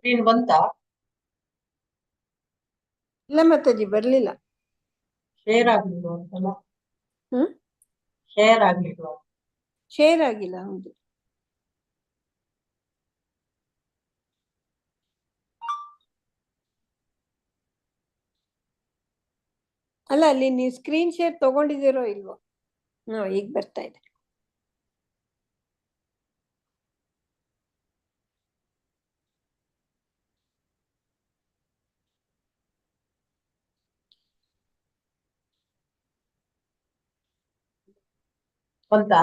ನೀನ್ ಬಂತಾ? ಇಲ್ಲ ಮಾತಾಜಿ ಬರ್ಲಿಲ್ಲ. ಶೇರ್ ಆಗ್ಲಿಲ್ವ ಅಂತಲ್ಲ? ಹ್ಮ್ ಶೇರ್ ಆಗ್ಲಿಲ್ವ? ಶೇರ್ ಆಗಿಲ್ಲ. ಹೌದು. ಅಲ್ಲ, ಅಲ್ಲಿ ನೀವು ಸ್ಕ್ರೀನ್ ಶೇರ್ ತಗೊಂಡಿದ್ದೀರೋ ಇಲ್ವೋ? ಈಗ ಬರ್ತಾ ಇದೆ. ಬಂತಾ?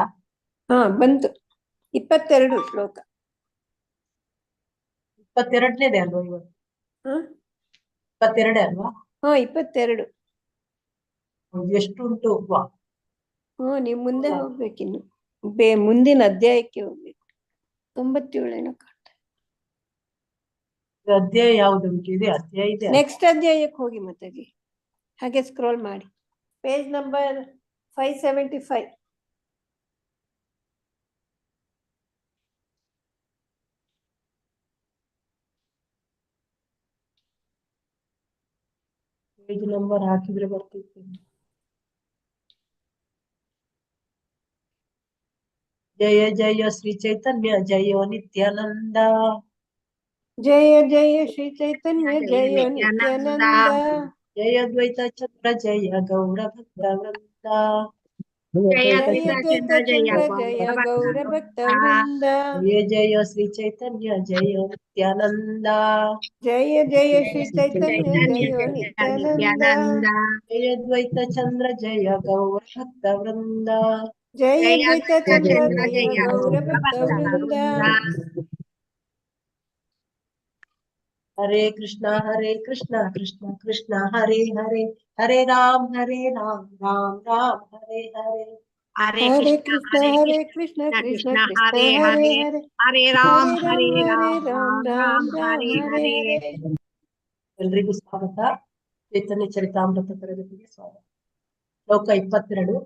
ಬಂತು. 22 ಶ್ಲೋಕ. 22ನೇದೇ ಅಲ್ವಾ ಇವತ್ತು? ಹ 22 ಅಲ್ವಾ? 22. ಎಷ್ಟುಂಟು? ನೀವು ಮುಂದೆ ಹೋಗ್ಬೇಕಿನ್ನು. ಮುಂದಿನ ಅಧ್ಯಾಯಕ್ಕೆ ಹೋಗ್ಬೇಕು. 97 ಏನೋ ಕಾಣ್ತಾ. ಅಧ್ಯಾಯ ಯಾವ್ದುಂಟು? ಇದೆ ಅಧ್ಯಾಯ ಇದೆ. ನೆಕ್ಸ್ಟ್ ಅಧ್ಯಾಯಕ್ಕೆ ಹೋಗಿ ಮಾತಾಜಿ. ಹಾಗೆ ಸ್ಕ್ರೋಲ್ ಮಾಡಿ. Page number 575. ಪೇಜ್ ನಂಬರ್ ಹಾಕಿದ್ರೆ ಬರ್ತಿತ್ತು. ಜಯ ಜಯ ಶ್ರೀ ಚೈತನ್ಯ ಜಯ ನಿತ್ಯಾನಂದ. ಜಯ ಜಯ ಶ್ರೀ ಚೈತನ್ಯ ಜಯ ನಿತ್ಯಾನಂದ. ಜಯ ದ್ವೈತ ಚಕ್ರ ಜಯ ಗೌರ ಭಕ್ತ ವೃಂದ. ಜಯ ದ್ವೈತ ಚಂದ್ರ ಜಯ ಗೌರ ಭಕ್ತ ವೃಂದ. ಜಯ ಜಯ ಶ್ರೀ ಚೈತನ್ಯ ಜಯ ನಿತ್ಯಾನಂದ. ಜಯ ಜಯ ಶ್ರೀ ಚೈತನ್ಯ ಜಯ ನಿತ್ಯಾನಂದ. ಜಯ ದ್ವೈತ ಚಂದ್ರ ಜಯ ಗೌರ ಭಕ್ತ ವೃಂದ. ಜಯ ದ್ವೈತ ಚಂದ್ರ ಜಯ ಗೌರ ಭಕ್ತ ವೃಂದ. ಹರೇ ಕೃಷ್ಣ ಕೃಷ್ಣ ಕೃಷ್ಣ ಹರೇ ಹರೇ, ಹರೇ ರಾಮ್ ರಾಮ್ ರಾಮ್ ಹರೇ ಹರೇ. ಹರೇ ಕೃಷ್ಣ ಕೃಷ್ಣ ಕೃಷ್ಣ ಹರೇ ಹರೇ, ಹರೇ ರಾಮ್ ರಾಮ್ ಹರೇ ಹರೇ. ಎಲ್ರಿಗೂ ಸ್ವಾಗತ. ಚೈತನ್ಯ ಚರಿತಾಮೃತ ತರಗತಿಗೆ ಸ್ವಾಗತ. ಶ್ಲೋಕ 22.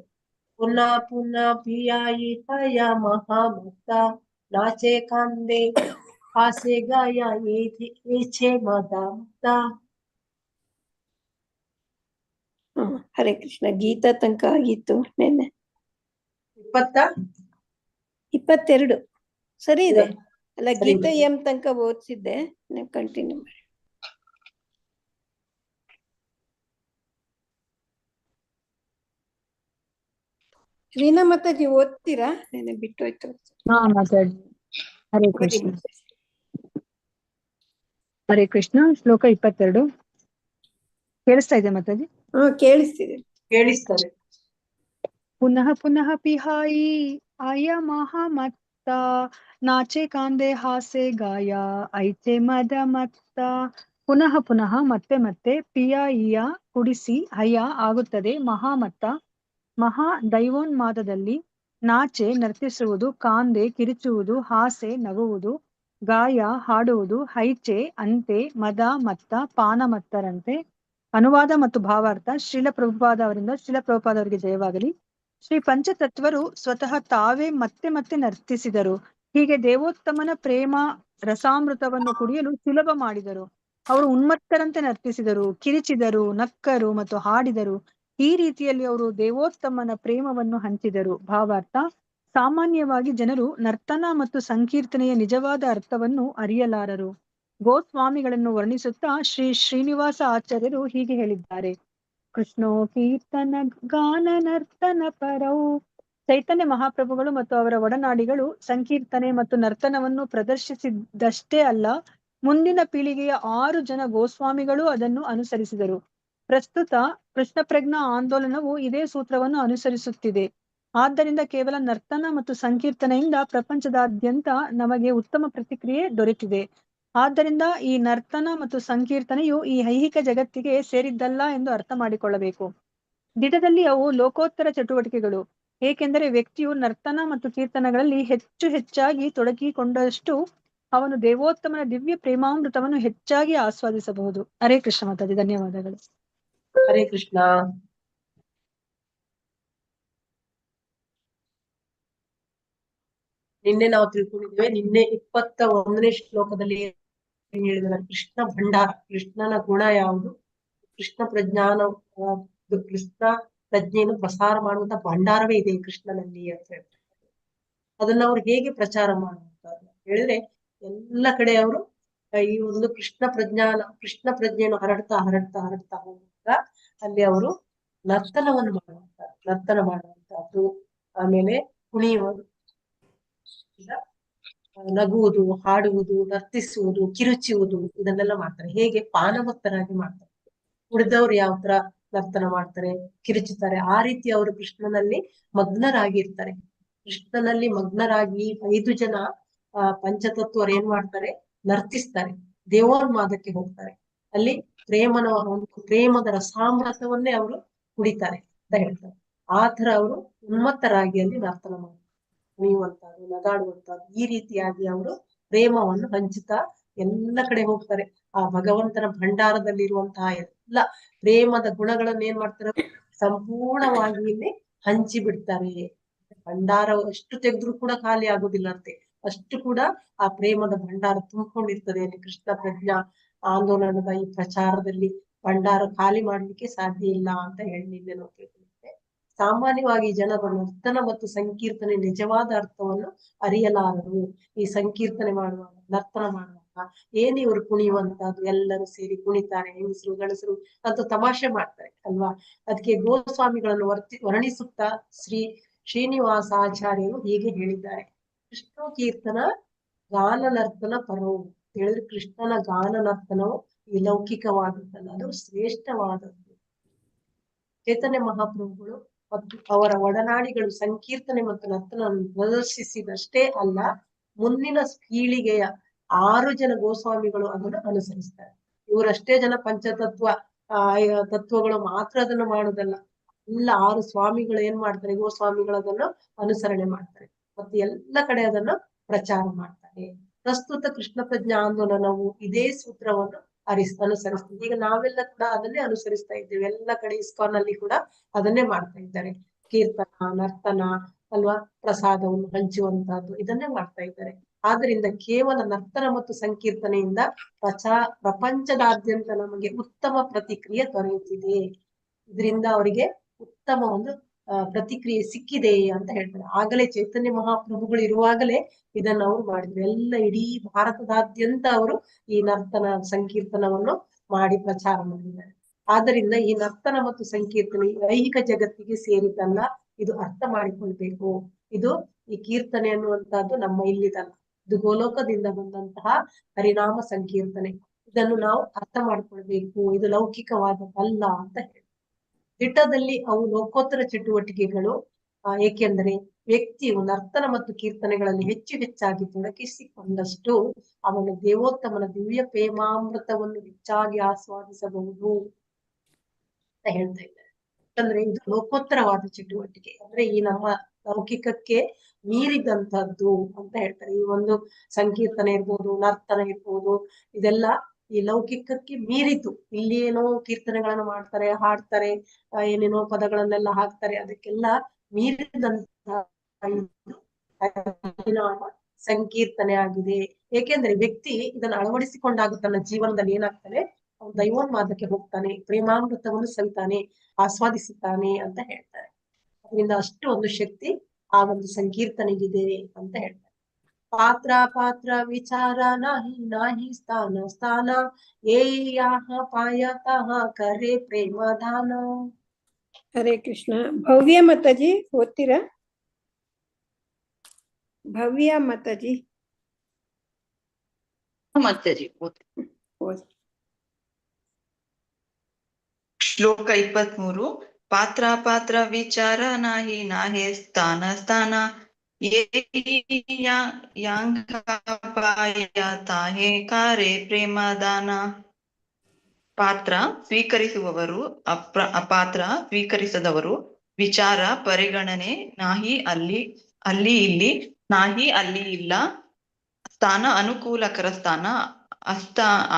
ಪುನಃ ಪುನಃ ಪಿಯಾಯಿ ತಯ ಮಹಾಮುಕ್ತ ನಾಚೆ ಕಾಂದೆ ಹಾಸೆ ಗಾಯ ಏಛೆ ಮದ ಮುಕ್ತ. ಹರೇ ಕೃಷ್ಣ. ಗೀತಾ ತನಕ ಆಗಿತ್ತು ನೆನ್ನೆ. 22 ಸರಿ ಇದೆ ಅಲ್ಲ? ಗೀತಾ ಎಂ ತನಕ ಓದಿಸಿದ್ದೆ. ನೀವು ಕಂಟಿನ್ಯೂ ಮಾಡಿ. ರೀನಾ ಮಾತಾಜಿ ಓದ್ತೀರಾ? ನೆನ್ನೆ ಬಿಟ್ಟೋಯ್ತು. ಮಾತಾಡಿ. ಹರೇ ಕೃಷ್ಣ. ಹರೇ ಕೃಷ್ಣ. ಶ್ಲೋಕ 22 ಕೇಳಿಸ್ತಾ ಇದೆ ಮಾತಾಜಿ? ಕೇಳಿಸ್ತಿದೆ. ಕೇಳಿಸ್ತದೆ. ಪುನಃ ಪುನಃ ಪಿಹಾಯಿ ಆಯ ಮಹಾಮತ್ತ ನಾಚೆ ಕಾಂದೆ ಹಾಸೆ ಗಾಯ ಐಚೆ ಮದ ಮತ್ತ. ಪುನಃ ಪುನಃ ಮತ್ತೆ ಮತ್ತೆ ಪಿಯಾಯಿಯ ಕುಡಿಸಿ ಹಯ್ಯ ಆಗುತ್ತದೆ ಮಹಾಮತ್ತ ಮಹಾ ದೈವೋನ್ಮಾದದಲ್ಲಿ. ನಾಚೆ ನರ್ತಿಸುವುದು, ಕಾಂದೆ ಕಿರಿಚುವುದು, ಹಾಸೆ ನಗುವುದು, ಗಾಯ ಹಾಡುವುದು, ಹೈಚೆ ಅಂತೆ, ಮದ ಮತ್ತ ಪಾನಮತ್ತರಂತೆ. ಅನುವಾದ ಮತ್ತು ಭಾವಾರ್ಥ. ಶ್ರೀಲ ಪ್ರಭುಪಾದ ಅವರಿಂದ ಶ್ರೀಲ ಪ್ರಭುಪಾದ ಅವರಿಗೆ ಜಯವಾಗಲಿ. ಶ್ರೀ ಪಂಚತತ್ವರು ಸ್ವತಃ ತಾವೇ ಮತ್ತೆ ಮತ್ತೆ ನರ್ತಿಸಿದರು. ಹೀಗೆ ದೇವೋತ್ತಮನ ಪ್ರೇಮ ರಸಾಮೃತವನ್ನು ಕುಡಿಯಲು ಸುಲಭ ಮಾಡಿದರು. ಅವರು ಉನ್ಮತ್ತರಂತೆ ನರ್ತಿಸಿದರು, ಕಿರಿಚಿದರು, ನಕ್ಕರು ಮತ್ತು ಹಾಡಿದರು. ಈ ರೀತಿಯಲ್ಲಿ ಅವರು ದೇವೋತ್ತಮನ ಪ್ರೇಮವನ್ನು ಹಂಚಿದರು. ಭಾವಾರ್ಥ. ಸಾಮಾನ್ಯವಾಗಿ ಜನರು ನರ್ತನ ಮತ್ತು ಸಂಕೀರ್ತನೆಯ ನಿಜವಾದ ಅರ್ಥವನ್ನು ಅರಿಯಲಾರರು. ಗೋಸ್ವಾಮಿಗಳನ್ನು ವರ್ಣಿಸುತ್ತಾ ಶ್ರೀ ಶ್ರೀನಿವಾಸ ಆಚಾರ್ಯರು ಹೀಗೆ ಹೇಳಿದ್ದಾರೆ. ಕೃಷ್ಣೋ ಕೀರ್ತನ ಗಾನ ನರ್ತನ ಪರೌ. ಚೈತನ್ಯ ಮಹಾಪ್ರಭುಗಳು ಮತ್ತು ಅವರ ಒಡನಾಡಿಗಳು ಸಂಕೀರ್ತನೆ ಮತ್ತು ನರ್ತನವನ್ನು ಪ್ರದರ್ಶಿಸಿದ್ದಷ್ಟೇ ಅಲ್ಲ, ಮುಂದಿನ ಪೀಳಿಗೆಯ 6 ಜನ ಗೋಸ್ವಾಮಿಗಳು ಅದನ್ನು ಅನುಸರಿಸಿದರು. ಪ್ರಸ್ತುತ ಕೃಷ್ಣ ಪ್ರಜ್ಞಾ ಆಂದೋಲನವು ಇದೇ ಸೂತ್ರವನ್ನು ಅನುಸರಿಸುತ್ತಿದೆ. ಆದ್ದರಿಂದ ಕೇವಲ ನರ್ತನ ಮತ್ತು ಸಂಕೀರ್ತನೆಯಿಂದ ಪ್ರಪಂಚದಾದ್ಯಂತ ನಮಗೆ ಉತ್ತಮ ಪ್ರತಿಕ್ರಿಯೆ ದೊರೆತಿದೆ. ಆದ್ದರಿಂದ ಈ ನರ್ತನ ಮತ್ತು ಸಂಕೀರ್ತನೆಯು ಈ ಐಹಿಕ ಜಗತ್ತಿಗೆ ಸೇರಿದ್ದಲ್ಲ ಎಂದು ಅರ್ಥ ಮಾಡಿಕೊಳ್ಳಬೇಕು. ದಿಟದಲ್ಲಿ ಅವು ಲೋಕೋತ್ತರ ಚಟುವಟಿಕೆಗಳು. ಏಕೆಂದರೆ ವ್ಯಕ್ತಿಯು ನರ್ತನ ಮತ್ತು ಕೀರ್ತನಗಳಲ್ಲಿ ಹೆಚ್ಚು ಹೆಚ್ಚಾಗಿ ತೊಡಗಿಕೊಂಡಷ್ಟು ಅವನು ದೇವೋತ್ತಮನ ದಿವ್ಯ ಪ್ರೇಮಾಮೃತವನ್ನು ಹೆಚ್ಚಾಗಿ ಆಸ್ವಾದಿಸಬಹುದು. ಹರೇ ಕೃಷ್ಣ ಮಾತಾಜಿ. ಧನ್ಯವಾದಗಳು. ಹರೇ ಕೃಷ್ಣ. ನಿನ್ನೆ ನಾವು ತಿಳ್ಕೊಂಡಿದ್ದೇವೆ. ನಿನ್ನೆ 21ನೇ ಶ್ಲೋಕದಲ್ಲಿ ಹೇಳಿದ್ರೆ ಕೃಷ್ಣ ಭಂಡಾರ, ಕೃಷ್ಣನ ಗುಣ ಯಾವುದು, ಕೃಷ್ಣ ಪ್ರಜ್ಞಾನ, ಕೃಷ್ಣ ಪ್ರಜ್ಞೆಯನ್ನು ಪ್ರಸಾರ ಮಾಡುವಂತ ಭಂಡಾರವೇ ಇದೆ ಕೃಷ್ಣನಲ್ಲಿ ಅಂತ ಹೇಳ್ತಾರೆ. ಅದನ್ನ ಅವ್ರು ಹೇಗೆ ಪ್ರಚಾರ ಮಾಡುವಂತ ಹೇಳಿದ್ರೆ ಎಲ್ಲ ಕಡೆ ಅವರು ಈ ಒಂದು ಕೃಷ್ಣ ಪ್ರಜ್ಞೆಯನ್ನು ಹರಡ್ತಾ ಹೋಗುವಾಗ ಅಲ್ಲಿ ಅವರು ನರ್ತನ ಮಾಡುವಂತಹದ್ದು, ಆಮೇಲೆ ಕುಣಿಯುವುದು, ನಗುವುದು, ಹಾಡುವುದು, ನರ್ತಿಸುವುದು, ಕಿರುಚುವುದು, ಇದನ್ನೆಲ್ಲ ಮಾಡ್ತಾರೆ. ಹೇಗೆ ಪಾನಭಕ್ತರಾಗಿ ಮಾಡ್ತಾರೆ. ಉಳಿದವ್ರು ಯಾವ ತರ ನರ್ತನ ಮಾಡ್ತಾರೆ, ಕಿರುಚುತ್ತಾರೆ, ಆ ರೀತಿ ಅವರು ಕೃಷ್ಣನಲ್ಲಿ ಮಗ್ನರಾಗಿರ್ತಾರೆ. ಕೃಷ್ಣನಲ್ಲಿ ಮಗ್ನರಾಗಿ 5 ಜನ ಪಂಚತತ್ವರು ಏನ್ ಮಾಡ್ತಾರೆ, ನರ್ತಿಸ್ತಾರೆ, ದೇವೋನ್ಮಾದಕ್ಕೆ ಹೋಗ್ತಾರೆ. ಅಲ್ಲಿ ಪ್ರೇಮದ ರಸಾಮೃತವನ್ನೇ ಅವರು ಕುಡಿತಾರೆ ಅಂತ ಹೇಳ್ತಾರೆ. ಆ ತರ ಅವರು ಉನ್ಮತ್ತರಾಗಿ ಅಲ್ಲಿ ನರ್ತನ ಮಾಡ್ತಾರೆ, ಕುಣಿಯುವಂತಹದ್ದು, ನಗಾಡುವಂತಹದ್ದು, ಈ ರೀತಿಯಾಗಿ ಅವರು ಪ್ರೇಮವನ್ನು ಹಂಚುತ್ತಾ ಎಲ್ಲ ಕಡೆ ಹೋಗ್ತಾರೆ. ಆ ಭಗವಂತನ ಭಂಡಾರದಲ್ಲಿರುವಂತಹ ಎಲ್ಲ ಪ್ರೇಮದ ಗುಣಗಳನ್ನ ಏನ್ ಮಾಡ್ತಾರೆ, ಸಂಪೂರ್ಣವಾಗಿ ಇಲ್ಲಿ ಹಂಚಿ ಬಿಡ್ತಾರೆ. ಭಂಡಾರ ಎಷ್ಟು ತೆಗೆದ್ರು ಕೂಡ ಖಾಲಿ ಆಗುದಿಲ್ಲ ಅಂತೆ, ಅಷ್ಟು ಕೂಡ ಆ ಪ್ರೇಮದ ಭಂಡಾರ ತುಂಬಿಕೊಂಡಿರ್ತದೆ ಅಲ್ಲಿ. ಕೃಷ್ಣ ಪ್ರಜ್ಞಾ ಆಂದೋಲನದ ಈ ಪ್ರಚಾರದಲ್ಲಿ ಭಂಡಾರ ಖಾಲಿ ಮಾಡ್ಲಿಕ್ಕೆ ಸಾಧ್ಯ ಇಲ್ಲ ಅಂತ ಹೇಳಿ ನಿನ್ನೆ ನಾವು ತಿಳ್ಕೊಂಡಿದ್ದೆ. ಸಾಮಾನ್ಯವಾಗಿ ಜನರು ನರ್ತನ ಮತ್ತು ಸಂಕೀರ್ತನೆ ನಿಜವಾದ ಅರ್ಥವನ್ನು ಅರಿಯಲಾರರು. ಈ ಸಂಕೀರ್ತನೆ ಮಾಡುವಾಗ, ನರ್ತನ ಮಾಡುವಾಗ ಏನ್ ಇವರು ಕುಣಿಯುವಂತಹದ್ದು, ಎಲ್ಲರೂ ಸೇರಿ ಕುಣಿತಾರೆ, ಹೆಂಗಸರು ಗಣಸರು ಅಂತ ತಮಾಷೆ ಮಾಡ್ತಾರೆ ಅಲ್ವಾ. ಅದಕ್ಕೆ ಗೋಸ್ವಾಮಿಗಳನ್ನು ವರ್ಣಿಸುತ್ತಾ ಶ್ರೀನಿವಾಸಾಚಾರ್ಯರು ಹೀಗೆ ಹೇಳಿದ್ದಾರೆ: ಕೃಷ್ಣ ಕೀರ್ತನ ಗಾನ ನರ್ತನ ಪರವು ಹೇಳಿದ್ರೆ, ಕೃಷ್ಣನ ಗಾನ ನರ್ತನವು ಈ ಲೌಕಿಕವಾದದ್ದಲ್ಲ, ಅದು ಶ್ರೇಷ್ಠವಾದದ್ದು. ಚೈತನ್ಯ ಮಹಾಪ್ರಭುಗಳು ಮತ್ತು ಅವರ ಒಡನಾಡಿಗಳು ಸಂಕೀರ್ತನೆ ಮತ್ತು ನರ್ತನ ಪ್ರದರ್ಶಿಸಿದಷ್ಟೇ ಅಲ್ಲ, ಮುಂದಿನ ಪೀಳಿಗೆಯ 6 ಜನ ಗೋಸ್ವಾಮಿಗಳು ಅದನ್ನು ಅನುಸರಿಸ್ತಾರೆ. ಇವರಷ್ಟೇ ಜನ ತತ್ವಗಳು ಮಾತ್ರ ಅದನ್ನು ಮಾಡುದಲ್ಲ, ಎಲ್ಲ 6 ಸ್ವಾಮಿಗಳು ಏನ್ ಮಾಡ್ತಾರೆ, ಗೋಸ್ವಾಮಿಗಳು ಅದನ್ನು ಅನುಸರಣೆ ಮಾಡ್ತಾರೆ ಮತ್ತೆ ಎಲ್ಲ ಕಡೆ ಅದನ್ನು ಪ್ರಚಾರ ಮಾಡ್ತಾರೆ. ಪ್ರಸ್ತುತ ಕೃಷ್ಣ ಪ್ರಜ್ಞಾ ಆಂದೋಲನವು ಇದೇ ಸೂತ್ರವನ್ನು ಅನುಸರಿಸ್ತೀವಿ. ಈಗ ನಾವೆಲ್ಲ ಕೂಡ ಅದನ್ನೇ ಅನುಸರಿಸ್ತಾ ಇದ್ದೇವೆ. ಎಲ್ಲ ಕಡೆ ಇಸ್ಕಾನ್ ಅಲ್ಲಿ ಕೂಡ ಅದನ್ನೇ ಮಾಡ್ತಾ ಇದ್ದಾರೆ. ಕೀರ್ತನ, ನರ್ತನ ಅಲ್ವಾ, ಪ್ರಸಾದವನ್ನು ಹಂಚುವಂತಹದ್ದು, ಇದನ್ನೇ ಮಾಡ್ತಾ ಇದ್ದಾರೆ. ಆದ್ರಿಂದ ಕೇವಲ ನರ್ತನ ಮತ್ತು ಸಂಕೀರ್ತನೆಯಿಂದ ಪ್ರಪಂಚದಾದ್ಯಂತ ನಮಗೆ ಉತ್ತಮ ಪ್ರತಿಕ್ರಿಯೆ ದೊರೆಯುತ್ತಿದೆ. ಇದರಿಂದ ಅವರಿಗೆ ಉತ್ತಮ ಒಂದು ಪ್ರತಿಕ್ರಿಯೆ ಸಿಕ್ಕಿದೆ ಅಂತ ಹೇಳ್ತಾರೆ. ಆಗಲೇ ಚೈತನ್ಯ ಮಹಾಪ್ರಭುಗಳು ಇರುವಾಗಲೇ ಇದನ್ನ ಅವರು ಮಾಡಿದ್ರು. ಎಲ್ಲ ಇಡೀ ಭಾರತದಾದ್ಯಂತ ಅವರು ಈ ನರ್ತನ ಸಂಕೀರ್ತನವನ್ನು ಮಾಡಿ ಪ್ರಚಾರ ಮಾಡಿದ್ದಾರೆ. ಆದ್ದರಿಂದ ಈ ನರ್ತನ ಮತ್ತು ಸಂಕೀರ್ತನೆ ಐಹಿಕ ಜಗತ್ತಿಗೆ ಸೇರಿದ್ದಲ್ಲ, ಇದು ಅರ್ಥ ಮಾಡಿಕೊಳ್ಬೇಕು. ಇದು ಈ ಕೀರ್ತನೆ ಅನ್ನುವಂತಹದ್ದು ನಮ್ಮ ಇಲ್ಲಿದಲ್ಲ, ಇದು ಗೋಲೋಕದಿಂದ ಬಂದಂತಹ ಹರಿನಾಮ ಸಂಕೀರ್ತನೆ. ಇದನ್ನು ನಾವು ಅರ್ಥ ಮಾಡ್ಕೊಳ್ಬೇಕು, ಇದು ಲೌಕಿಕವಾದದ್ದಲ್ಲ ಅಂತ ಹೇಳಿ. ದಿಟ್ಟದಲ್ಲಿ ಅವು ಲೋಕೋತ್ತರ ಚಟುವಟಿಕೆಗಳು. ಏಕೆಂದರೆ ವ್ಯಕ್ತಿಯು ನರ್ತನ ಮತ್ತು ಕೀರ್ತನೆಗಳಲ್ಲಿ ಹೆಚ್ಚಾಗಿ ತೊಡಗಿಸಿಕೊಂಡಷ್ಟು ಅವನು ದೇವೋತ್ತಮನ ದಿವ್ಯ ಪ್ರೇಮಾಮೃತವನ್ನು ಹೆಚ್ಚಾಗಿ ಆಸ್ವಾದಿಸಬಹುದು ಅಂತ ಹೇಳ್ತಾ ಇದ್ದಾರೆ. ಯಾಕಂದ್ರೆ ಇದು ಲೋಕೋತ್ತರವಾದ ಚಟುವಟಿಕೆ, ಅಂದ್ರೆ ಈ ನಮ್ಮ ಲೌಕಿಕಕ್ಕೆ ಮೀರಿದಂತಹದ್ದು ಅಂತ ಹೇಳ್ತಾರೆ. ಈ ಒಂದು ಸಂಕೀರ್ತನೆ ಇರ್ಬೋದು, ನರ್ತನ ಇರ್ಬೋದು, ಇದೆಲ್ಲ ಈ ಲೌಕಿಕಕ್ಕೆ ಮೀರಿದ್ದು. ಇಲ್ಲಿ ಏನೋ ಕೀರ್ತನೆಗಳನ್ನು ಮಾಡ್ತಾರೆ, ಹಾಡ್ತಾರೆ, ಏನೇನೋ ಪದಗಳನ್ನೆಲ್ಲ ಹಾಕ್ತಾರೆ, ಅದಕ್ಕೆಲ್ಲ ಮೀರಿದಂತಹ ಸಂಕೀರ್ತನೆ ಆಗಿದೆ. ಏಕೆಂದ್ರೆ ವ್ಯಕ್ತಿ ಇದನ್ನು ಅಳವಡಿಸಿಕೊಂಡಾಗ ತನ್ನ ಜೀವನದಲ್ಲಿ ಏನಾಗ್ತಾನೆ, ಅವನು ದೈವೋನ್ಮಾದಕ್ಕೆ ಹೋಗ್ತಾನೆ, ಪ್ರೇಮಾಮೃತವನ್ನು ಸವಿತಾನೆ, ಆಸ್ವಾದಿಸುತ್ತಾನೆ ಅಂತ ಹೇಳ್ತಾರೆ. ಅದರಿಂದ ಅಷ್ಟು ಒಂದು ಶಕ್ತಿ ಆ ಒಂದು ಸಂಕೀರ್ತನೆಗಿದೆ ಅಂತ ಹೇಳ್ತಾರೆ. ಪಾತ್ರ ವಿಚಾರ ನಾಹಿ ಸ್ಥಾನ ಏಯಾಹ ಪಾಯತಃ ಕರೆ ಪ್ರೇಮದಾನ. ಹರೇ ಕೃಷ್ಣ. ಭವ್ಯ ಮಾತಾಜಿ ಓದ್ತೀರಾ? ಭವ್ಯ ಮಾತಾಜಿ. ಮಾತಾಜಿ ಓದಿ. ಶ್ಲೋಕ 23. ಪಾತ್ರ ವಿಚಾರ ನಾಹಿ ಸ್ಥಾನ ತಾಹೇ ಕಾರೆ ಪ್ರೇಮದಾನ. ಪಾತ್ರ ಸ್ವೀಕರಿಸುವವರು, ಅಪಾತ್ರ ಸ್ವೀಕರಿಸದವರು, ವಿಚಾರ ಪರಿಗಣನೆ, ನಾಹಿ ಅಲ್ಲಿ ಇಲ್ಲಿ, ನಾಹಿ ಅಲ್ಲಿ ಇಲ್ಲ, ಸ್ಥಾನ ಅನುಕೂಲಕರ ಸ್ಥಾನ,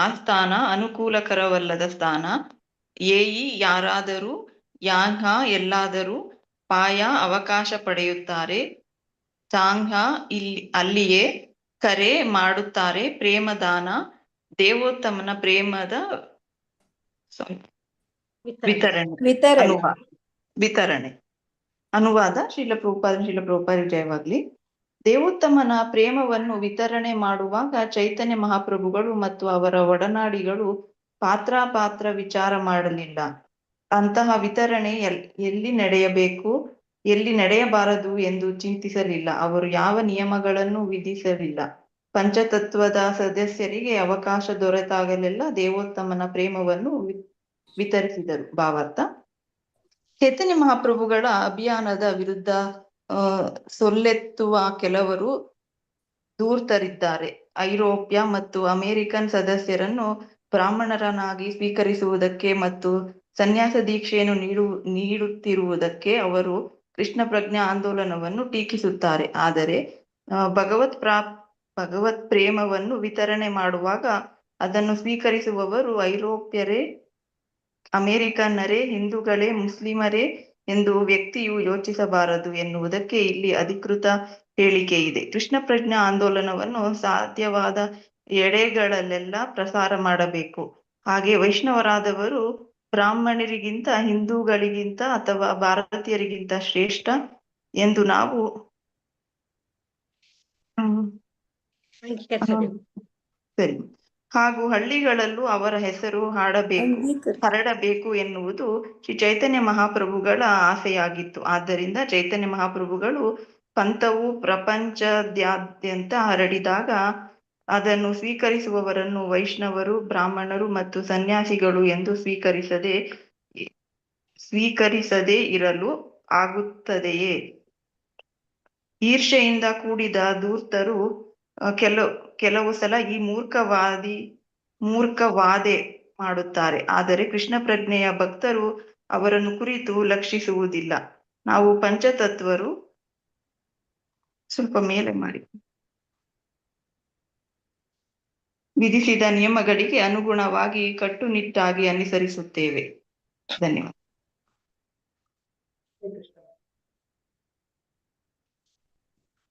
ಆ ಸ್ಥಾನ ಅನುಕೂಲಕರವಲ್ಲದ ಸ್ಥಾನ, ಏಯಿ ಯಾರಾದರೂ, ಯಾಂಘ ಎಲ್ಲಾದರೂ, ಪಾಯ ಅವಕಾಶ ಪಡೆಯುತ್ತಾರೆ, ಸಾಂಘ ಅಲ್ಲಿಯೇ, ಕರೆ ಮಾಡುತ್ತಾರೆ, ಪ್ರೇಮದಾನ ದೇವೋತ್ತಮನ ಪ್ರೇಮದ ವಿತರಣೆ ವಿತರಣೆ. ಅನುವಾದ ವಿತರಣೆ ಅನುವಾದ ಶ್ರೀಲ ಪ್ರಭುಪಾದ ಜಯವಾಗ್ಲಿ. ದೇವೋತ್ತಮನ ಪ್ರೇಮವನ್ನು ವಿತರಣೆ ಮಾಡುವಾಗ ಚೈತನ್ಯ ಮಹಾಪ್ರಭುಗಳು ಮತ್ತು ಅವರ ಒಡನಾಡಿಗಳು ಪಾತ್ರ ವಿಚಾರ ಮಾಡಲಿಲ್ಲ. ಅಂತಹ ವಿತರಣೆ ಎಲ್ಲಿ ನಡೆಯಬೇಕು, ಎಲ್ಲಿ ನಡೆಯಬಾರದು ಎಂದು ಚಿಂತಿಸಲಿಲ್ಲ. ಅವರು ಯಾವ ನಿಯಮಗಳನ್ನು ವಿಧಿಸಲಿಲ್ಲ. ಪಂಚತತ್ವದ ಸದಸ್ಯರಿಗೆ ಅವಕಾಶ ದೊರೆತಾಗಲೆಲ್ಲ ದೇವೋತ್ತಮನ ಪ್ರೇಮವನ್ನು ವಿತರಿಸಿದರು. ಭಾವಾರ್ಥ: ಚೈತನ್ಯ ಮಹಾಪ್ರಭುಗಳ ಅಭಿಯಾನದ ವಿರುದ್ಧ ಸೊಲ್ಲೆತ್ತುವ ಕೆಲವರು ಧೂರ್ತರಿದ್ದಾರೆ. ಐರೋಪ್ಯ ಮತ್ತು ಅಮೆರಿಕನ್ ಸದಸ್ಯರನ್ನು ಬ್ರಾಹ್ಮಣರನ್ನಾಗಿ ಸ್ವೀಕರಿಸುವುದಕ್ಕೆ ಮತ್ತು ಸನ್ಯಾಸ ದೀಕ್ಷೆಯನ್ನು ನೀಡುತ್ತಿರುವುದಕ್ಕೆ ಅವರು ಕೃಷ್ಣ ಪ್ರಜ್ಞಾ ಆಂದೋಲನವನ್ನು ಟೀಕಿಸುತ್ತಾರೆ. ಆದರೆ ಭಗವತ್ ಪ್ರೇಮವನ್ನು ವಿತರಣೆ ಮಾಡುವಾಗ ಅದನ್ನು ಸ್ವೀಕರಿಸುವವರು ಐರೋಪ್ಯರೇ, ಅಮೆರಿಕನ್ನರೇ, ಹಿಂದೂಗಳೇ, ಮುಸ್ಲಿಮರೇ ಎಂದು ವ್ಯಕ್ತಿಯು ಯೋಚಿಸಬಾರದು ಎನ್ನುವುದಕ್ಕೆ ಇಲ್ಲಿ ಅಧಿಕೃತ ಹೇಳಿಕೆ ಇದೆ. ಕೃಷ್ಣ ಪ್ರಜ್ಞಾ ಆಂದೋಲನವನ್ನು ಸಾಧ್ಯವಾದ ಎಡೆಗಳಲ್ಲೆಲ್ಲ ಪ್ರಸಾರ ಮಾಡಬೇಕು. ಹಾಗೆ ವೈಷ್ಣವರಾದವರು ಬ್ರಾಹ್ಮಣರಿಗಿಂತ, ಹಿಂದೂಗಳಿಗಿಂತ ಅಥವಾ ಭಾರತೀಯರಿಗಿಂತ ಶ್ರೇಷ್ಠ ಎಂದು ನಾವು ಸರಿ ಹಾಗೂ ಹಳ್ಳಿಗಳಲ್ಲೂ ಅವರ ಹೆಸರು ಹರಡಬೇಕು ಎನ್ನುವುದು ಶ್ರೀ ಚೈತನ್ಯ ಮಹಾಪ್ರಭುಗಳ ಆಸೆಯಾಗಿತ್ತು. ಆದ್ದರಿಂದ ಚೈತನ್ಯ ಮಹಾಪ್ರಭುಗಳು ಪಂಥವು ಪ್ರಪಂಚದಾದ್ಯಂತ ಹರಡಿದಾಗ ಅದನ್ನು ಸ್ವೀಕರಿಸುವವರನ್ನು ವೈಷ್ಣವರು, ಬ್ರಾಹ್ಮಣರು ಮತ್ತು ಸನ್ಯಾಸಿಗಳು ಎಂದು ಸ್ವೀಕರಿಸದೇ ಇರಲು ಆಗುತ್ತದೆಯೇ? ಈರ್ಷೆಯಿಂದ ಕೂಡಿದ ಧೂರ್ತರು ಕೆಲವು ಸಲ ಈ ಮೂರ್ಖವಾದೆ ಮಾಡುತ್ತಾರೆ. ಆದರೆ ಕೃಷ್ಣ ಪ್ರಜ್ಞೆಯ ಭಕ್ತರು ಅವರನ್ನು ಕುರಿತು ಲಕ್ಷಿಸುವುದಿಲ್ಲ. ನಾವು ಪಂಚತತ್ವರು ಸ್ವಲ್ಪ ಮೇಲೆ ಮಾಡಿ ವಿಧಿಸಿದ ನಿಯಮಗಳಿಗೆ ಅನುಗುಣವಾಗಿ ಕಟ್ಟುನಿಟ್ಟಾಗಿ ಅನುಸರಿಸುತ್ತೇವೆ. ಧನ್ಯವಾದ.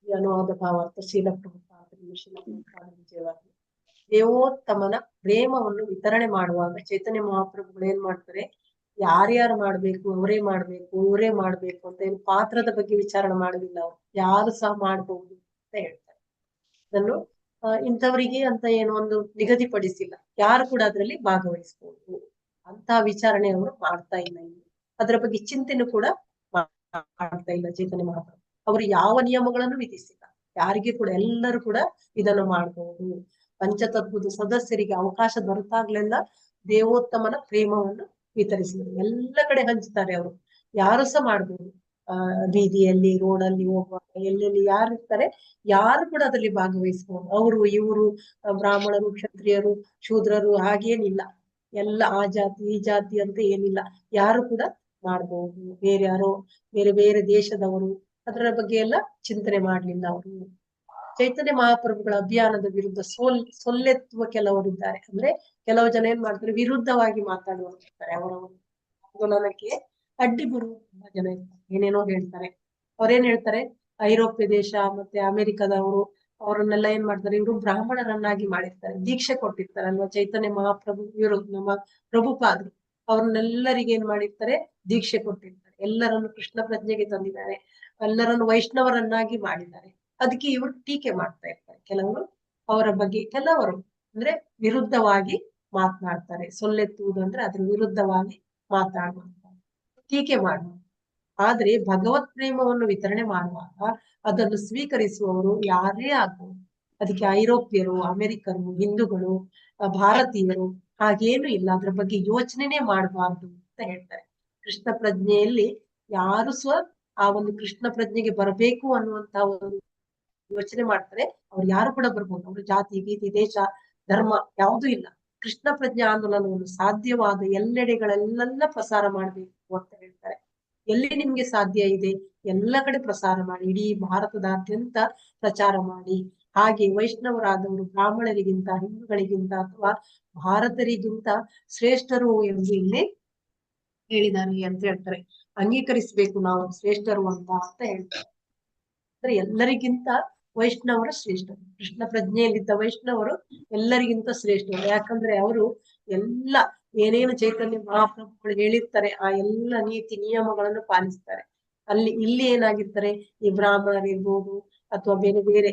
ಅನುವಾದ ಭಾವಾರ್ಥ ಶ್ರೀಲ ಪ್ರಭುಪಾದ ಜಯವಾಗ್ಲಿ. ದೇವೋತ್ತಮನ ಪ್ರೇಮವನ್ನು ವಿತರಣೆ ಮಾಡುವಾಗ ಚೈತನ್ಯ ಮಹಾಪ್ರಭುಗಳು ಏನ್ ಮಾಡ್ತಾರೆ, ಯಾರ್ಯಾರು ಮಾಡ್ಬೇಕು, ಇವರೇ ಮಾಡ್ಬೇಕು ಅಂತ ಏನು ಪಾತ್ರದ ಬಗ್ಗೆ ವಿಚಾರಣೆ ಮಾಡುದಿಲ್ಲ. ಅವ್ರು ಯಾರು ಸಹ ಮಾಡ್ಬಹುದು ಅಂತ ಹೇಳ್ತಾರೆ. ಅದನ್ನು ಇಂಥವರಿಗೆ ಅಂತ ಏನೋ ಒಂದು ನಿಗದಿಪಡಿಸಿಲ್ಲ. ಯಾರು ಕೂಡ ಅದರಲ್ಲಿ ಭಾಗವಹಿಸಬಹುದು ಅಂತ ವಿಚಾರಣೆ ಅವರು ಮಾಡ್ತಾ ಇಲ್ಲ. ಅದರ ಬಗ್ಗೆ ಚಿಂತನೆ ಕೂಡ ಮಾಡ್ತಾ ಇಲ್ಲ ಚೈತನ್ಯ ಮಹಾಪ್ರಭು. ಅವರು ಯಾವ ನಿಯಮಗಳನ್ನು ವಿಧಿಸಿಲ್ಲ. ಯಾರಿಗೆ ಕೂಡ ಎಲ್ಲರೂ ಕೂಡ ಇದನ್ನು ಮಾಡಬಹುದು. ಪಂಚತತ್ವದ ಸದಸ್ಯರಿಗೆ ಅವಕಾಶ ದೊರೆತಾಗ್ಲೆಲ್ಲ ದೇವೋತ್ತಮನ ಪ್ರೇಮವನ್ನು ವಿತರಿಸಿದರು. ಎಲ್ಲ ಕಡೆ ಹಂಚ್ತಾರೆ ಅವರು. ಯಾರು ಸಹ ಮಾಡ್ಬೋದು. ಬೀದಿಯಲ್ಲಿ, ರೋಡಲ್ಲಿ ಹೋಗುವಾಗ, ಎಲ್ಲೆಲ್ಲಿ ಯಾರು ಇರ್ತಾರೆ ಯಾರು ಕೂಡ ಅದರಲ್ಲಿ ಭಾಗವಹಿಸಬಹುದು. ಅವರು ಇವರು ಬ್ರಾಹ್ಮಣರು, ಕ್ಷತ್ರಿಯರು, ಶೂದ್ರರು ಹಾಗೇನಿಲ್ಲ. ಎಲ್ಲ ಆ ಜಾತಿ ಈ ಜಾತಿ ಅಂತ ಏನಿಲ್ಲ. ಯಾರು ಕೂಡ ಮಾಡಬಹುದು. ಬೇರೆ ಬೇರೆ ದೇಶದವರು ಅದರ ಬಗ್ಗೆ ಎಲ್ಲ ಚಿಂತನೆ ಮಾಡ್ಲಿಲ್ಲ ಅವರು. ಚೈತನ್ಯ ಮಹಾಪ್ರಭುಗಳ ಅಭಿಯಾನದ ವಿರುದ್ಧ ಸೊಲ್ಲೆತ್ತುವ ಕೆಲವರು ಇದ್ದಾರೆ. ಅಂದ್ರೆ ಕೆಲವು ಜನ ಏನ್ ಮಾಡ್ತಾರೆ, ವಿರುದ್ಧವಾಗಿ ಮಾತಾಡುವವರು ಇರ್ತಾರೆ. ಅವರ ಆಂದೋಲನಕ್ಕೆ ಅಡ್ಡಿ ಬರುವ ತುಂಬಾ ಜನ ಇರ್ತಾರೆ. ಏನೇನೋ ಹೇಳ್ತಾರೆ. ಅವ್ರೇನ್ ಹೇಳ್ತಾರೆ, ಐರೋಪ್ಯ ದೇಶ ಮತ್ತೆ ಅಮೆರಿಕದವರು ಅವರನ್ನೆಲ್ಲ ಏನ್ ಮಾಡ್ತಾರೆ, ಇವರು ಬ್ರಾಹ್ಮಣರನ್ನಾಗಿ ಮಾಡಿರ್ತಾರೆ, ದೀಕ್ಷೆ ಕೊಟ್ಟಿರ್ತಾರೆ ಅಲ್ವಾ. ಚೈತನ್ಯ ಮಹಾಪ್ರಭು ಇವರು ನಮ್ಮ ಪ್ರಭುಪಾದರು ಅವ್ರನ್ನೆಲ್ಲರಿಗೆ ಏನ್ ಮಾಡಿರ್ತಾರೆ, ದೀಕ್ಷೆ ಕೊಟ್ಟಿರ್ತಾರೆ. ಎಲ್ಲರನ್ನು ಕೃಷ್ಣ ಪ್ರಜ್ಞೆಗೆ ತಂದಿದ್ದಾರೆ. ಎಲ್ಲರನ್ನು ವೈಷ್ಣವರನ್ನಾಗಿ ಮಾಡಿದ್ದಾರೆ. ಅದಕ್ಕೆ ಇವರು ಟೀಕೆ ಮಾಡ್ತಾ ಇರ್ತಾರೆ. ಕೆಲವರು ಅವರ ಬಗ್ಗೆ, ಕೆಲವರು ಅಂದ್ರೆ ವಿರುದ್ಧವಾಗಿ ಮಾತನಾಡ್ತಾರೆ. ಸೊಲ್ಲೆತ್ತುವುದು ಅಂದ್ರೆ ಅದ್ರ ವಿರುದ್ಧವಾಗಿ ಮಾತಾಡುವಂತ, ಟೀಕೆ ಮಾಡುವ. ಆದ್ರೆ ಭಗವತ್ ಪ್ರೇಮವನ್ನು ವಿತರಣೆ ಮಾಡುವಾಗ ಅದನ್ನು ಸ್ವೀಕರಿಸುವವರು ಯಾರೇ ಆಗ್ಬೋದು. ಅದಕ್ಕೆ ಐರೋಪ್ಯರು, ಅಮೆರಿಕರು, ಹಿಂದೂಗಳು, ಭಾರತೀಯರು ಹಾಗೇನು ಇಲ್ಲ. ಅದ್ರ ಬಗ್ಗೆ ಯೋಚನೆನೇ ಮಾಡಬಾರ್ದು ಅಂತ ಹೇಳ್ತಾರೆ. ಕೃಷ್ಣ ಪ್ರಜ್ಞೆಯಲ್ಲಿ ಯಾರು ಸಹ ಆ ಒಂದು ಕೃಷ್ಣ ಪ್ರಜ್ಞೆಗೆ ಬರಬೇಕು ಅನ್ನುವಂತ ಒಂದು ಯೋಚನೆ ಮಾಡ್ತಾರೆ. ಅವ್ರು ಯಾರು ಕೂಡ ಬರ್ಬೋದು. ಅವ್ರ ಜಾತಿ, ಗೀತಿ, ದೇಶ, ಧರ್ಮ ಯಾವುದೂ ಇಲ್ಲ. ಕೃಷ್ಣ ಪ್ರಜ್ಞಾ ಆಂದೋಲನವನ್ನು ಸಾಧ್ಯವಾದ ಎಲ್ಲೆಡೆಗಳೆಲ್ಲ ಪ್ರಸಾರ ಮಾಡ್ಬೇಕು ಅಂತ ಹೇಳ್ತಾರೆ. ಎಲ್ಲಿ ನಿಮ್ಗೆ ಸಾಧ್ಯ ಇದೆ ಎಲ್ಲ ಕಡೆ ಪ್ರಸಾರ ಮಾಡಿ. ಇಡೀ ಭಾರತದಾದ್ಯಂತ ಪ್ರಚಾರ ಮಾಡಿ. ಹಾಗೆ ವೈಷ್ಣವರಾದವರು ಬ್ರಾಹ್ಮಣರಿಗಿಂತ, ಹಿಂದೂಗಳಿಗಿಂತ ಅಥವಾ ಭಾರತರಿಗಿಂತ ಶ್ರೇಷ್ಠರು ಎಂದು ಇಲ್ಲಿ ಹೇಳಿದ್ದಾರೆ ಅಂತ ಹೇಳ್ತಾರೆ. ಅಂಗೀಕರಿಸ್ಬೇಕು ನಾವು ಶ್ರೇಷ್ಠರು ಅಂತ ಹೇಳ್ತಾರೆ. ಅಂದ್ರೆ ಎಲ್ಲರಿಗಿಂತ ವೈಷ್ಣವರ ಶ್ರೇಷ್ಠರು. ಕೃಷ್ಣ ಪ್ರಜ್ಞೆಯಲ್ಲಿದ್ದ ವೈಷ್ಣವರು ಎಲ್ಲರಿಗಿಂತ ಶ್ರೇಷ್ಠರು. ಯಾಕಂದ್ರೆ ಅವರು ಎಲ್ಲ ಏನೇನು ಚೈತನ್ಯ ಮಹಾಪ್ರಭುಗಳು ಹೇಳಿರ್ತಾರೆ ಆ ಎಲ್ಲ ನೀತಿ ನಿಯಮಗಳನ್ನು ಪಾಲಿಸ್ತಾರೆ. ಇಲ್ಲಿ ಏನಾಗಿರ್ತಾರೆ, ಈ ಬ್ರಾಹ್ಮಣರಿರ್ಬೋದು ಅಥವಾ ಬೇರೆ ಬೇರೆ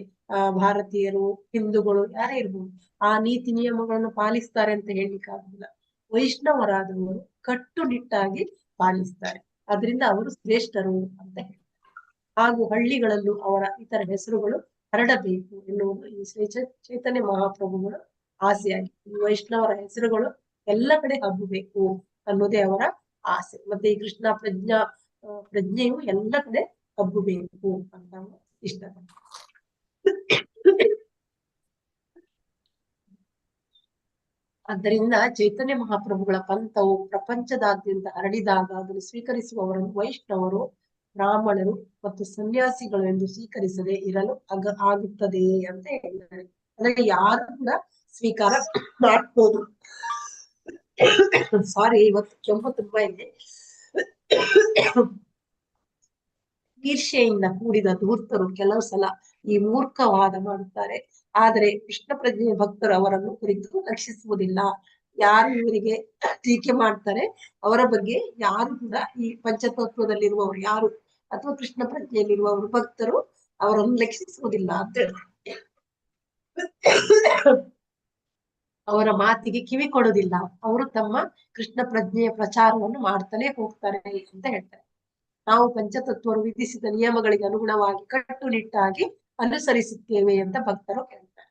ಭಾರತೀಯರು, ಹಿಂದೂಗಳು ಯಾರೇ ಇರ್ಬೋದು, ಆ ನೀತಿ ನಿಯಮಗಳನ್ನು ಪಾಲಿಸ್ತಾರೆ ಅಂತ ಹೇಳಲಿಕ್ಕೆ ಆಗುದಿಲ್ಲ. ವೈಷ್ಣವರಾದವರು ಕಟ್ಟುನಿಟ್ಟಾಗಿ ಪಾಲಿಸ್ತಾರೆ. ಅದರಿಂದ ಅವರು ಶ್ರೇಷ್ಠರು ಅಂತ ಹೇಳ್ತಾರೆ. ಹಾಗೂ ಹಳ್ಳಿಗಳಲ್ಲೂ ಅವರ ಇತರ ಹೆಸರುಗಳು ಹರಡಬೇಕು ಎನ್ನುವುದು ಈ ಶ್ರೀ ಚೈತನ್ಯ ಮಹಾಪ್ರಭುಗಳು ಆಸೆಯಾಗಿತ್ತು. ಈ ವೈಷ್ಣವರ ಹೆಸರುಗಳು ಎಲ್ಲ ಕಡೆ ಹಬ್ಬಬೇಕು ಅನ್ನೋದೇ ಅವರ ಆಸೆ. ಮತ್ತೆ ಈ ಕೃಷ್ಣ ಪ್ರಜ್ಞೆಯು ಎಲ್ಲ ಕಡೆ ಹಬ್ಬಬೇಕು ಅಂತ ಅವರು ಇಷ್ಟಪಡ್ತಾರೆ. ಆದ್ದರಿಂದ ಚೈತನ್ಯ ಮಹಾಪ್ರಭುಗಳ ಪಂಥವು ಪ್ರಪಂಚದಾದ್ಯಂತ ಹರಡಿದಾಗ ಅದನ್ನು ಸ್ವೀಕರಿಸುವವರನ್ನು ವೈಷ್ಣವರು, ಬ್ರಾಹ್ಮಣರು ಮತ್ತು ಸನ್ಯಾಸಿಗಳು ಎಂದು ಸ್ವೀಕರಿಸದೆ ಇರಲು ಆಗುತ್ತದೆ ಅಂತ ಹೇಳಿದ್ದಾರೆ. ಅಂದ್ರೆ ಯಾರು ಕೂಡ ಸ್ವೀಕಾರ ಮಾಡ್ಬೋದು. ಸಾರಿ, ಇವತ್ತು ಕೆಮ್ಮು ತುಂಬಾ ಇದೆ. ಈರ್ಷೆಯಿಂದ ಕೂಡಿದ ಧೂರ್ತರು ಕೆಲವು ಸಲ ಈ ಮೂರ್ಖವಾದ ಮಾಡುತ್ತಾರೆ. ಆದರೆ ಕೃಷ್ಣ ಪ್ರಜ್ಞೆಯ ಭಕ್ತರು ಅವರನ್ನು ಕುರಿತು ಲಕ್ಷಿಸುವುದಿಲ್ಲ. ಯಾರು ಇವರಿಗೆ ಟೀಕೆ ಮಾಡ್ತಾರೆ ಅವರ ಬಗ್ಗೆ ಯಾರು ಕೂಡ, ಈ ಪಂಚತತ್ವದಲ್ಲಿರುವವರು ಯಾರು ಅಥವಾ ಕೃಷ್ಣ ಪ್ರಜ್ಞೆಯಲ್ಲಿರುವವರು ಭಕ್ತರು ಅವರನ್ನು ಲಕ್ಷಿಸುವುದಿಲ್ಲ ಅಂತ ಹೇಳ್ತಾರೆ. ಅವರ ಮಾತಿಗೆ ಕಿವಿ ಕೊಡುವುದಿಲ್ಲ. ಅವರು ತಮ್ಮ ಕೃಷ್ಣ ಪ್ರಜ್ಞೆಯ ಪ್ರಚಾರವನ್ನು ಮಾಡ್ತಾನೆ ಹೋಗ್ತಾರೆ ಅಂತ ಹೇಳ್ತಾರೆ. ನಾವು ಪಂಚತತ್ವರು ವಿಧಿಸಿದ ನಿಯಮಗಳಿಗೆ ಅನುಗುಣವಾಗಿ ಕಟ್ಟುನಿಟ್ಟಾಗಿ ಅನುಸರಿಸುತ್ತೇವೆ ಅಂತ ಭಕ್ತರು ಹೇಳ್ತಾರೆ.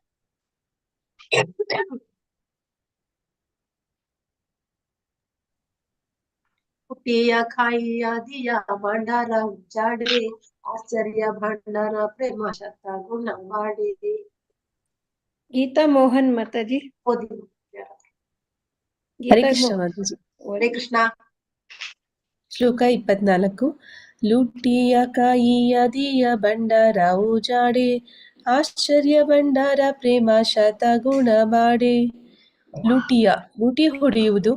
ಹುಟ್ಟಿಯ ಕಾಯಿಯ ದಿಯ ಭಂಡಾರ ಉಚ್ಚಾಡೆ, ಆಶ್ಚರ್ಯ ಭಂಡಾರ ಪ್ರೇಮ ಶತ ಗುಣ ಮಾಡಿ. ಗೀತಾ ಮೋಹನ್ ಮಾತಾಜಿ ಓದಿ. ಹರೇ ಕೃಷ್ಣ ಮಾತಾಜಿ. ಹರೇ ಕೃಷ್ಣ. ಶ್ಲೋಕ 24. ಲೂಟಿಯ ಕಾಯಿಯ ದಿಯ ಭಂಡಾರ ಉಜಾಡೆ, ಆಶ್ಚರ್ಯ ಭಂಡಾರ ಪ್ರೇಮ ಶತಗುಣ ಬಾಡೆ. ಲೂಟಿ ಹೊಡೆಯುವುದು,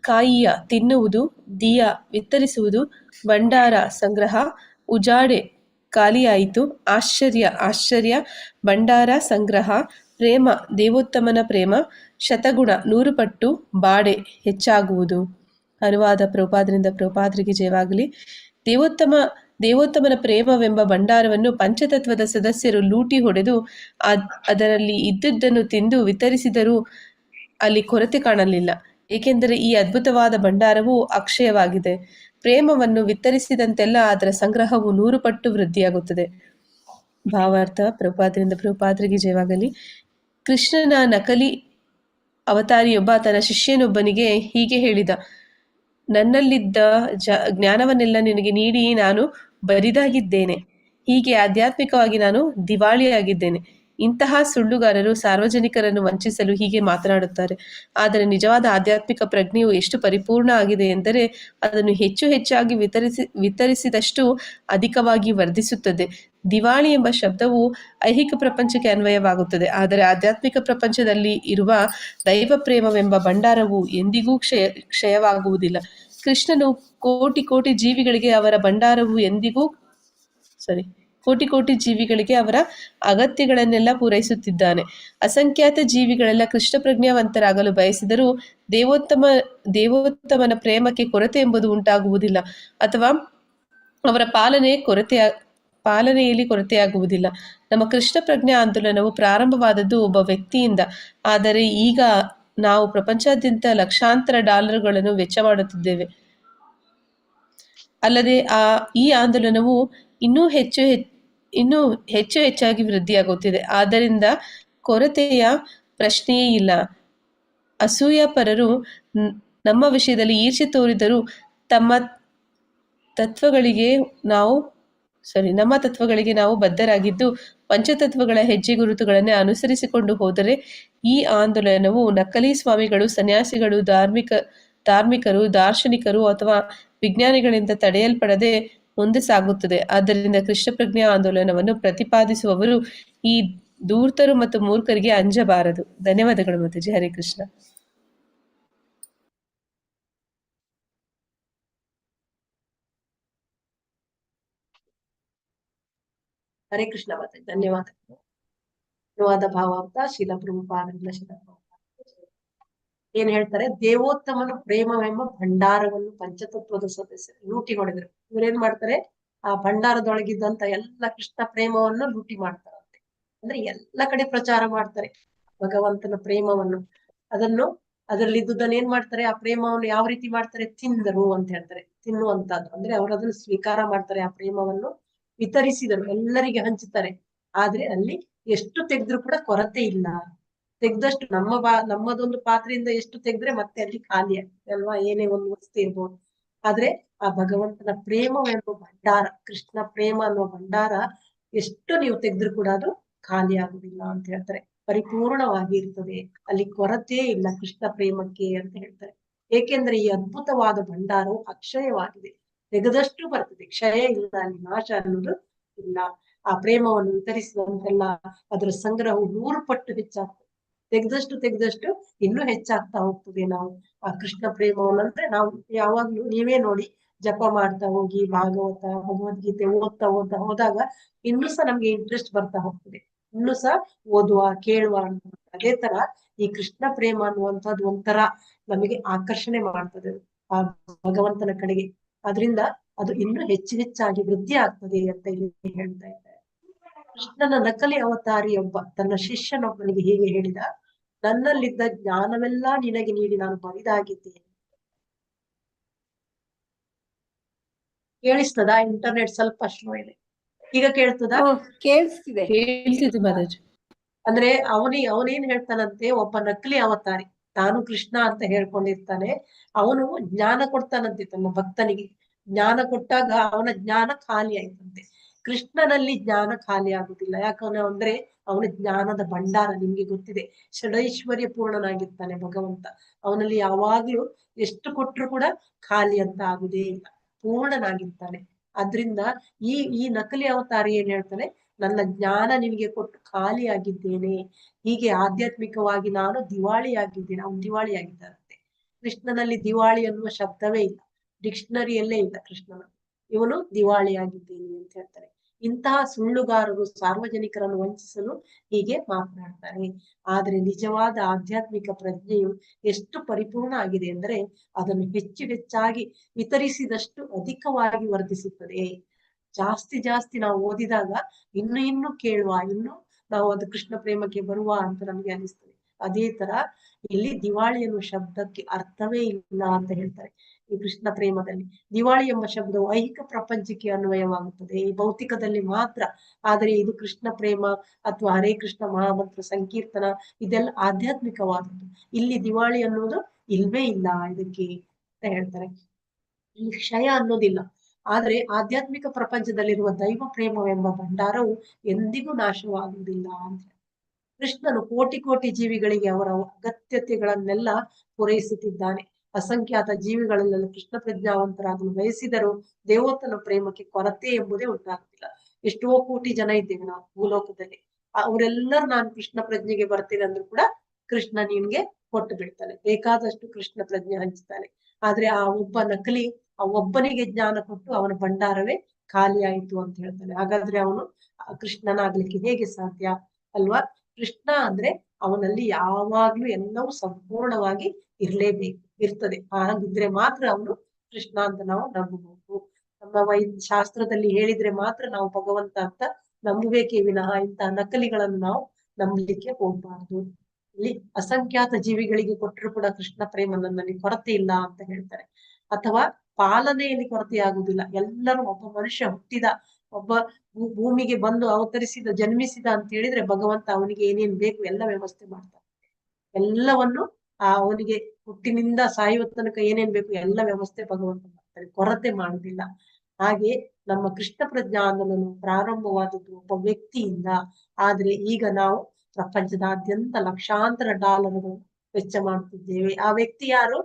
ಕಾಯಿಯ ತಿನ್ನುವುದು, ದಿಯ ವಿತರಿಸುವುದು, ಭಂಡಾರ ಸಂಗ್ರಹ, ಉಜಾಡೆ ಖಾಲಿಯಾಯಿತು, ಆಶ್ಚರ್ಯ ಭಂಡಾರ ಸಂಗ್ರಹ, ಪ್ರೇಮ ದೇವೋತ್ತಮನ ಪ್ರೇಮ, ಶತಗುಣ 100 ಪಟ್ಟು, ಬಾಡೆ ಹೆಚ್ಚಾಗುವುದು. ಅನುವಾದ ಪ್ರಭುಪಾದರಿಂದ ಪ್ರಭುಪಾದರಿಗೆ ಜಯವಾಗಲಿ. ದೇವೋತ್ತಮನ ಪ್ರೇಮವೆಂಬ ಭಂಡಾರವನ್ನು ಪಂಚತತ್ವದ ಸದಸ್ಯರು ಲೂಟಿ ಹೊಡೆದು ಅದರಲ್ಲಿ ಇದ್ದುದನ್ನು ತಿಂದು ವಿತರಿಸಿದರೂ ಅಲ್ಲಿ ಕೊರತೆ ಕಾಣಲಿಲ್ಲ. ಏಕೆಂದರೆ ಈ ಅದ್ಭುತವಾದ ಭಂಡಾರವು ಅಕ್ಷಯವಾಗಿದೆ. ಪ್ರೇಮವನ್ನು ವಿತರಿಸಿದಂತೆಲ್ಲ ಅದರ ಸಂಗ್ರಹವು 100 ಪಟ್ಟು ವೃದ್ಧಿಯಾಗುತ್ತದೆ. ಭಾವಾರ್ಥ ಪ್ರಭುಪಾದರಿಂದ ಪ್ರಭುಪಾದರಿಗೆ ಜಯವಾಗಲಿ. ಕೃಷ್ಣನ ನಕಲಿ ಅವತಾರಿಯೊಬ್ಬ ತನ್ನ ಶಿಷ್ಯನೊಬ್ಬನಿಗೆ ಹೀಗೆ ಹೇಳಿದ: ನನ್ನಲ್ಲಿದ್ದ ಜ್ಞಾನವನ್ನೆಲ್ಲ ನಿನಗೆ ನೀಡಿ ನಾನು ಬರಿದಾಗಿದ್ದೇನೆ. ಹೀಗೆ ಆಧ್ಯಾತ್ಮಿಕವಾಗಿ ನಾನು ದಿವಾಳಿಯಾಗಿದ್ದೇನೆ. ಇಂತಹ ಸುಳ್ಳುಗಾರರು ಸಾರ್ವಜನಿಕರನ್ನು ವಂಚಿಸಲು ಹೀಗೆ ಮಾತನಾಡುತ್ತಾರೆ. ಆದರೆ ನಿಜವಾದ ಆಧ್ಯಾತ್ಮಿಕ ಪ್ರಜ್ಞೆಯು ಎಷ್ಟು ಪರಿಪೂರ್ಣ ಆಗಿದೆ ಎಂದರೆ ಅದನ್ನು ಹೆಚ್ಚು ಹೆಚ್ಚಾಗಿ ವಿತರಿಸಿದಷ್ಟು ಅಧಿಕವಾಗಿ ವರ್ಧಿಸುತ್ತದೆ. ದಿವಾಳಿ ಎಂಬ ಶಬ್ದವು ಐಹಿಕ ಪ್ರಪಂಚಕ್ಕೆ ಅನ್ವಯವಾಗುತ್ತದೆ. ಆದರೆ ಆಧ್ಯಾತ್ಮಿಕ ಪ್ರಪಂಚದಲ್ಲಿ ಇರುವ ದೈವ ಪ್ರೇಮವೆಂಬ ಭಂಡಾರವು ಎಂದಿಗೂ ಕ್ಷಯವಾಗುವುದಿಲ್ಲ. ಕೃಷ್ಣನು ಕೋಟಿ ಜೀವಿಗಳಿಗೆ ಅವರ ಭಂಡಾರವು ಕೋಟಿ ಜೀವಿಗಳಿಗೆ ಅವರ ಅಗತ್ಯಗಳನ್ನೆಲ್ಲ ಪೂರೈಸುತ್ತಿದ್ದಾನೆ. ಅಸಂಖ್ಯಾತ ಜೀವಿಗಳೆಲ್ಲ ಕೃಷ್ಣ ಪ್ರಜ್ಞಾವಂತರಾಗಲು ಬಯಸಿದರೂ ದೇವೋತ್ತಮನ ಪ್ರೇಮಕ್ಕೆ ಕೊರತೆ ಎಂಬುದು ಉಂಟಾಗುವುದಿಲ್ಲ, ಅಥವಾ ಅವರ ಪಾಲನೆಯಲ್ಲಿ ಕೊರತೆಯಾಗುವುದಿಲ್ಲ. ನಮ್ಮ ಕೃಷ್ಣ ಪ್ರಜ್ಞಾ ಆಂದೋಲನವು ಪ್ರಾರಂಭವಾದದ್ದು ಒಬ್ಬ ವ್ಯಕ್ತಿಯಿಂದ. ಆದರೆ ಈಗ ನಾವು ಪ್ರಪಂಚಾದ್ಯಂತ ಲಕ್ಷಾಂತರ ಡಾಲರ್ಗಳನ್ನು ವೆಚ್ಚ ಮಾಡುತ್ತಿದ್ದೇವೆ. ಅಲ್ಲದೆ ಈ ಆಂದೋಲನವು ಇನ್ನೂ ಹೆಚ್ಚಾಗಿ ವೃದ್ಧಿಯಾಗುತ್ತಿದೆ. ಆದ್ದರಿಂದ ಕೊರತೆಯ ಪ್ರಶ್ನೆಯೇ ಇಲ್ಲ. ಅಸೂಯಾಪರರು ನಮ್ಮ ವಿಷಯದಲ್ಲಿ ಈರ್ಷೆ ತೋರಿದರೂ ನಮ್ಮ ತತ್ವಗಳಿಗೆ ನಾವು ಬದ್ಧರಾಗಿದ್ದು ಪಂಚತತ್ವಗಳ ಹೆಜ್ಜೆ ಗುರುತುಗಳನ್ನೇ ಅನುಸರಿಸಿಕೊಂಡು ಹೋದರೆ ಈ ಆಂದೋಲನವು ನಕಲಿ ಸ್ವಾಮಿಗಳು, ಸನ್ಯಾಸಿಗಳು, ಧಾರ್ಮಿಕರು, ದಾರ್ಶನಿಕರು ಅಥವಾ ವಿಜ್ಞಾನಿಗಳಿಂದ ತಡೆಯಲ್ಪಡದೆ ಮುಂದೆ ಸಾಗುತ್ತದೆ. ಆದ್ದರಿಂದ ಕೃಷ್ಣ ಪ್ರಜ್ಞಾ ಆಂದೋಲನವನ್ನು ಪ್ರತಿಪಾದಿಸುವವರು ಈ ಧೂರ್ತರು ಮತ್ತು ಮೂರ್ಖರಿಗೆ ಅಂಜಬಾರದು. ಧನ್ಯವಾದಗಳು ಮಾತಾಜಿ. ಹರೇ ಕೃಷ್ಣ. ಹರೇ ಕೃಷ್ಣ ಮಾತೆ, ಧನ್ಯವಾದಗಳು. ಅನುವಾದ ಭಾವಾರ್ಥ ಶೀಲ ಪ್ರಭುಪಾದರಿಂದ ಶೀಲ ಏನ್ ಹೇಳ್ತಾರೆ, ದೇವೋತ್ತಮನ ಪ್ರೇಮವೆಂಬ ಭಂಡಾರವನ್ನು ಪಂಚತತ್ವದ ಸದಸ್ಯರು ಲೂಟಿ ಹೊಡೆದ್ರು. ಇವ್ರೇನ್ ಮಾಡ್ತಾರೆ, ಆ ಭಂಡಾರದೊಳಗಿದ್ದಂತ ಎಲ್ಲ ಕೃಷ್ಣ ಪ್ರೇಮವನ್ನು ಲೂಟಿ ಮಾಡ್ತಾರಂತೆ. ಅಂದ್ರೆ ಎಲ್ಲ ಕಡೆ ಪ್ರಚಾರ ಮಾಡ್ತಾರೆ ಭಗವಂತನ ಪ್ರೇಮವನ್ನು. ಅದರಲ್ಲಿದ್ದುದನ್ನ ಏನ್ ಮಾಡ್ತಾರೆ, ಆ ಪ್ರೇಮವನ್ನು ಯಾವ ರೀತಿ ಮಾಡ್ತಾರೆ, ತಿಂದರು ಅಂತ ಹೇಳ್ತಾರೆ. ತಿನ್ನುವಂತದ್ದು ಅಂದ್ರೆ ಅವರು ಅದನ್ನು ಸ್ವೀಕಾರ ಮಾಡ್ತಾರೆ. ಆ ಪ್ರೇಮವನ್ನು ವಿತರಿಸಿದರು, ಎಲ್ಲರಿಗೆ ಹಂಚುತ್ತಾರೆ. ಆದ್ರೆ ಅಲ್ಲಿ ಎಷ್ಟು ತೆಗೆದ್ರು ಕೂಡ ಕೊರತೆ ಇಲ್ಲ. ತೆಗ್ದಷ್ಟು ನಮ್ಮದೊಂದು ಪಾತ್ರೆಯಿಂದ ಎಷ್ಟು ತೆಗೆದ್ರೆ ಮತ್ತೆ ಅಲ್ಲಿ ಖಾಲಿ ಆಗ್ತದೆ ಅಲ್ವಾ, ಏನೇ ಒಂದು ವಸ್ತು ಇರ್ಬೋದು. ಆದ್ರೆ ಆ ಭಗವಂತನ ಪ್ರೇಮವೆಂಬ ಭಂಡಾರ, ಕೃಷ್ಣ ಪ್ರೇಮ ಅನ್ನುವ ಭಂಡಾರ ಎಷ್ಟು ನೀವು ತೆಗೆದ್ರು ಕೂಡ ಅದು ಖಾಲಿ ಆಗುದಿಲ್ಲ ಅಂತ ಹೇಳ್ತಾರೆ. ಪರಿಪೂರ್ಣವಾಗಿ ಇರ್ತದೆ, ಅಲ್ಲಿ ಕೊರತೆ ಇಲ್ಲ ಕೃಷ್ಣ ಪ್ರೇಮಕ್ಕೆ ಅಂತ ಹೇಳ್ತಾರೆ. ಏಕೆಂದ್ರೆ ಈ ಅದ್ಭುತವಾದ ಭಂಡಾರವು ಅಕ್ಷಯವಾಗಿದೆ, ತೆಗೆದಷ್ಟು ಬರ್ತದೆ, ಕ್ಷಯ ಇಲ್ಲ, ಅಲ್ಲಿ ನಾಶ ಅನ್ನೋದು ಇಲ್ಲ. ಆ ಪ್ರೇಮವನ್ನು ವಿತರಿಸಿದಂತೆಲ್ಲ ಅದರ ಸಂಗ್ರಹವು 100 ಪಟ್ಟು ಹೆಚ್ಚಾಗ್ತದೆ. ತೆಗೆದಷ್ಟು ಇನ್ನೂ ಹೆಚ್ಚಾಗ್ತಾ ಹೋಗ್ತದೆ. ನಾವು ಆ ಕೃಷ್ಣ ಪ್ರೇಮವನ್ನು ಅಂದ್ರೆ ನಾವು ಯಾವಾಗ್ಲೂ ನೀವೇ ನೋಡಿ, ಜಪ ಮಾಡ್ತಾ ಹೋಗಿ, ಭಾಗವತ ಭಗವದ್ಗೀತೆ ಓದ್ತಾ ಹೋದಾಗ ಇನ್ನೂ ಸಹ ನಮ್ಗೆ ಇಂಟ್ರೆಸ್ಟ್ ಬರ್ತಾ ಹೋಗ್ತದೆ, ಇನ್ನೂ ಸಹ ಓದುವ ಕೇಳುವ ಅಂತ. ಅದೇ ತರ ಈ ಕೃಷ್ಣ ಪ್ರೇಮ ಅನ್ನುವಂಥದ್ದು ಒಂಥರ ನಮಗೆ ಆಕರ್ಷಣೆ ಮಾಡ್ತದೆ ಆ ಭಗವಂತನ ಕಡೆಗೆ. ಅದರಿಂದ ಅದು ಇನ್ನೂ ಹೆಚ್ಚಾಗಿ ವೃದ್ಧಿ ಆಗ್ತದೆ ಅಂತ ಇಲ್ಲಿ ಹೇಳ್ತಾ ಇದ್ದಾರೆ. ಕೃಷ್ಣನ ನಕಲಿ ಅವತಾರಿಯೊಬ್ಬ ತನ್ನ ಶಿಷ್ಯನೊಬ್ಬನಿಗೆ ಹೀಗೆ ಹೇಳಿದ, ನನ್ನಲ್ಲಿದ್ದ ಜ್ಞಾನವೆಲ್ಲ ನಿನಗೆ ನೀಡಿ ನಾನು ಬರಿದಾಗಿದ್ದೇನೆ. ಕೇಳಿಸ್ತದ? ಇಂಟರ್ನೆಟ್ ಸ್ವಲ್ಪ ಸ್ಲೋ ಇದೆ. ಈಗ ಕೇಳ್ತದ? ಕೇಳಿಸ್ತಿದೆ. ಹೇಳ್ತಿದ್ದೆ ಮಾತಾಜ್. ಅಂದ್ರೆ ಅವನೇನ್ ಹೇಳ್ತಾನಂತೆ, ಒಬ್ಬ ನಕಲಿ ಅವತಾರಿ, ತಾನು ಕೃಷ್ಣ ಅಂತ ಹೇಳ್ಕೊಂಡಿರ್ತಾನೆ. ಅವನು ಜ್ಞಾನ ಕೊಡ್ತಾನಂತೆ ತನ್ನ ಭಕ್ತನಿಗೆ. ಜ್ಞಾನ ಕೊಟ್ಟಾಗ ಅವನ ಜ್ಞಾನ ಖಾಲಿ ಆಯ್ತಂತೆ. ಕೃಷ್ಣನಲ್ಲಿ ಜ್ಞಾನ ಖಾಲಿ ಆಗುದಿಲ್ಲ. ಯಾಕಂದ್ರೆ ಅವನ ಜ್ಞಾನದ ಭಂಡಾರ ನಿಮ್ಗೆ ಗೊತ್ತಿದೆ, ಷಡೈಶ್ವರ್ಯ ಪೂರ್ಣನಾಗಿರ್ತಾನೆ ಭಗವಂತ. ಅವನಲ್ಲಿ ಯಾವಾಗ್ಲೂ ಎಷ್ಟು ಕೊಟ್ರು ಕೂಡ ಖಾಲಿ ಅಂತ ಆಗುದೇ ಇಲ್ಲ, ಪೂರ್ಣನಾಗಿರ್ತಾನೆ. ಅದ್ರಿಂದ ಈ ನಕಲಿ ಅವತಾರಿ ಏನ್ ಹೇಳ್ತಾನೆ, ನನ್ನ ಜ್ಞಾನ ನಿಮಗೆ ಕೊಟ್ಟು ಖಾಲಿಯಾಗಿದ್ದೇನೆ, ಹೀಗೆ ಆಧ್ಯಾತ್ಮಿಕವಾಗಿ ನಾನು ದಿವಾಳಿಯಾಗಿದ್ದೇನೆ. ಅವನು ದಿವಾಳಿಯಾಗಿದ್ದಾರಂತೆ. ಕೃಷ್ಣನಲ್ಲಿ ದಿವಾಳಿ ಅನ್ನುವ ಶಬ್ದವೇ ಇಲ್ಲ, ಡಿಕ್ಷನರಿಯಲ್ಲೇ ಇಲ್ಲ ಕೃಷ್ಣನ. ಇವನು ದಿವಾಳಿಯಾಗಿದ್ದೇನೆ ಅಂತ ಹೇಳ್ತಾರೆ. ಇಂತಹ ಸುಳ್ಳುಗಾರರು ಸಾರ್ವಜನಿಕರನ್ನು ವಂಚಿಸಲು ಹೀಗೆ ಮಾತನಾಡ್ತಾರೆ. ಆದ್ರೆ ನಿಜವಾದ ಆಧ್ಯಾತ್ಮಿಕ ಪ್ರಜ್ಞೆಯು ಎಷ್ಟು ಪರಿಪೂರ್ಣ ಆಗಿದೆ ಅಂದ್ರೆ ಅದನ್ನು ಹೆಚ್ಚಾಗಿ ವಿತರಿಸಿದಷ್ಟು ಅಧಿಕವಾಗಿ ವರ್ಧಿಸುತ್ತದೆ. ಜಾಸ್ತಿ ನಾವು ಓದಿದಾಗ ಇನ್ನು ಕೇಳುವ, ಇನ್ನು ನಾವು ಅದು ಕೃಷ್ಣ ಪ್ರೇಮಕ್ಕೆ ಬರುವ ಅಂತ ನಮ್ಗೆ ಅನಿಸ್ತದೆ. ಅದೇ ತರ ಇಲ್ಲಿ ದಿವಾಳಿ ಎನ್ನುವ ಶಬ್ದಕ್ಕೆ ಅರ್ಥವೇ ಇಲ್ಲ ಅಂತ ಹೇಳ್ತಾರೆ. ಈ ಕೃಷ್ಣ ಪ್ರೇಮದಲ್ಲಿ ದಿವಾಳಿ ಎಂಬ ಶಬ್ದವು ಐಹಿಕ ಪ್ರಪಂಚಕ್ಕೆ ಅನ್ವಯವಾಗುತ್ತದೆ, ಈ ಭೌತಿಕದಲ್ಲಿ ಮಾತ್ರ. ಆದರೆ ಇದು ಕೃಷ್ಣ ಪ್ರೇಮ ಅಥವಾ ಹರೇ ಕೃಷ್ಣ ಮಹಾಮಂತ್ರ ಸಂಕೀರ್ತನ ಇದೆಲ್ಲ ಆಧ್ಯಾತ್ಮಿಕವಾದದ್ದು. ಇಲ್ಲಿ ದಿವಾಳಿ ಅನ್ನೋದು ಇಲ್ವೇ ಇಲ್ಲ ಇದಕ್ಕೆ ಅಂತ ಹೇಳ್ತಾರೆ. ಇಲ್ಲಿ ಕ್ಷಯ ಅನ್ನೋದಿಲ್ಲ. ಆದ್ರೆ ಆಧ್ಯಾತ್ಮಿಕ ಪ್ರಪಂಚದಲ್ಲಿರುವ ದೈವ ಪ್ರೇಮವೆಂಬ ಭಂಡಾರವು ಎಂದಿಗೂ ನಾಶವಾಗುವುದಿಲ್ಲ ಅಂತ. ಕೃಷ್ಣನು ಕೋಟಿ ಜೀವಿಗಳಿಗೆ ಅವರ ಅಗತ್ಯತೆಗಳನ್ನೆಲ್ಲ ಪೂರೈಸುತ್ತಿದ್ದಾನೆ. ಅಸಂಖ್ಯಾತ ಜೀವಿಗಳಲ್ಲೆಲ್ಲ ಕೃಷ್ಣ ಪ್ರಜ್ಞಾವಂತರಾಗಲು ಬಯಸಿದರೂ ದೇವೋತ್ತನ ಪ್ರೇಮಕ್ಕೆ ಕೊರತೆ ಎಂಬುದೇ ಉಂಟಾಗುತ್ತಿಲ್ಲ. ಎಷ್ಟೋ ಕೋಟಿ ಜನ ಇದ್ದೇವೆ ನಾವು ಭೂಲೋಕದಲ್ಲಿ. ಅವರೆಲ್ಲರೂ ನಾನು ಕೃಷ್ಣ ಪ್ರಜ್ಞೆಗೆ ಬರ್ತೇನೆ ಅಂದ್ರೂ ಕೂಡ ಕೃಷ್ಣ ನಿನ್ಗೆ ಕೊಟ್ಟು ಬಿಡ್ತಾನೆ, ಬೇಕಾದಷ್ಟು ಕೃಷ್ಣ ಪ್ರಜ್ಞೆ ಹಂಚ್ತಾನೆ. ಆದ್ರೆ ಆ ಒಬ್ಬ ನಕಲಿ ಆ ಒಬ್ಬನಿಗೆ ಜ್ಞಾನ ಕೊಟ್ಟು ಅವನ ಭಂಡಾರವೇ ಖಾಲಿ ಆಯಿತು ಅಂತ ಹೇಳ್ತಾನೆ. ಹಾಗಾದ್ರೆ ಅವನು ಕೃಷ್ಣನಾಗ್ಲಿಕ್ಕೆ ಹೇಗೆ ಸಾಧ್ಯ ಅಲ್ವಾ? ಕೃಷ್ಣ ಅಂದ್ರೆ ಅವನಲ್ಲಿ ಯಾವಾಗ್ಲೂ ಎಲ್ಲವೂ ಸಂಪೂರ್ಣವಾಗಿ ಇರ್ತದೆ. ಹಾಗಿದ್ರೆ ಮಾತ್ರ ಅವನು ಕೃಷ್ಣ ಅಂತ ನಾವು ನಂಬಬಹುದು. ನಮ್ಮ ಶಾಸ್ತ್ರದಲ್ಲಿ ಹೇಳಿದ್ರೆ ಮಾತ್ರ ನಾವು ಭಗವಂತ ಅಂತ ನಂಬಬೇಕೇ ವಿನಃ ಇಂತಹ ನಕಲಿಗಳನ್ನು ನಾವು ನಂಬಲಿಕ್ಕೆ ಹೋಗ್ಬಾರ್ದು. ಇಲ್ಲಿ ಅಸಂಖ್ಯಾತ ಜೀವಿಗಳಿಗೆ ಕೊಟ್ಟರು ಕೂಡ ಕೃಷ್ಣ ಪ್ರೇಮ ನನ್ನಲ್ಲಿ ಕೊರತೆ ಇಲ್ಲ ಅಂತ ಹೇಳ್ತಾರೆ. ಅಥವಾ ಪಾಲನೆಯಲ್ಲಿ ಕೊರತೆ ಆಗುದಿಲ್ಲ. ಎಲ್ಲರೂ ಒಬ್ಬ ಮನುಷ್ಯ ಹುಟ್ಟಿದ, ಒಬ್ಬ ಭೂಮಿಗೆ ಬಂದು ಅವತರಿಸಿದ, ಜನ್ಮಿಸಿದ ಅಂತ ಹೇಳಿದ್ರೆ ಭಗವಂತ ಅವನಿಗೆ ಏನೇನ್ ಬೇಕು ಎಲ್ಲ ವ್ಯವಸ್ಥೆ ಮಾಡ್ತಾನೆ. ಎಲ್ಲವನ್ನು ಅವನಿಗೆ ಹುಟ್ಟಿನಿಂದ ಸಾಯುವ ತನಕ ಏನೇನ್ ಬೇಕು ಎಲ್ಲ ವ್ಯವಸ್ಥೆ ಭಗವಂತ ಮಾಡ್ತಾನೆ, ಕೊರತೆ ಮಾಡುದಿಲ್ಲ. ಹಾಗೆ ನಮ್ಮ ಕೃಷ್ಣ ಪ್ರಜ್ಞಾ ಆಂದೋಲನ ಪ್ರಾರಂಭವಾದದ್ದು ಒಬ್ಬ ವ್ಯಕ್ತಿಯಿಂದ. ಆದ್ರೆ ಈಗ ನಾವು ಪ್ರಪಂಚದಾದ್ಯಂತ ಲಕ್ಷಾಂತರ ಡಾಲರ್ಗಳು ವೆಚ್ಚ ಮಾಡುತ್ತಿದ್ದೇವೆ. ಆ ವ್ಯಕ್ತಿ ಯಾರು?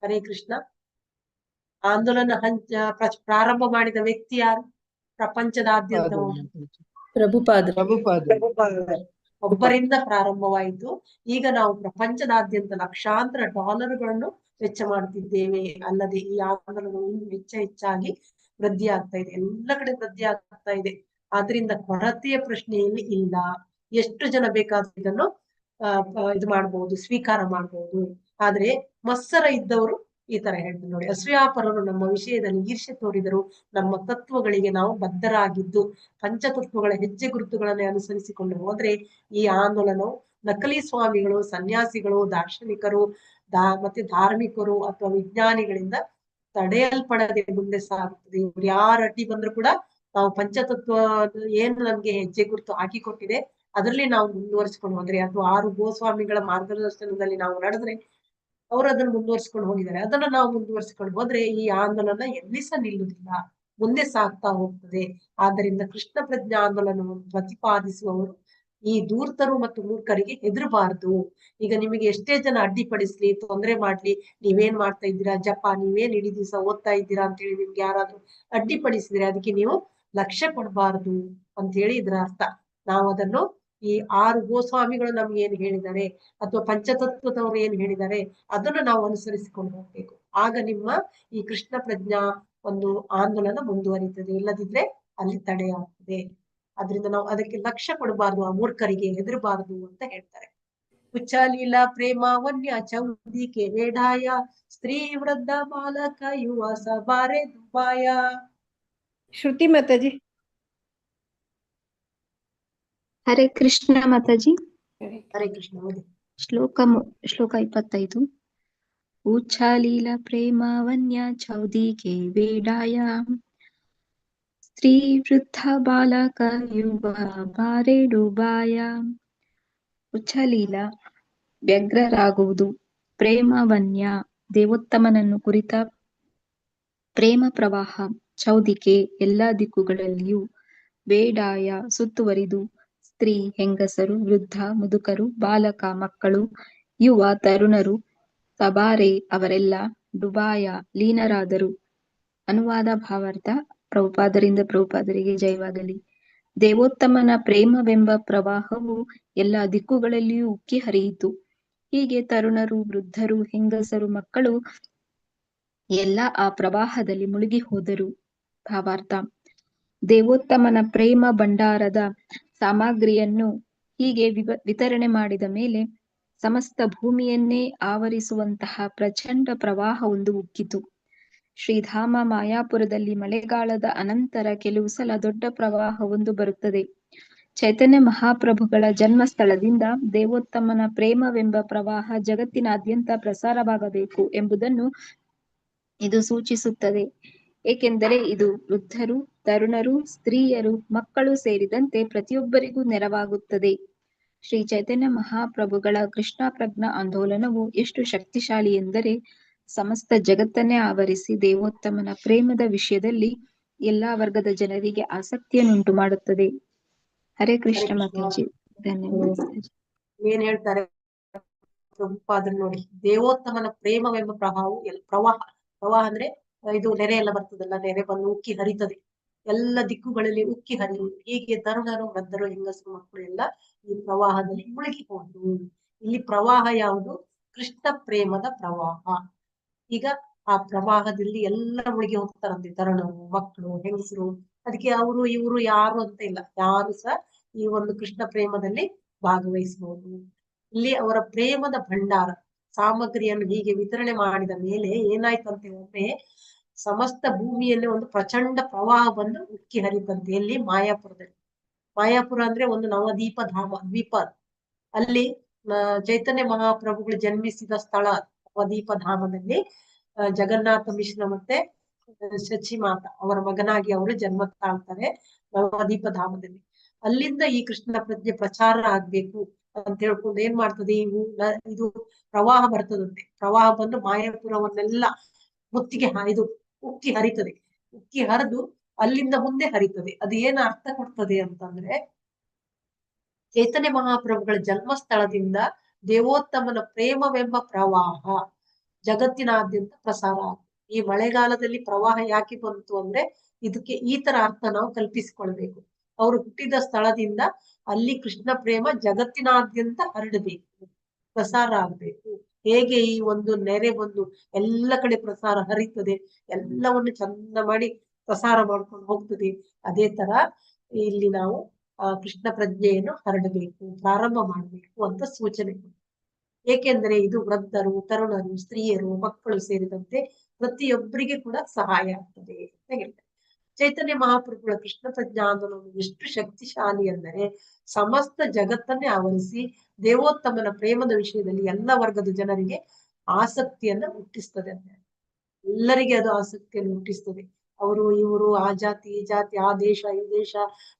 ಹರೇ ಕೃಷ್ಣ. ಆಂದೋಲನ ಪ್ರಾರಂಭ ಮಾಡಿದ ವ್ಯಕ್ತಿ ಯಾರು? ಪ್ರಪಂಚದಾದ್ಯಂತ ಒಬ್ಬರಿಂದ ಪ್ರಾರಂಭವಾಯಿತು. ಈಗ ನಾವು ಪ್ರಪಂಚದಾದ್ಯಂತ ಲಕ್ಷಾಂತರ ಡಾಲರ್ಗಳನ್ನು ವೆಚ್ಚ ಮಾಡುತ್ತಿದ್ದೇವೆ. ಅಲ್ಲದೆ ಈ ಆಂದೋಲನವು ಹೆಚ್ಚಾಗಿ ವೃದ್ಧಿ ಆಗ್ತಾ ಇದೆ, ಎಲ್ಲ ಕಡೆ ವೃದ್ಧಿ ಆಗ್ತಾ ಇದೆ. ಆದ್ರಿಂದ ಕೊರತೆಯ ಪ್ರಶ್ನೆಯಲ್ಲಿ ಇಲ್ಲ. ಎಷ್ಟು ಜನ ಬೇಕಾದ್ರೂ ಇದನ್ನು ಇದು ಮಾಡಬಹುದು, ಸ್ವೀಕಾರ ಮಾಡಬಹುದು. ಆದ್ರೆ ಮತ್ಸರ ಇದ್ದವರು ಈ ತರ ಹೇಳ್ತಾರೆ ನೋಡಿ, ಅಸೂಯಾಪರರು ನಮ್ಮ ವಿಷಯದಲ್ಲಿ ಈರ್ಷ್ಯೆ ತೋರಿದರು, ನಮ್ಮ ತತ್ವಗಳಿಗೆ ನಾವು ಬದ್ಧರಾಗಿದ್ದು ಪಂಚತತ್ವಗಳ ಹೆಜ್ಜೆ ಗುರುತುಗಳನ್ನೇ ಅನುಸರಿಸಿಕೊಂಡು ಹೋದ್ರೆ ಈ ಆಂದೋಲನವು ನಕಲಿ ಸ್ವಾಮಿಗಳು, ಸನ್ಯಾಸಿಗಳು, ದಾರ್ಶನಿಕರು, ಮತ್ತೆ ಧಾರ್ಮಿಕರು ಅಥವಾ ವಿಜ್ಞಾನಿಗಳಿಂದ ತಡೆಯಲ್ಪಡದೆ ಮುಂದೆ ಸಾಗುತ್ತದೆ. ಇವ್ರು ಯಾರು ಅಡ್ಡಿ ಬಂದ್ರು ಕೂಡ ನಾವು ಪಂಚತತ್ವ ಏನು ನಮ್ಗೆ ಹೆಜ್ಜೆ ಗುರುತು ಹಾಕಿಕೊಟ್ಟಿದೆ ಅದರಲ್ಲಿ ನಾವು ಮುಂದುವರಿಸಿಕೊಂಡು ಹೋದ್ರೆ, ಅಥವಾ 6 ಗೋಸ್ವಾಮಿಗಳ ಮಾರ್ಗದರ್ಶನದಲ್ಲಿ ನಾವು ನಡೆದ್ರೆ ಅವರು ಅದನ್ನು ಮುಂದುವರಿಸಿಕೊಂಡು ಹೋಗಿದ್ದಾರೆ, ಅದನ್ನ ನಾವು ಮುಂದುವರಿಸಿಕೊಂಡು ಹೋದ್ರೆ ಈ ಆಂದೋಲನ ಎಲ್ಲಿ ಸಹ ನಿಲ್ಲುವುದಿಲ್ಲ, ಮುಂದೆ ಸಾಗ್ತಾ ಹೋಗ್ತದೆ. ಆದ್ದರಿಂದ ಕೃಷ್ಣ ಪ್ರಜ್ಞಾ ಆಂದೋಲನವನ್ನು ಪ್ರತಿಪಾದಿಸುವವರು ಈ ಧೂರ್ತರು ಮತ್ತು ಮೂರ್ಖರಿಗೆ ಹೆದರಬಾರದು. ಈಗ ನಿಮಗೆ ಎಷ್ಟೇ ಜನ ಅಡ್ಡಿಪಡಿಸ್ಲಿ, ತೊಂದರೆ ಮಾಡ್ಲಿ, ನೀವೇನ್ ಮಾಡ್ತಾ ಇದ್ದೀರಾ ಜಪ, ನೀವೇನ್ ಇಡೀ ದಿವಸ ಓದ್ತಾ ಇದ್ದೀರಾ ಅಂತ ಹೇಳಿ ನಿಮ್ಗೆ ಯಾರಾದ್ರೂ ಅಡ್ಡಿಪಡಿಸಿದ್ರೆ ಅದಕ್ಕೆ ನೀವು ಲಕ್ಷ್ಯ ಕೊಡಬಾರದು ಅಂತ ಹೇಳಿ ಇದರ ಅರ್ಥ. ನಾವು ಅದನ್ನು ಈ 6 ಗೋಸ್ವಾಮಿಗಳು ನಮ್ಗೆ ಏನ್ ಹೇಳಿದ್ದಾರೆ ಅಥವಾ ಪಂಚತತ್ವದವರು ಏನ್ ಹೇಳಿದ್ದಾರೆ ಅದನ್ನು ನಾವು ಅನುಸರಿಸಿಕೊಂಡು ಹೋಗ್ಬೇಕು. ಆಗ ನಿಮ್ಮ ಈ ಕೃಷ್ಣ ಪ್ರಜ್ಞಾ ಒಂದು ಆಂದೋಲನ ಮುಂದುವರಿತದೆ, ಇಲ್ಲದಿದ್ರೆ ಅಲ್ಲಿ ತಡೆಯಾಗ್ತದೆ. ಅದರಿಂದ ನಾವು ಅದಕ್ಕೆ ಲಕ್ಷ್ಯ ಕೊಡಬಾರ್ದು, ಆ ಮೂರ್ಖರಿಗೆ ಹೆದರಬಾರದು ಅಂತ ಹೇಳ್ತಾರೆ. ಉಚ್ಚಾಲೀಲ ಪ್ರೇಮ ವನ್ಯ ಚೌದಿಕೆ ವೇಢಾಯ ಸ್ತ್ರೀ ವೃದ್ಧ ಬಾಲಕ ಯುವ ಸಬಾರೆ ದುಬಾಯ. ಶ್ರುತಿ ಮಾತಾಜಿ. ಹರೇ ಕೃಷ್ಣ ಮಾತಾಜಿ. ಹರೇ ಕೃಷ್ಣ. ಓದಿ. ಶ್ಲೋಕ 25. ಉಚ್ಚಾಲೀಲ ಪ್ರೇಮ ವನ್ಯ ಚೌದಿಕೆ ವೇಡಾಯ ಸ್ತ್ರೀ ವೃದ್ಧ ಬಾಲಕ ಯುವ ಬಾರೆ ಡುಬಾಯ. ಉಚ್ಚಾಲೀಲ ವ್ಯಗ್ರರಾಗುವುದು, ಪ್ರೇಮ ವನ್ಯ ದೇವೋತ್ತಮನನ್ನು ಕುರಿತ ಪ್ರೇಮ ಪ್ರವಾಹ, ಚೌದಿಕೆ ಎಲ್ಲಾ ದಿಕ್ಕುಗಳಲ್ಲಿಯೂ, ವೇಡಾಯ ಸುತ್ತುವರಿದು, ಸ್ತ್ರೀ ಹೆಂಗಸರು, ವೃದ್ಧ ಮುದುಕರು, ಬಾಲಕ ಮಕ್ಕಳು, ಯುವ ತರುಣರು, ಸಬಾರೆ ಅವರೆಲ್ಲ, ಡುಬಾಯ ಲೀನರಾದರು. ಅನುವಾದ ಭಾವಾರ್ಥ. ಪ್ರಭುಪಾದರಿಂದ ಪ್ರಭುಪಾದರಿಗೆ ಜಯವಾಗಲಿ. ದೇವೋತ್ತಮನ ಪ್ರೇಮವೆಂಬ ಪ್ರವಾಹವು ಎಲ್ಲ ದಿಕ್ಕುಗಳಲ್ಲಿಯೂ ಉಕ್ಕಿ ಹರಿಯಿತು. ಹೀಗೆ ತರುಣರು, ವೃದ್ಧರು, ಹೆಂಗಸರು, ಮಕ್ಕಳು ಎಲ್ಲ ಆ ಪ್ರವಾಹದಲ್ಲಿ ಮುಳುಗಿ ಹೋದರು. ಭಾವಾರ್ಥ. ದೇವೋತ್ತಮನ ಪ್ರೇಮ ಭಂಡಾರದ ಸಾಮಗ್ರಿಯನ್ನು ಹೀಗೆ ವಿತರಣೆ ಮಾಡಿದ ಮೇಲೆ ಸಮಸ್ತ ಭೂಮಿಯನ್ನೇ ಆವರಿಸುವಂತಹ ಪ್ರಚಂಡ ಪ್ರವಾಹವೊಂದು ಉಕ್ಕಿತು. ಶ್ರೀಧಾಮ ಮಾಯಾಪುರದಲ್ಲಿ ಮಳೆಗಾಲದ ಅನಂತರ ಕೆಲವು ಸಲ ದೊಡ್ಡ ಪ್ರವಾಹವೊಂದು ಬರುತ್ತದೆ. ಚೈತನ್ಯ ಮಹಾಪ್ರಭುಗಳ ಜನ್ಮಸ್ಥಳದಿಂದ ದೇವೋತ್ತಮನ ಪ್ರೇಮವೆಂಬ ಪ್ರವಾಹ ಜಗತ್ತಿನಾದ್ಯಂತ ಪ್ರಸಾರವಾಗಬೇಕು ಎಂಬುದನ್ನು ಇದು ಸೂಚಿಸುತ್ತದೆ. ಏಕೆಂದರೆ ಇದು ವೃದ್ಧರು, ತರುಣರು, ಸ್ತ್ರೀಯರು, ಮಕ್ಕಳು ಸೇರಿದಂತೆ ಪ್ರತಿಯೊಬ್ಬರಿಗೂ ನೆರವಾಗುತ್ತದೆ. ಶ್ರೀ ಚೈತನ್ಯ ಮಹಾಪ್ರಭುಗಳ ಕೃಷ್ಣ ಪ್ರಜ್ಞಾ ಆಂದೋಲನವು ಎಷ್ಟು ಶಕ್ತಿಶಾಲಿ ಎಂದರೆ ಸಮಸ್ತ ಜಗತ್ತನ್ನೇ ಆವರಿಸಿ ದೇವೋತ್ತಮನ ಪ್ರೇಮದ ವಿಷಯದಲ್ಲಿ ಎಲ್ಲಾ ವರ್ಗದ ಜನರಿಗೆ ಆಸಕ್ತಿಯನ್ನುಂಟು ಮಾಡುತ್ತದೆ. ಹರೇ ಕೃಷ್ಣ ಮಾತಾಜಿ. ಧನ್ಯವಾದ. ಏನ್ ಹೇಳ್ತಾರೆ ಪ್ರಭುಪಾದರು ನೋಡಿ, ದೇವೋತ್ತಮನ ಪ್ರೇಮವೆಂಬ ಪ್ರವಾಹ ಅಂದ್ರೆ ಇದು ನೆರೆ ಎಲ್ಲ ಬರ್ತದಲ್ಲ, ನೆರೆ ಬಂದು ಉಕ್ಕಿ ಹರಿತದೆ, ಎಲ್ಲ ದಿಕ್ಕುಗಳಲ್ಲಿ ಉಕ್ಕಿ ಹರಿಯುವುದು. ಹೀಗೆ ತರುಣರು, ವೃದ್ಧರು, ಹೆಂಗಸರು, ಮಕ್ಕಳು ಎಲ್ಲ ಈ ಪ್ರವಾಹದಲ್ಲಿ ಮುಳುಗಿ ಹೋದ್ರು. ಇಲ್ಲಿ ಪ್ರವಾಹ ಯಾವುದು? ಕೃಷ್ಣ ಪ್ರೇಮದ ಪ್ರವಾಹ. ಈಗ ಆ ಪ್ರವಾಹದಲ್ಲಿ ಎಲ್ಲ ಮುಳುಗಿ ಹೋಗ್ತಾರಂತೆ, ತರುಣರು, ಮಕ್ಕಳು, ಹೆಂಗಸರು. ಅದಕ್ಕೆ ಅವರು ಇವರು ಯಾರು ಅಂತ ಇಲ್ಲ, ಯಾರು ಸಹ ಈ ಒಂದು ಕೃಷ್ಣ ಪ್ರೇಮದಲ್ಲಿ ಭಾಗವಹಿಸಬಹುದು. ಇಲ್ಲಿ ಅವರ ಪ್ರೇಮದ ಭಂಡಾರ ಸಾಮಗ್ರಿಯನ್ನು ಹೀಗೆ ವಿತರಣೆ ಮಾಡಿದ ಮೇಲೆ ಏನಾಯ್ತಂತೆ, ಒಮ್ಮೆ ಸಮಸ್ತ ಭೂಮಿಯಲ್ಲಿ ಒಂದು ಪ್ರಚಂಡ ಪ್ರವಾಹ ಬಂದು ಉಕ್ಕಿ ಹರಿತಂತೆ. ಎಲ್ಲಿ? ಮಾಯಾಪುರದಲ್ಲಿ. ಮಾಯಾಪುರ ಅಂದ್ರೆ ಒಂದು ನವದೀಪ ಧಾಮ, ದ್ವೀಪ. ಅಲ್ಲಿ ಚೈತನ್ಯ ಮಹಾಪ್ರಭುಗಳು ಜನ್ಮಿಸಿದ ಸ್ಥಳ ನವದೀಪ ಧಾಮದಲ್ಲಿ ಜಗನ್ನಾಥ ಮಿಶ್ರ ಮತ್ತೆ ಶಚಿಮಾತಾ ಅವರ ಮಗನಾಗಿ ಅವರು ಜನ್ಮ ತಾಳ್ತಾರೆ ನವದೀಪ ಧಾಮದಲ್ಲಿ. ಅಲ್ಲಿಂದ ಈ ಕೃಷ್ಣ ಪ್ರಜ್ಞೆ ಪ್ರಚಾರ ಆಗ್ಬೇಕು ಅಂತ ಹೇಳ್ಕೊಂಡು ಏನ್ ಮಾಡ್ತದೆ, ಇದು ಪ್ರವಾಹ ಬರ್ತದಂತೆ. ಪ್ರವಾಹ ಬಂದು ಮಾಯಾಪುರವನ್ನೆಲ್ಲ ಮುತ್ತಿಗೆ ಇದು ಉಕ್ಕಿ ಹರಿತದೆ. ಉಕ್ಕಿ ಹರಿದು ಅಲ್ಲಿಂದ ಮುಂದೆ ಹರಿತದೆ. ಅದು ಏನ್ ಅರ್ಥ ಕೊಡ್ತದೆ ಅಂತಂದ್ರೆ, ಚೈತನ್ಯ ಮಹಾಪ್ರಭುಗಳ ಜನ್ಮಸ್ಥಳದಿಂದ ದೇವೋತ್ತಮನ ಪ್ರೇಮವೆಂಬ ಪ್ರವಾಹ ಜಗತ್ತಿನಾದ್ಯಂತ ಪ್ರಸಾರ ಆಗ್ತದೆ. ಈ ಮಳೆಗಾಲದಲ್ಲಿ ಪ್ರವಾಹ ಯಾಕೆ ಬಂತು ಅಂದ್ರೆ ಇದಕ್ಕೆ ಈ ತರ ಅರ್ಥ ನಾವು ಕಲ್ಪಿಸಿಕೊಳ್ಬೇಕು. ಅವರು ಹುಟ್ಟಿದ ಸ್ಥಳದಿಂದ ಅಲ್ಲಿ ಕೃಷ್ಣ ಪ್ರೇಮ ಜಗತ್ತಿನಾದ್ಯಂತ ಹರಡಬೇಕು, ಪ್ರಸಾರ ಆಗ್ಬೇಕು. ಹೇಗೆ ಈ ಒಂದು ನೆರೆ ಬಂದು ಎಲ್ಲ ಕಡೆ ಪ್ರಸಾರ ಹರಿತದೆ, ಎಲ್ಲವನ್ನು ಚಂದ ಮಾಡಿ ಪ್ರಸಾರ ಮಾಡ್ಕೊಂಡು ಹೋಗ್ತದೆ, ಅದೇ ತರ ಇಲ್ಲಿ ನಾವು ಕೃಷ್ಣ ಪ್ರಜ್ಞೆಯನ್ನು ಹರಡಬೇಕು, ಪ್ರಾರಂಭ ಮಾಡಬೇಕು ಅಂತ ಸೂಚನೆ. ಏಕೆಂದರೆ ಇದು ವೃದ್ಧರು, ತರುಣರು, ಸ್ತ್ರೀಯರು, ಮಕ್ಕಳು ಸೇರಿದಂತೆ ಪ್ರತಿಯೊಬ್ಬರಿಗೆ ಕೂಡ ಸಹಾಯ ಆಗ್ತದೆ ಅಂತ ಹೇಳ್ತಾರೆ. ಚೈತನ್ಯ ಮಹಾಪ್ರಭುಗಳ ಕೃಷ್ಣ ಪ್ರಜ್ಞಾ ಆಂದೋಲನ ಎಷ್ಟು ಶಕ್ತಿಶಾಲಿ ಅಂದರೆ ಸಮಸ್ತ ಜಗತ್ತನ್ನೇ ಆವರಿಸಿ ದೇವೋತ್ತಮನ ಪ್ರೇಮದ ವಿಷಯದಲ್ಲಿ ಎಲ್ಲ ವರ್ಗದ ಜನರಿಗೆ ಆಸಕ್ತಿಯನ್ನ ಹುಟ್ಟಿಸ್ತದೆ ಅಂತ. ಎಲ್ಲರಿಗೆ ಅದು ಆಸಕ್ತಿಯನ್ನು ಹುಟ್ಟಿಸ್ತದೆ. ಅವರು ಇವರು ಆ ಜಾತಿ ಈ ಜಾತಿ, ಆ ದೇಶ ಈ ದೇಶ,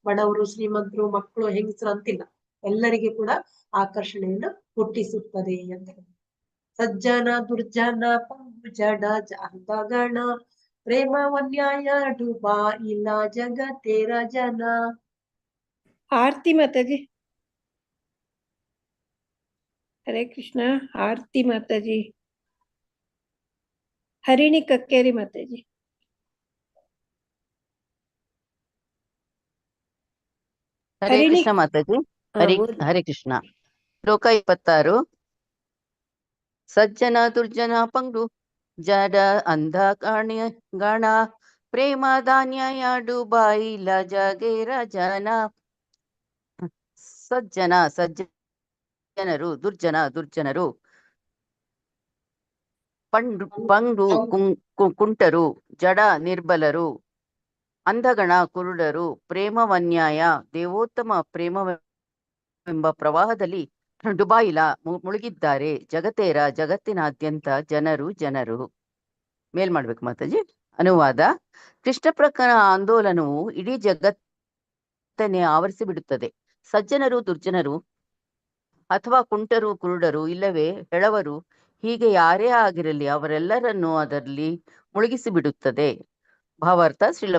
ಬಡವರು ಶ್ರೀಮಂತರು, ಮಕ್ಕಳು ಹೆಂಗಸರು ಅಂತಿಲ್ಲ, ಎಲ್ಲರಿಗೆ ಕೂಡ ಆಕರ್ಷಣೆಯನ್ನು ಹುಟ್ಟಿಸುತ್ತದೆ ಅಂತ. ಸಜ್ಜನ ದುರ್ಜನ ಪಂಗು ಜಡ ಜಾತಗಣ ಪ್ರೇಮವನ್ಯಾಯ ಡುಬಾ ಇಲ್ಲ ಜಗತ್ತೇರ ಜನ. ಆರ್ತಿ ಮಾತಾಜಿ. ಹರೇ ಕೃಷ್ಣ. ಆರ್ತಿ ಮಾತಾಜಿ. ಹರಿಣಿ ಕಕ್ಕೇರಿ ಮಾತಾಜಿ. ಹರೇ ಹರಿಣಿ ಕೃಷ್ಣ ಮಾತಾಜಿ. ಹರೇ ಕೃಷ್ಣ. ಶ್ಲೋಕ 26. ಸಜ್ಜನ ದುರ್ಜನ ಪಂಗು ಜಡ ಅಂಧ ಗಣ ಪ್ರೇಮ ಧಾನ್ಯ ಡುಬಾಯಿಲ ಜಗೇರ ಜನ. ಸಜ್ಜನರು, ದುರ್ಜನರು, ಪಂಡು ಕುಂಟರು, ಜಡ ನಿರ್ಬಲರು, ಅಂಧಗಣ ಕುರುಡರು, ಪ್ರೇಮವನ್ಯಾಯ ದೇವೋತ್ತಮ ಪ್ರೇಮವೆಂಬ ಪ್ರವಾಹದಲ್ಲಿ ಡುಬಾಯಿಲ ಮುಳುಗಿದ್ದಾರೆ, ಜಗತ್ತಿನಾದ್ಯಂತ ಜನರು. ಮೇಲ್ ಮಾಡ್ಬೇಕು ಮಾತಾಜಿ. ಅನುವಾದ: ಕೃಷ್ಣ ಪ್ರಜ್ಞಾ ಆಂದೋಲನವು ಇಡೀ ಜಗತ್ತನ್ನೇ ಆವರಿಸಿ ಬಿಡುತ್ತದೆ. ಸಜ್ಜನರು, ದುರ್ಜನರು ಅಥವಾ ಕುಂಟರು, ಕುರುಡರು, ಇಲ್ಲವೇ ಹೆಳವರು, ಹೀಗೆ ಯಾರೇ ಆಗಿರಲಿ ಅವರೆಲ್ಲರನ್ನೂ ಅದರಲ್ಲಿ ಮುಳುಗಿಸಿ ಬಿಡುತ್ತದೆ. ಭಾವಾರ್ಥ: ಶ್ರೀಲ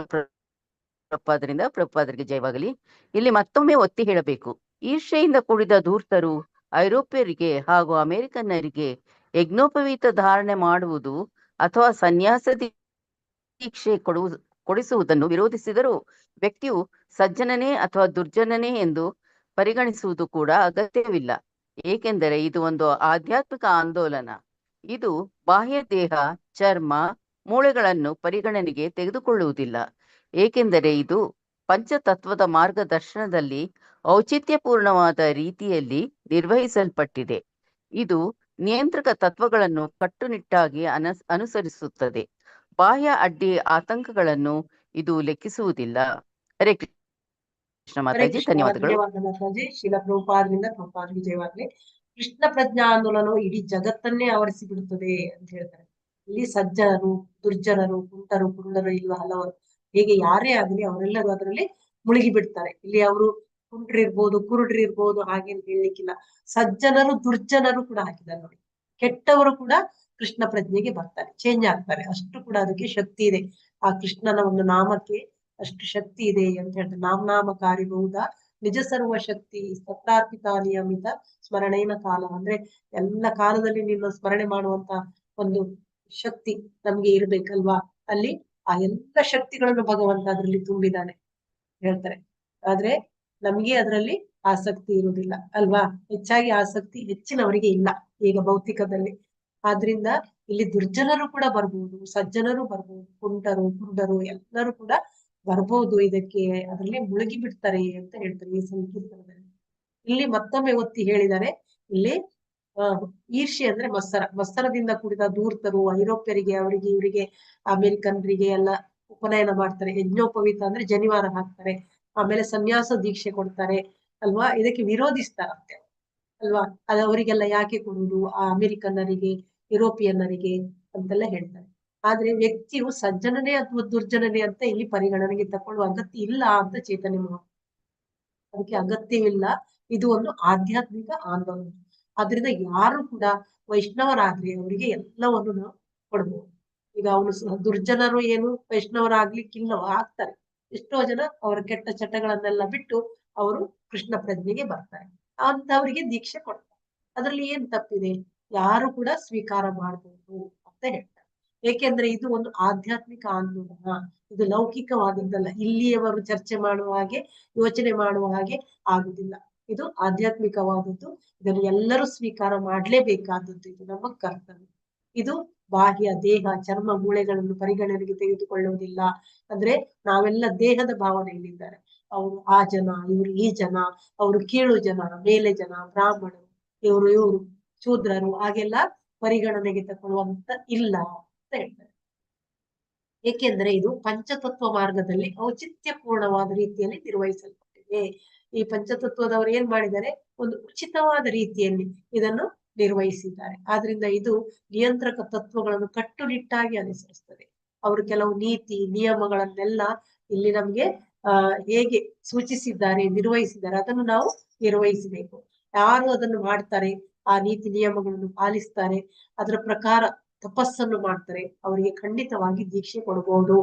ಪ್ರಭುಪಾದರಿಗೆ ಜಯವಾಗಲಿ. ಇಲ್ಲಿ ಮತ್ತೊಮ್ಮೆ ಒತ್ತಿ ಹೇಳಬೇಕು, ಈರ್ಷೆಯಿಂದ ಕೂಡಿದ ಧೂರ್ತರು ಐರೋಪ್ಯರಿಗೆ ಹಾಗೂ ಅಮೆರಿಕನ್ನರಿಗೆ ಯಜ್ಞೋಪವೀತ ಧಾರಣೆ ಮಾಡುವುದು ಅಥವಾ ಸನ್ಯಾಸ ದೀಕ್ಷೆ ಕೊಡಿಸುವುದನ್ನು ವಿರೋಧಿಸಿದರೂ ವ್ಯಕ್ತಿಯು ಸಜ್ಜನನೇ ಅಥವಾ ದುರ್ಜನನೇ ಎಂದು ಪರಿಗಣಿಸುವುದು ಕೂಡ ಅಗತ್ಯವಿಲ್ಲ. ಏಕೆಂದರೆ ಇದು ಒಂದು ಆಧ್ಯಾತ್ಮಿಕ ಆಂದೋಲನ. ಇದು ಬಾಹ್ಯ ದೇಹ, ಚರ್ಮ, ಮೂಳೆಗಳನ್ನು ಪರಿಗಣನೆಗೆ ತೆಗೆದುಕೊಳ್ಳುವುದಿಲ್ಲ. ಏಕೆಂದರೆ ಇದು ಪಂಚತತ್ವದ ಮಾರ್ಗದರ್ಶನದಲ್ಲಿ ಔಚಿತ್ಯಪೂರ್ಣವಾದ ರೀತಿಯಲ್ಲಿ ನಿರ್ವಹಿಸಲ್ಪಟ್ಟಿದೆ. ಇದು ನಿಯಂತ್ರಕ ತತ್ವಗಳನ್ನು ಕಟ್ಟುನಿಟ್ಟಾಗಿ ಅನುಸರಿಸುತ್ತದೆ. ಬಾಹ್ಯ ಅಡ್ಡಿ ಆತಂಕಗಳನ್ನು ಇದು ಲೆಕ್ಕಿಸುವುದಿಲ್ಲ. ಹರೇ ಕೃಷ್ಣ ಮಾತಾಜಿ. ಧನ್ಯವಾದಗಳು. ಧನ್ಯವಾದ ಮಾತಾಜಿ. ಶ್ರೀಲ ಪ್ರಭುಪಾದರಿಂದ ಪ್ರಭುಪಾದರಿಗೆ ಜಯವಾಗಲಿ. ಕೃಷ್ಣ ಪ್ರಜ್ಞಾ ಆಂದೋಲನವು ಇಡೀ ಜಗತ್ತನ್ನೇ ಆವರಿಸಿ ಬಿಡುತ್ತದೆ ಅಂತ ಹೇಳ್ತಾರೆ. ಇಲ್ಲಿ ಸಜ್ಜನರು, ದುರ್ಜನರು, ಕುಂಟರು, ಕುರುಡರು ಇರುವ ಹಲವರು, ಹೇಗೆ ಯಾರೇ ಆಗಲಿ ಅವರೆಲ್ಲರೂ ಅದರಲ್ಲಿ ಮುಳುಗಿ ಬಿಡ್ತಾರೆ. ಇಲ್ಲಿ ಅವರು ಕುಂಟ್ರಿರ್ಬೋದು, ಕುರುಡ್ರಿರ್ಬೋದು, ಹಾಗೇನು ಹೇಳಲಿಕ್ಕಿಲ್ಲ. ಸಜ್ಜನರು, ದುರ್ಜನರು ಕೂಡ ಹಾಕಿದ್ದಾರೆ ನೋಡಿ. ಕೆಟ್ಟವರು ಕೂಡ ಕೃಷ್ಣ ಪ್ರಜ್ಞೆಗೆ ಬರ್ತಾರೆ, ಚೇಂಜ್ ಆಗ್ತಾರೆ. ಅಷ್ಟು ಕೂಡ ಅದಕ್ಕೆ ಶಕ್ತಿ ಇದೆ. ಆ ಕೃಷ್ಣನ ಒಂದು ನಾಮಕ್ಕೆ ಅಷ್ಟು ಶಕ್ತಿ ಇದೆ ಅಂತ ಹೇಳ್ತಾರೆ. ನಾಮಕಾರಿ ಬಹುಧ ನಿಜ ಸರ್ವ ಶಕ್ತಿ ಸತ್ರಾರ್ಪಿತ ನಿಯಮಿತ ಸ್ಮರಣೆಯ ಕಾಲ. ಅಂದ್ರೆ ಎಲ್ಲ ಕಾಲದಲ್ಲಿ ನಿನ್ನ ಸ್ಮರಣೆ ಮಾಡುವಂತ ಒಂದು ಶಕ್ತಿ ನಮ್ಗೆ ಇರ್ಬೇಕಲ್ವಾ. ಅಲ್ಲಿ ಆ ಎಲ್ಲ ಶಕ್ತಿಗಳನ್ನು ಭಗವಂತ ಅದರಲ್ಲಿ ತುಂಬಿದ್ದಾನೆ ಹೇಳ್ತಾರೆ. ಆದ್ರೆ ನಮ್ಗೆ ಅದರಲ್ಲಿ ಆಸಕ್ತಿ ಇರುವುದಿಲ್ಲ ಅಲ್ವಾ. ಹೆಚ್ಚಾಗಿ ಆಸಕ್ತಿ ಹೆಚ್ಚಿನವರಿಗೆ ಇಲ್ಲ ಈಗ ಭೌತಿಕದಲ್ಲಿ. ಆದ್ರಿಂದ ಇಲ್ಲಿ ದುರ್ಜನರು ಕೂಡ ಬರ್ಬೋದು, ಸಜ್ಜನರು ಬರ್ಬೋದು, ಕುಂಟರು, ಕುರುಡರು ಎಲ್ಲರೂ ಕೂಡ ಬರ್ಬೋದು. ಇದಕ್ಕೆ ಅದರಲ್ಲಿ ಮುಳುಗಿ ಬಿಡ್ತಾರೆ ಅಂತ ಹೇಳ್ತಾರೆ ಈ ಸಂಕೀರ್ತನದಲ್ಲಿ. ಇಲ್ಲಿ ಮತ್ತೊಮ್ಮೆ ಒತ್ತಿ ಹೇಳಿದ್ದಾರೆ. ಇಲ್ಲಿ ಈರ್ಷೆ ಅಂದ್ರೆ ಮತ್ಸರದಿಂದ ಕೂಡಿದ ಧೂರ್ತರು ಐರೋಪ್ಯರಿಗೆ, ಅವರಿಗೆ ಇವರಿಗೆ ಅಮೆರಿಕನ್ರಿಗೆ ಎಲ್ಲ ಉಪನಯನ ಮಾಡ್ತಾರೆ. ಯಜ್ಞೋಪವೀತ ಅಂದ್ರೆ ಜನಿವಾರ ಹಾಕ್ತಾರೆ. ಆಮೇಲೆ ಸನ್ಯಾಸ ದೀಕ್ಷೆ ಕೊಡ್ತಾರೆ ಅಲ್ವಾ. ಇದಕ್ಕೆ ವಿರೋಧಿಸ್ತಾರಂತೆ ಅಲ್ವಾ. ಅದು ಅವರಿಗೆಲ್ಲ ಯಾಕೆ ಕೊಡುವುದು, ಆ ಅಮೆರಿಕನ್ನರಿಗೆ, ಯುರೋಪಿಯನ್ನರಿಗೆ ಅಂತೆಲ್ಲ ಹೇಳ್ತಾರೆ. ಆದ್ರೆ ವ್ಯಕ್ತಿಯು ಸಜ್ಜನನೇ ಅಥವಾ ದುರ್ಜನನೇ ಅಂತ ಇಲ್ಲಿ ಪರಿಗಣನೆಗೆ ತಕೊಳ್ಳುವ ಅಗತ್ಯ ಇಲ್ಲ ಅಂತ ಚೈತನ್ಯ ಮಹಾ. ಅದಕ್ಕೆ ಅಗತ್ಯವಿಲ್ಲ. ಇದು ಒಂದು ಆಧ್ಯಾತ್ಮಿಕ ಆಂದೋಲನ. ಆದ್ರಿಂದ ಯಾರು ಕೂಡ ವೈಷ್ಣವರಾದ್ರೆ ಅವರಿಗೆ ಎಲ್ಲವನ್ನು ನಾವು ಕೊಡ್ಬೋದು. ಈಗ ಅವನು ದುರ್ಜನರು ಏನು ವೈಷ್ಣವರಾಗ್ಲಿಕ್ಕಿಲ್ಲವ, ಆಗ್ತಾರೆ. ಎಷ್ಟೋ ಜನ ಅವರ ಕೆಟ್ಟ ಚಟಗಳನ್ನೆಲ್ಲ ಬಿಟ್ಟು ಅವರು ಕೃಷ್ಣ ಪ್ರಜ್ಞೆಗೆ ಬರ್ತಾರೆ. ಅಂತವರಿಗೆ ದೀಕ್ಷೆ ಕೊಡ್ತಾರೆ. ಅದ್ರಲ್ಲಿ ಏನ್ ತಪ್ಪಿದೆ, ಯಾರು ಕೂಡ ಸ್ವೀಕಾರ ಮಾಡ್ಬೋದು ಅಂತ ಹೇಳ್ತಾರೆ. ಏಕೆಂದ್ರೆ ಇದು ಒಂದು ಆಧ್ಯಾತ್ಮಿಕ ಆಂದೋಲನ. ಇದು ಲೌಕಿಕವಾದದ್ದಲ್ಲ. ಇಲ್ಲಿಯವರು ಚರ್ಚೆ ಮಾಡುವ ಹಾಗೆ, ಯೋಚನೆ ಮಾಡುವ ಹಾಗೆ ಆಗುದಿಲ್ಲ. ಇದು ಆಧ್ಯಾತ್ಮಿಕವಾದದ್ದು. ಇದನ್ನು ಎಲ್ಲರೂ ಸ್ವೀಕಾರ ಮಾಡ್ಲೇಬೇಕಾದದ್ದು. ಇದು ನಮ್ಮ ಕರ್ತವ್ಯ. ಇದು ಬಾಹ್ಯ ದೇಹ, ಚರ್ಮ, ಮೂಳೆಗಳನ್ನು ಪರಿಗಣನೆಗೆ ತೆಗೆದುಕೊಳ್ಳುವುದಿಲ್ಲ. ಅಂದ್ರೆ ನಾವೆಲ್ಲ ದೇಹದ ಭಾವನೆಯಲ್ಲಿದ್ದಾರೆ. ಅವರು ಆ ಜನ, ಇವರು ಈ ಜನ, ಅವರು ಕೀಳು ಜನ, ಮೇಲೆ ಜನ, ಬ್ರಾಹ್ಮಣರು, ಇವರು ಶೂದ್ರರು, ಹಾಗೆಲ್ಲ ಪರಿಗಣನೆಗೆ ತಗೊಳ್ಳುವಂತ ಇಲ್ಲ ಅಂತ ಹೇಳ್ತಾರೆ. ಏಕೆಂದ್ರೆ ಇದು ಪಂಚತತ್ವ ಮಾರ್ಗದಲ್ಲಿ ಔಚಿತ್ಯಪೂರ್ಣವಾದ ರೀತಿಯಲ್ಲಿ ನಿರ್ವಹಿಸಲ್ಪಟ್ಟಿದೆ. ಈ ಪಂಚತತ್ವದವರು ಏನ್ ಮಾಡಿದ್ದಾರೆ, ಒಂದು ಉಚಿತವಾದ ರೀತಿಯಲ್ಲಿ ಇದನ್ನು ನಿರ್ವಹಿಸಿದ್ದಾರೆ. ಆದ್ರಿಂದ ಇದು ನಿಯಂತ್ರಕ ತತ್ವಗಳನ್ನು ಕಟ್ಟುನಿಟ್ಟಾಗಿ ಅನುಸರಿಸ್ತದೆ. ಅವರು ಕೆಲವು ನೀತಿ ನಿಯಮಗಳನ್ನೆಲ್ಲ ಇಲ್ಲಿ ನಮ್ಗೆ ಹೇಗೆ ಸೂಚಿಸಿದ್ದಾರೆ, ನಿರ್ವಹಿಸಿದ್ದಾರೆ, ಅದನ್ನು ನಾವು ನಿರ್ವಹಿಸಬೇಕು. ಯಾರು ಅದನ್ನು ಮಾಡ್ತಾರೆ, ಆ ನೀತಿ ನಿಯಮಗಳನ್ನು ಪಾಲಿಸ್ತಾರೆ, ಅದರ ಪ್ರಕಾರ ತಪಸ್ಸನ್ನು ಮಾಡ್ತಾರೆ, ಅವರಿಗೆ ಖಂಡಿತವಾಗಿ ದೀಕ್ಷೆ ಕೊಡಬಹುದು.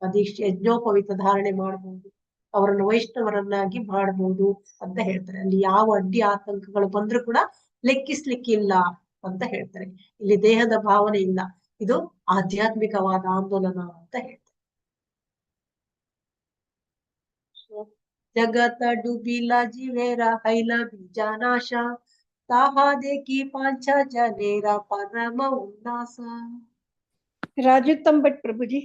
ಆ ದೀಕ್ಷೆ ಯಜ್ಞೋಪವಿತ ಧಾರಣೆ ಮಾಡಬಹುದು, ಅವರನ್ನು ವೈಷ್ಣವರನ್ನಾಗಿ ಮಾಡಬಹುದು ಅಂತ ಹೇಳ್ತಾರೆ. ಅಲ್ಲಿ ಯಾವ ಅಡ್ಡಿ ಆತಂಕಗಳು ಬಂದ್ರೂ ಕೂಡ ಲೆಕ್ಕಿಸ್ಲಿಕ್ಕಿಲ್ಲ ಅಂತ ಹೇಳ್ತಾರೆ. ಇಲ್ಲಿ ದೇಹದ ಭಾವನೆ ಇಲ್ಲ, ಇದು ಆಧ್ಯಾತ್ಮಿಕವಾದ ಆಂದೋಲನ ಅಂತ ಹೇಳ್ತಾರೆ. ಜಗತ್ತ ಡುಬಿಲ ಜಿವೇರ ಹೈಲ ಬೀಜಾನಾಶ, ತಾಹಾ ದೇಕಿ ಪಾಂಚ ಜನೇರ ಪರಮ ಉಲ್ಲಾಸ. ರಾಜು ತಂಬಟ್ ಪ್ರಭುಜಿ.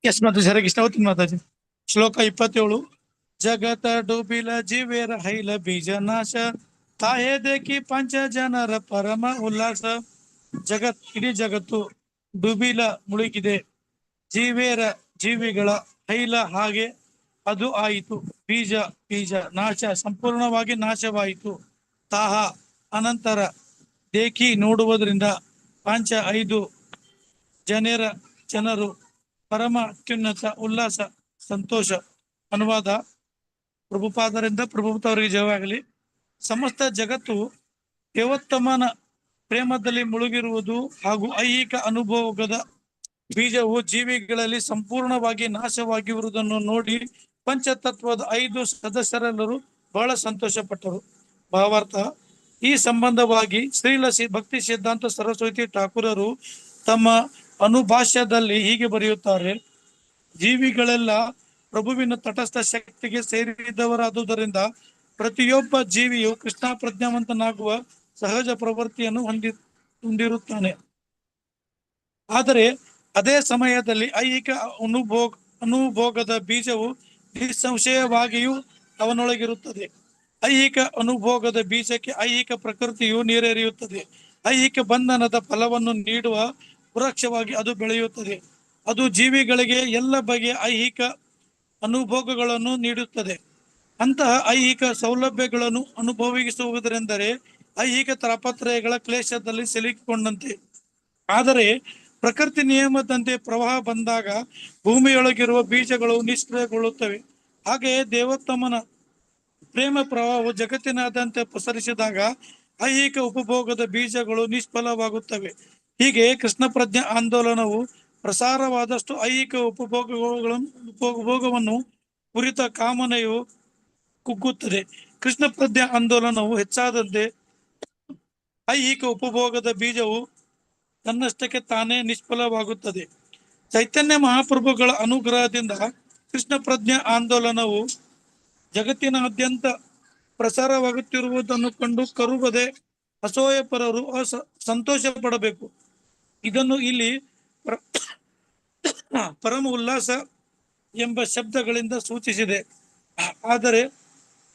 ಎಸ್ ಮಾತಾಜಿ, ಹರೇ ಕೃಷ್ಣ. ಅವತ್ತಿನ ಮಾತಾಜಿ ಶ್ಲೋಕ 27. ಜಗತ ಡೂಬಿಲ ಜೀವೇರ ಹೈಲ ಬೀಜ ನಾಶ, ತಾಯೇ ದೇಕಿ ಪಂಚ ಜನರ ಪರಮ ಉಲ್ಲಾಸ. ಇಡೀ ಜಗತ್ತು ಡುಬಿಲ ಮುಳುಗಿದೆ, ಜೀವೇರ ಜೀವಿಗಳ, ಹೈಲ ಹಾಗೆ ಅದು ಆಯಿತು, ಬೀಜ ನಾಶ ಸಂಪೂರ್ಣವಾಗಿ ನಾಶವಾಯಿತು, ತಾಹ ಅನಂತರ, ದೇಖಿ ನೋಡುವುದರಿಂದ, ಪಾಂಚ 5 ಜನರು, ಪರಮ ಅತ್ಯುನ್ನತ ಉಲ್ಲಾಸ ಸಂತೋಷ. ಅನುವಾದ ಪ್ರಭುಪಾದರಿಂದ ಪ್ರಭುಪಾದವರಿಗೆ ಜಯವಾಗಲಿ. ಸಮಸ್ತ ಜಗತ್ತು ದೇವೋತ್ತಮನ ಪ್ರೇಮದಲ್ಲಿ ಮುಳುಗಿರುವುದು ಹಾಗೂ ಐಹಿಕ ಅನುಭೋಗದ ಬೀಜವು ಜೀವಿಗಳಲ್ಲಿ ಸಂಪೂರ್ಣವಾಗಿ ನಾಶವಾಗಿರುವುದನ್ನು ನೋಡಿ ಪಂಚತತ್ವದ 5 ಸದಸ್ಯರೆಲ್ಲರೂ ಬಹಳ ಸಂತೋಷ ಪಟ್ಟರು. ಭಾವಾರ್ಥ: ಈ ಸಂಬಂಧವಾಗಿ ಶ್ರೀಲ ಭಕ್ತಿ ಸಿದ್ಧಾಂತ ಸರಸ್ವತಿ ಠಾಕೂರರು ತಮ್ಮ ಅನುಭಾಷ್ಯದಲ್ಲಿ ಹೀಗೆ ಬರೆಯುತ್ತಾರೆ: ಜೀವಿಗಳೆಲ್ಲ ಪ್ರಭುವಿನ ತಟಸ್ಥ ಶಕ್ತಿಗೆ ಸೇರಿದವರಾದುದರಿಂದ ಪ್ರತಿಯೊಬ್ಬ ಜೀವಿಯು ಕೃಷ್ಣ ಪ್ರಜ್ಞಾವಂತನಾಗುವ ಸಹಜ ಪ್ರವೃತ್ತಿಯನ್ನು ಹೊಂದಿರುತ್ತಾನೆ. ಆದರೆ ಅದೇ ಸಮಯದಲ್ಲಿ ಐಹಿಕ ಅನುಭೋಗದ ಬೀಜವು ನಿಸ್ಸಂಶಯವಾಗಿಯೂ ಅವನೊಳಗಿರುತ್ತದೆ. ಐಹಿಕ ಅನುಭೋಗದ ಬೀಜಕ್ಕೆ ಐಹಿಕ ಪ್ರಕೃತಿಯು ನೀರೆರೆಯುತ್ತದೆ. ಐಹಿಕ ಬಂಧನದ ಫಲವನ್ನು ನೀಡುವ ವೃಕ್ಷವಾಗಿ ಅದು ಬೆಳೆಯುತ್ತದೆ. ಅದು ಜೀವಿಗಳಿಗೆ ಎಲ್ಲ ಬಗೆಯ ಐಹಿಕ ಅನುಭೋಗಗಳನ್ನು ನೀಡುತ್ತದೆ. ಅಂತಹ ಐಹಿಕ ಸೌಲಭ್ಯಗಳನ್ನು ಅನುಭವಿಸುವುದರೆಂದರೆ ಐಹಿಕ ತಾಪತ್ರಯಗಳ ಕ್ಲೇಶದಲ್ಲಿ ಸಿಲುಕಿಕೊಂಡಂತೆ. ಆದರೆ ಪ್ರಕೃತಿ ನಿಯಮದಂತೆ ಪ್ರವಾಹ ಬಂದಾಗ ಭೂಮಿಯೊಳಗಿರುವ ಬೀಜಗಳು ನಿಷ್ಕ್ರಿಯಗೊಳ್ಳುತ್ತವೆ. ಹಾಗೆಯೇ ದೇವೋತ್ತಮನ ಪ್ರೇಮ ಪ್ರವಾಹವು ಜಗತ್ತಿನಾದ್ಯಂತ ಪಸರಿಸಿದಾಗ ಐಹಿಕ ಉಪಭೋಗದ ಬೀಜಗಳು ನಿಷ್ಫಲವಾಗುತ್ತವೆ. ಹೀಗೆ ಕೃಷ್ಣ ಪ್ರಜ್ಞಾ ಆಂದೋಲನವು ಪ್ರಸಾರವಾದಷ್ಟು ಐಹಿಕ ಉಪಭೋಗವನ್ನು ಕುರಿತ ಕಾಮನೆಯು ಕುಗ್ಗುತ್ತದೆ. ಕೃಷ್ಣ ಪ್ರಜ್ಞಾ ಆಂದೋಲನವು ಹೆಚ್ಚಾದಂತೆ ಐಹಿಕ ಉಪಭೋಗದ ಬೀಜವು ತನ್ನಷ್ಟಕ್ಕೆ ತಾನೇ ನಿಷ್ಫಲವಾಗುತ್ತದೆ. ಚೈತನ್ಯ ಮಹಾಪ್ರಭುಗಳ ಅನುಗ್ರಹದಿಂದ ಕೃಷ್ಣ ಪ್ರಜ್ಞಾ ಆಂದೋಲನವು ಜಗತ್ತಿನಾದ್ಯಂತ ಪ್ರಸಾರವಾಗುತ್ತಿರುವುದನ್ನು ಕಂಡು ಕರುಗದೆ ಅಸೂಯೆ ಪರರು ಸಂತೋಷ ಪಡಬೇಕು. ಇದನ್ನು ಇಲ್ಲಿ ಪರಮ ಉಲ್ಲಾಸ ಎಂಬ ಶಬ್ದಗಳಿಂದ ಸೂಚಿಸಿದೆ. ಆದರೆ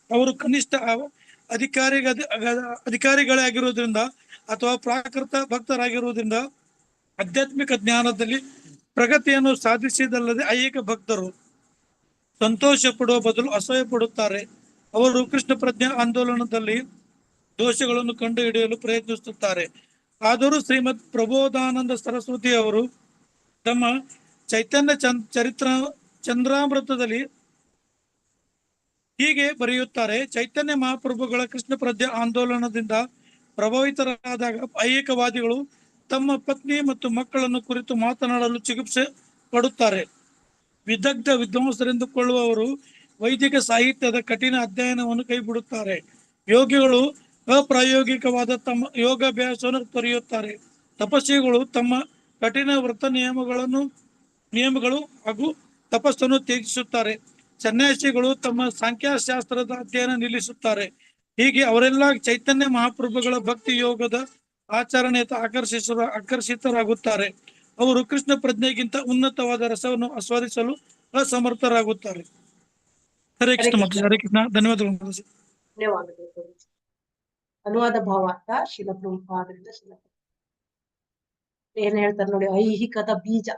ಅವರು ಕನಿಷ್ಠ ಅಧಿಕಾರಿಗಳೇ ಆಗಿರುವುದರಿಂದ ಅಥವಾ ಪ್ರಾಕೃತ ಭಕ್ತರಾಗಿರುವುದರಿಂದ ಆಧ್ಯಾತ್ಮಿಕ ಜ್ಞಾನದಲ್ಲಿ ಪ್ರಗತಿಯನ್ನು ಸಾಧಿಸಿದಲ್ಲದೆ ಐಹಿಕ ಭಕ್ತರು ಸಂತೋಷ ಪಡುವ ಬದಲು ಅಸೂಯೆ ಪಡುತ್ತಾರೆ. ಅವರು ಕೃಷ್ಣ ಪ್ರಜ್ಞಾ ಆಂದೋಲನದಲ್ಲಿ ದೋಷಗಳನ್ನು ಕಂಡು ಹಿಡಿಯಲು ಪ್ರಯತ್ನಿಸುತ್ತಾರೆ. ಆದರೂ ಶ್ರೀಮದ್ ಪ್ರಬೋಧಾನಂದ ಸರಸ್ವತಿ ಅವರು ತಮ್ಮ ಚೈತನ್ಯ ಚಂದ್ರಾಮೃತದಲ್ಲಿ ಹೀಗೆ ಬರೆಯುತ್ತಾರೆ: ಚೈತನ್ಯ ಮಹಾಪ್ರಭುಗಳ ಕೃಷ್ಣ ಪ್ರಜ್ಞಾ ಆಂದೋಲನದಿಂದ ಪ್ರಭಾವಿತರಾದಾಗ ಐಹಿಕವಾದಿಗಳು ತಮ್ಮ ಪತ್ನಿ ಮತ್ತು ಮಕ್ಕಳನ್ನು ಕುರಿತು ಮಾತನಾಡಲು ಚಿಕಿತ್ಸೆ ಪಡುತ್ತಾರೆ. ವಿದಗ್ಧ ವಿದ್ವಾಂಸರೆಂದುಕೊಳ್ಳುವವರು ವೈದಿಕ ಸಾಹಿತ್ಯದ ಕಠಿಣ ಅಧ್ಯಯನವನ್ನು ಕೈಬಿಡುತ್ತಾರೆ. ಯೋಗಿಗಳು ಅಪ್ರಾಯೋಗಿಕವಾದ ತಮ್ಮ ಯೋಗಾಭ್ಯಾಸವನ್ನು ತೊರೆಯುತ್ತಾರೆ. ತಪಸ್ವಿಗಳು ತಮ್ಮ ಕಠಿಣ ವ್ರತ ನಿಯಮಗಳು ಹಾಗೂ ತಪಸ್ಸನ್ನು ತ್ಯಜಿಸುತ್ತಾರೆ. ಸನ್ಯಾಸಿಗಳು ತಮ್ಮ ಸಂಖ್ಯಾಶಾಸ್ತ್ರದ ಅಧ್ಯಯನ ನಿಲ್ಲಿಸುತ್ತಾರೆ. ಹೀಗೆ ಅವರೆಲ್ಲ ಚೈತನ್ಯ ಮಹಾಪ್ರಭುಗಳ ಭಕ್ತಿ ಯೋಗದ ಆಚರಣೆಯತ್ತ ಆಕರ್ಷಿತರಾಗುತ್ತಾರೆ. ಅವರು ಕೃಷ್ಣ ಪ್ರಜ್ಞೆಗಿಂತ ಉನ್ನತವಾದ ರಸವನ್ನು ಆಸ್ವಾದಿಸಲು ಅಸಮರ್ಥರಾಗುತ್ತಾರೆ. ಹರೇ ಕೃಷ್ಣ ಮಾತಾಜಿ. ಹರೇ ಕೃಷ್ಣ. ಧನ್ಯವಾದಗಳು ಮಾತಾಜಿ. ಧನ್ಯವಾದಗಳು ಗುರೂಜಿ. ಅನುವಾದ ಭಾವಾರ್ಥ ಶಿಲ ಪ್ರಭುಪಾದರಿಂದ ಏನ್ ಹೇಳ್ತಾರೆ ನೋಡಿ, ಐಹಿಕದ ಬೀಜ.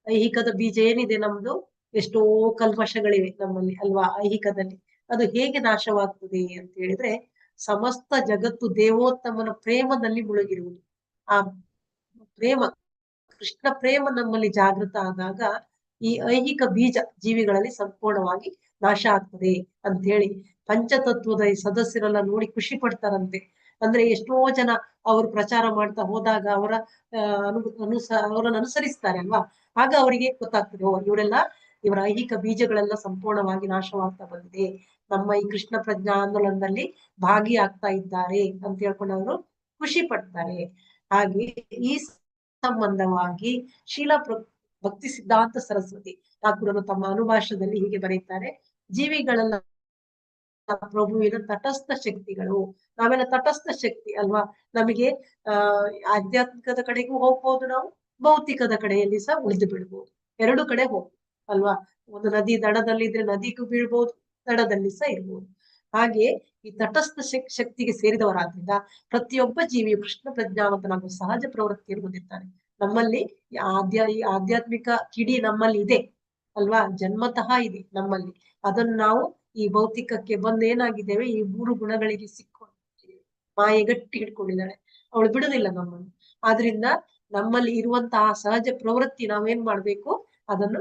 ಐಹಿಕದ ಬೀಜ ಏನಿದೆ ನಮ್ದು, ಎಷ್ಟೋ ಕಲ್ಮಶಗಳಿವೆ ನಮ್ಮಲ್ಲಿ ಅಲ್ವಾ ಐಹಿಕದಲ್ಲಿ. ಅದು ಹೇಗೆ ನಾಶವಾಗ್ತದೆ ಅಂತ ಹೇಳಿದ್ರೆ, ಸಮಸ್ತ ಜಗತ್ತು ದೇವೋತ್ತಮನ ಪ್ರೇಮದಲ್ಲಿ ಮುಳುಗಿರುವುದು. ಆ ಪ್ರೇಮ, ಕೃಷ್ಣ ಪ್ರೇಮ ನಮ್ಮಲ್ಲಿ ಜಾಗೃತ ಆದಾಗ ಈ ಐಹಿಕ ಬೀಜ ಜೀವಿಗಳಲ್ಲಿ ಸಂಪೂರ್ಣವಾಗಿ ನಾಶ ಆಗ್ತದೆ ಅಂತ ಹೇಳಿ ಪಂಚತತ್ವದ ಈ ಸದಸ್ಯರೆಲ್ಲ ನೋಡಿ ಖುಷಿ ಪಡ್ತಾರಂತೆ. ಅಂದ್ರೆ ಎಷ್ಟೋ ಜನ ಅವರು ಪ್ರಚಾರ ಮಾಡ್ತಾ ಹೋದಾಗ ಅವರನ್ನು ಅನುಸರಿಸ್ತಾರೆ ಅಲ್ವಾ, ಆಗ ಅವರಿಗೆ ಗೊತ್ತಾಗ್ತದೆ, ಓ ಇವರೆಲ್ಲ ಇವರ ಐಹಿಕ ಬೀಜಗಳೆಲ್ಲ ಸಂಪೂರ್ಣವಾಗಿ ನಾಶವಾಗ್ತಾ ಬಂದಿದೆ, ನಮ್ಮ ಈ ಕೃಷ್ಣ ಪ್ರಜ್ಞಾ ಆಂದೋಲನದಲ್ಲಿ ಭಾಗಿಯಾಗ್ತಾ ಇದ್ದಾರೆ ಅಂತ ಹೇಳ್ಕೊಂಡು ಅವರು ಖುಷಿ ಪಡ್ತಾರೆ. ಹಾಗೆ ಈ ಸಂಬಂಧವಾಗಿ ಭಕ್ತಿ ಸಿದ್ಧಾಂತ ಸರಸ್ವತಿ ಠಾಕೂರರು ತಮ್ಮ ಅನುಭಾಷದಲ್ಲಿ ಹೀಗೆ ಬರೀತಾರೆ, ಜೀವಿಗಳೆಲ್ಲ ಪ್ರಭುವಿನ ತಟಸ್ಥ ಶಕ್ತಿಗಳು. ನಾವೆಲ್ಲ ತಟಸ್ಥ ಶಕ್ತಿ ಅಲ್ವಾ, ನಮಗೆ ಆಧ್ಯಾತ್ಮಿಕದ ಕಡೆಗೂ ಹೋಗ್ಬೋದು, ನಾವು ಭೌತಿಕದ ಕಡೆಯಲ್ಲಿ ಸಹ ಉಳಿದು ಬಿಡ್ಬೋದು, ಎರಡು ಕಡೆ ಹೋಗ್ಬೋದು ಅಲ್ವಾ. ಒಂದು ನದಿ ದಡದಲ್ಲಿದ್ರೆ ನದಿಗೂ ಬೀಳ್ಬೋದು, ದಡದಲ್ಲಿ ಸಹ ಇರ್ಬೋದು. ಹಾಗೆ ಈ ತಟಸ್ಥ ಶಕ್ತಿಗೆ ಸೇರಿದವರಾದ್ರಿಂದ ಪ್ರತಿಯೊಬ್ಬ ಜೀವಿಯು ಕೃಷ್ಣ ಪ್ರಜ್ಞಾವಂತನಾಗುವ ಸಹಜ ಪ್ರವೃತ್ತಿಯನ್ನು ಹೊಂದಿರ್ತಾನೆ. ನಮ್ಮಲ್ಲಿ ಈ ಆಧ್ಯಾತ್ಮಿಕ ಕಿಡಿ ನಮ್ಮಲ್ಲಿ ಇದೆ ಅಲ್ವಾ, ಜನ್ಮತಃ ಇದೆ ನಮ್ಮಲ್ಲಿ. ಅದನ್ನು ನಾವು ಈ ಭೌತಿಕಕ್ಕೆ ಬಂದು ಏನಾಗಿದ್ದೇವೆ, ಈ 3 ಗುಣಗಳಿಗೆ ಸಿಕ್ಕೊಂಡಿದ್ದೇವೆ. ಮಾಯೆ ಗಟ್ಟಿ ಹಿಡ್ಕೊಂಡಿದ್ದಾಳೆ, ಅವಳು ಬಿಡುದಿಲ್ಲ ನಮ್ಮನ್ನು. ಆದ್ರಿಂದ ನಮ್ಮಲ್ಲಿ ಇರುವಂತಹ ಸಹಜ ಪ್ರವೃತ್ತಿ ನಾವೇನ್ ಮಾಡ್ಬೇಕು, ಅದನ್ನು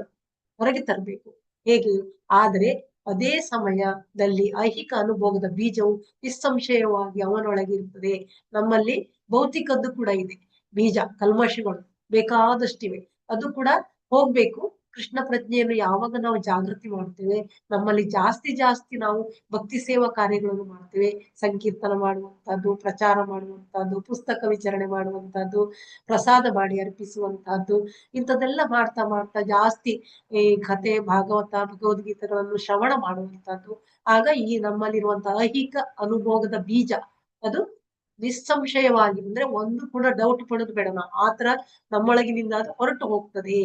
ಹೊರಗೆ ತರಬೇಕು. ಹೇಗೆ ಆದ್ರೆ ಅದೇ ಸಮಯದಲ್ಲಿ ಐಹಿಕ ಅನುಭೋಗದ ಬೀಜವು ನಿಸ್ಸಂಶಯವಾಗಿ ಅವನೊಳಗೆ ಇರ್ತದೆ. ನಮ್ಮಲ್ಲಿ ಭೌತಿಕದ್ದು ಕೂಡ ಇದೆ ಬೀಜ, ಕಲ್ಮಶಗಳು ಬೇಕಾದಷ್ಟಿವೆ, ಅದು ಕೂಡ ಹೋಗ್ಬೇಕು. ಕೃಷ್ಣ ಪ್ರಜ್ಞೆಯನ್ನು ಯಾವಾಗ ನಾವು ಜಾಗೃತಿ ಮಾಡ್ತೇವೆ, ನಮ್ಮಲ್ಲಿ ಜಾಸ್ತಿ ನಾವು ಭಕ್ತಿ ಸೇವಾ ಕಾರ್ಯಗಳನ್ನು ಮಾಡ್ತೇವೆ, ಸಂಕೀರ್ತನ ಮಾಡುವಂತಹದ್ದು, ಪ್ರಚಾರ ಮಾಡುವಂತಹದ್ದು, ಪುಸ್ತಕ ವಿಚಾರಣೆ ಮಾಡುವಂತಹದ್ದು, ಪ್ರಸಾದ ಮಾಡಿ ಅರ್ಪಿಸುವಂತಹದ್ದು, ಇಂಥದ್ದೆಲ್ಲ ಮಾಡ್ತಾ ಜಾಸ್ತಿ ಈ ಕಥೆ, ಭಾಗವತ, ಭಗವದ್ಗೀತೆಗಳನ್ನು ಶ್ರವಣ ಮಾಡುವಂತಹದ್ದು, ಆಗ ಈ ನಮ್ಮಲ್ಲಿರುವಂತಹ ಐಹಿಕ ಅನುಭೋಗದ ಬೀಜ ಅದು ನಿಸ್ಸಂಶಯವಾಗಿ, ಅಂದ್ರೆ ಒಂದು ಕೂಡ ಡೌಟ್ ಪಡೋದು ಬೇಡ ನಾವು, ಆತರ ನಮ್ಮೊಳಗಿನಿಂದ ಅದು ಹೊರಟು ಹೋಗ್ತದೆ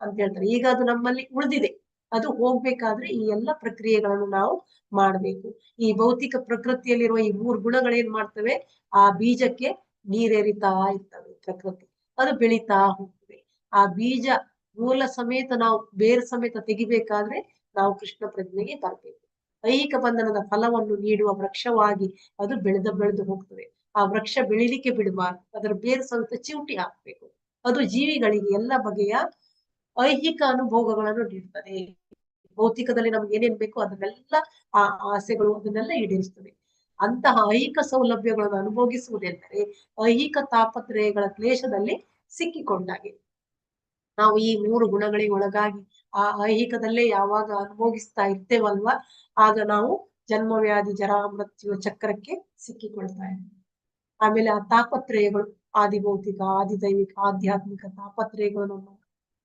ಅಂತ ಹೇಳ್ತಾರೆ. ಈಗ ಅದು ನಮ್ಮಲ್ಲಿ ಉಳಿದಿದೆ, ಅದು ಹೋಗ್ಬೇಕಾದ್ರೆ ಈ ಎಲ್ಲ ಪ್ರಕ್ರಿಯೆಗಳನ್ನು ನಾವು ಮಾಡ್ಬೇಕು. ಈ ಭೌತಿಕ ಪ್ರಕೃತಿಯಲ್ಲಿರುವ ಈ 3 ಗುಣಗಳೇನ್ ಮಾಡ್ತವೆ, ಆ ಬೀಜಕ್ಕೆ ನೀರೇರಿತಾ ಇರ್ತವೆ. ಪ್ರಕೃತಿ ಅದು ಬೆಳೀತಾ ಹೋಗ್ತದೆ. ಆ ಬೀಜ ಮೂಲ ಸಮೇತ ನಾವು ಬೇರೆ ಸಮೇತ ತೆಗಿಬೇಕಾದ್ರೆ ನಾವು ಕೃಷ್ಣ ಪ್ರಜ್ಞೆಗೆ ತರಬೇಕು. ಐಹಿಕ ಬಂಧನದ ಫಲವನ್ನು ನೀಡುವ ವೃಕ್ಷವಾಗಿ ಅದು ಬೆಳೆದು ಹೋಗ್ತದೆ. ಆ ವೃಕ್ಷ ಬೆಳಿಲಿಕ್ಕೆ ಬಿಡಬಾರ್ದು, ಅದರ ಬೇರೆ ಸಮೇತ ಚಿವುಟಿ ಹಾಕ್ಬೇಕು. ಅದು ಜೀವಿಗಳಿಗೆ ಎಲ್ಲ ಬಗೆಯ ಐಹಿಕ ಅನುಭೋಗಗಳನ್ನು ನೀಡ್ತದೆ. ಭೌತಿಕದಲ್ಲಿ ನಮ್ಗೆ ಏನೇನ್ ಬೇಕು ಅದನ್ನೆಲ್ಲ, ಆ ಆಸೆಗಳು ಅದನ್ನೆಲ್ಲ ಈಡೇರಿಸ್ತದೆ. ಅಂತಹ ಐಹಿಕ ಸೌಲಭ್ಯಗಳನ್ನು ಅನುಭೋಗಿಸುವುದೆಂದರೆ ಐಹಿಕ ತಾಪತ್ರಯಗಳ ಕ್ಲೇಶದಲ್ಲಿ ಸಿಕ್ಕಿಕೊಂಡಾಗೆ. ನಾವು ಈ 3 ಗುಣಗಳಿಗೆ ಒಳಗಾಗಿ ಆ ಐಹಿಕದಲ್ಲೇ ಯಾವಾಗ ಅನುಭೋಗಿಸ್ತಾ ಇರ್ತೇವಲ್ವಾ, ಆಗ ನಾವು ಜನ್ಮ ವ್ಯಾಧಿ ಜರಾ ಮೃತ್ಯು ಚಕ್ರಕ್ಕೆ ಸಿಕ್ಕಿಕೊಳ್ತಾ ಇದ್ದೀವಿ. ಆಮೇಲೆ ಆ ತಾಪತ್ರಯಗಳು, ಆದಿಭೌತಿಕ, ಆದಿದೈವಿಕ, ಆಧ್ಯಾತ್ಮಿಕ ತಾಪತ್ರಯಗಳು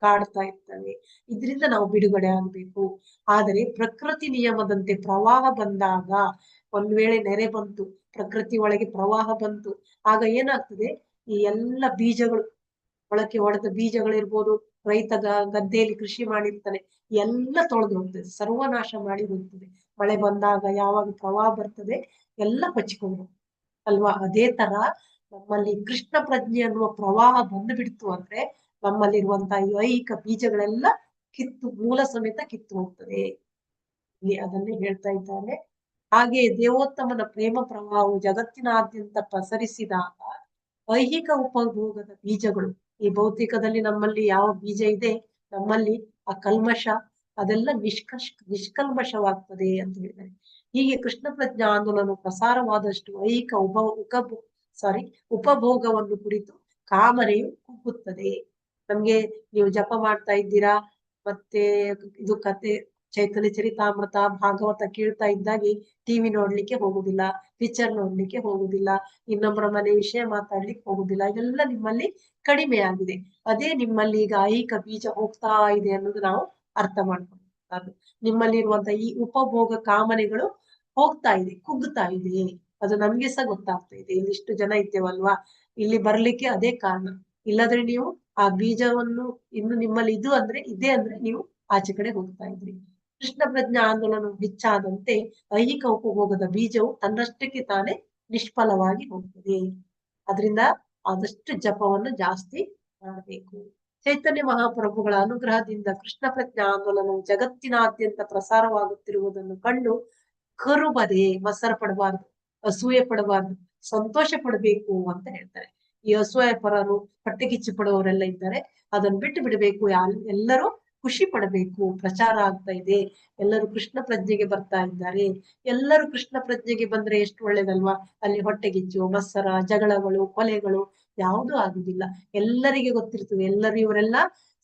ಕಾಡ್ತಾ ಇರ್ತವೆ. ಇದರಿಂದ ನಾವು ಬಿಡುಗಡೆ ಆಗ್ಬೇಕು. ಆದರೆ ಪ್ರಕೃತಿ ನಿಯಮದಂತೆ ಪ್ರವಾಹ ಬಂದಾಗ, ಒಂದ್ ವೇಳೆ ನೆರೆ ಬಂತು, ಪ್ರಕೃತಿ ಒಳಗೆ ಪ್ರವಾಹ ಬಂತು, ಆಗ ಏನಾಗ್ತದೆ, ಈ ಎಲ್ಲ ಬೀಜಗಳು, ಮೊಳಕೆ ಹೊಡೆದ ಬೀಜಗಳಿರ್ಬೋದು, ರೈತ ಗದ್ದೆಯಲ್ಲಿ ಕೃಷಿ ಮಾಡಿರ್ತಾನೆ, ಎಲ್ಲ ತೊಳೆದು ಹೋಗ್ತದೆ, ಸರ್ವನಾಶ ಮಾಡಿ ಹೋಗ್ತದೆ. ಮಳೆ ಬಂದಾಗ ಯಾವಾಗ ಪ್ರವಾಹ ಬರ್ತದೆ ಎಲ್ಲ ಕೊಚ್ಚಿಕೊಂಡು ಅಲ್ವಾ. ಅದೇ ತರ ನಮ್ಮಲ್ಲಿ ಕೃಷ್ಣ ಪ್ರಜ್ಞೆ ಅನ್ನುವ ಪ್ರವಾಹ ಬಂದು ಬಿಡ್ತು ಅಂದ್ರೆ ನಮ್ಮಲ್ಲಿರುವಂತಹ ಈ ಐಹಿಕ ಬೀಜಗಳೆಲ್ಲ ಮೂಲ ಸಮೇತ ಕಿತ್ತು ಹೋಗ್ತದೆ. ಇಲ್ಲಿ ಅದನ್ನೇ ಹೇಳ್ತಾ ಇದ್ದಾರೆ. ಹಾಗೆ ದೇವೋತ್ತಮನ ಪ್ರೇಮ ಪ್ರವಾಹವು ಜಗತ್ತಿನಾದ್ಯಂತ ಪಸರಿಸಿದಾಗ ಐಹಿಕ ಉಪಭೋಗದ ಬೀಜಗಳು, ಈ ಭೌತಿಕದಲ್ಲಿ ನಮ್ಮಲ್ಲಿ ಯಾವ ಬೀಜ ಇದೆ, ನಮ್ಮಲ್ಲಿ ಆ ಕಲ್ಮಶ ಅದೆಲ್ಲ ನಿಷ್ಕಲ್ಮಶವಾಗ್ತದೆ ಅಂತ ಹೇಳಿದ್ದಾರೆ. ಹೀಗೆ ಕೃಷ್ಣ ಪ್ರಜ್ಞಾ ಆಂದೋಲನ ಪ್ರಸಾರವಾದಷ್ಟು ಐಹಿಕ ಉಪಭೋಗವನ್ನು ಕುರಿತು ಕಾಮನೆಯು ಕುಗ್ಗುತ್ತದೆ. ನಮ್ಗೆ ನೀವು ಜಪ ಮಾಡ್ತಾ ಇದ್ದೀರಾ, ಮತ್ತೆ ಇದು ಕತೆ ಚೈತನ್ಯ ಚರಿತಾಮೃತ ಭಾಗವತ ಕೇಳ್ತಾ ಇದ್ದಾಗೆ ಟಿವಿ ನೋಡ್ಲಿಕ್ಕೆ ಹೋಗುದಿಲ್ಲ, ಪಿಕ್ಚರ್ ನೋಡ್ಲಿಕ್ಕೆ ಹೋಗುದಿಲ್ಲ, ಇನ್ನೊಬ್ಬರ ಮನೆ ವಿಷಯ ಮಾತಾಡ್ಲಿಕ್ಕೆ ಹೋಗುದಿಲ್ಲ. ಇದೆಲ್ಲ ನಿಮ್ಮಲ್ಲಿ ಕಡಿಮೆ ಆಗಿದೆ. ಅದೇ ನಿಮ್ಮಲ್ಲಿ ಈಗ ಐಹಿಕ ಬೀಜ ಹೋಗ್ತಾ ಇದೆ ಅನ್ನೋದು ನಾವು ಅರ್ಥ ಮಾಡ್ಕೊಂಡು, ನಿಮ್ಮಲ್ಲಿ ಇರುವಂತಹ ಈ ಉಪಭೋಗ ಕಾಮನೆಗಳು ಹೋಗ್ತಾ ಇದೆ, ಕುಗ್ಗುತ್ತಾ ಇದೆ. ಅದು ನಮ್ಗೆ ಸಹ ಗೊತ್ತಾಗ್ತಾ ಇದೆ. ಇಲ್ಲಿಷ್ಟು ಜನ ಇದ್ದೇವಲ್ವಾ, ಇಲ್ಲಿ ಬರ್ಲಿಕ್ಕೆ ಅದೇ ಕಾರಣ. ಇಲ್ಲದ್ರೆ ನೀವು ಆ ಬೀಜವನ್ನು ಇನ್ನು ನಿಮ್ಮಲ್ಲಿ ಇದೆ ಅಂದ್ರೆ ನೀವು ಆಚೆ ಕಡೆ ಹೋಗ್ತಾ ಇದ್ರಿ. ಕೃಷ್ಣ ಪ್ರಜ್ಞಾ ಆಂದೋಲನ ಹೆಚ್ಚಾದಂತೆ ಐಹಿಕ ಉಪಭೋಗದ ಬೀಜವು ತನ್ನಷ್ಟಕ್ಕೆ ತಾನೇ ನಿಷ್ಫಲವಾಗಿ ಹೋಗ್ತದೆ. ಅದರಿಂದ ಆದಷ್ಟು ಜಪವನ್ನು ಜಾಸ್ತಿ ಮಾಡಬೇಕು. ಚೈತನ್ಯ ಮಹಾಪ್ರಭುಗಳ ಅನುಗ್ರಹದಿಂದ ಕೃಷ್ಣ ಪ್ರಜ್ಞಾ ಆಂದೋಲನವು ಜಗತ್ತಿನಾದ್ಯಂತ ಪ್ರಸಾರವಾಗುತ್ತಿರುವುದನ್ನು ಕಂಡು ಕರುಬದೆ ಮತ್ಸರ ಪಡಬಾರ್ದು, ಅಸೂಯೆ ಪಡಬಾರ್ದು, ಸಂತೋಷ ಪಡಬೇಕು ಅಂತ ಹೇಳ್ತಾರೆ. ಈ ಅಸೂಯೆ ಪರರು, ಹೊಟ್ಟೆಕಿಚ್ಚು ಪಡುವವರೆಲ್ಲ ಇದ್ದಾರೆ, ಅದನ್ನು ಬಿಟ್ಟು ಬಿಡಬೇಕು. ಎಲ್ಲರೂ ಖುಷಿ ಪಡಬೇಕು. ಪ್ರಚಾರ ಆಗ್ತಾ ಇದೆ, ಎಲ್ಲರೂ ಕೃಷ್ಣ ಪ್ರಜ್ಞೆಗೆ ಬರ್ತಾ ಇದ್ದಾರೆ. ಎಲ್ಲರೂ ಕೃಷ್ಣ ಪ್ರಜ್ಞೆಗೆ ಬಂದ್ರೆ ಎಷ್ಟು ಒಳ್ಳೇದಲ್ವಾ. ಅಲ್ಲಿ ಹೊಟ್ಟೆಗಿಚ್ಚು, ಮತ್ಸರ, ಜಗಳಗಳು, ಕೊಲೆಗಳು ಯಾವುದೂ ಆಗುದಿಲ್ಲ. ಎಲ್ಲರಿಗೆ ಗೊತ್ತಿರ್ತದೆ, ಎಲ್ಲರೂ ಇವರೆಲ್ಲ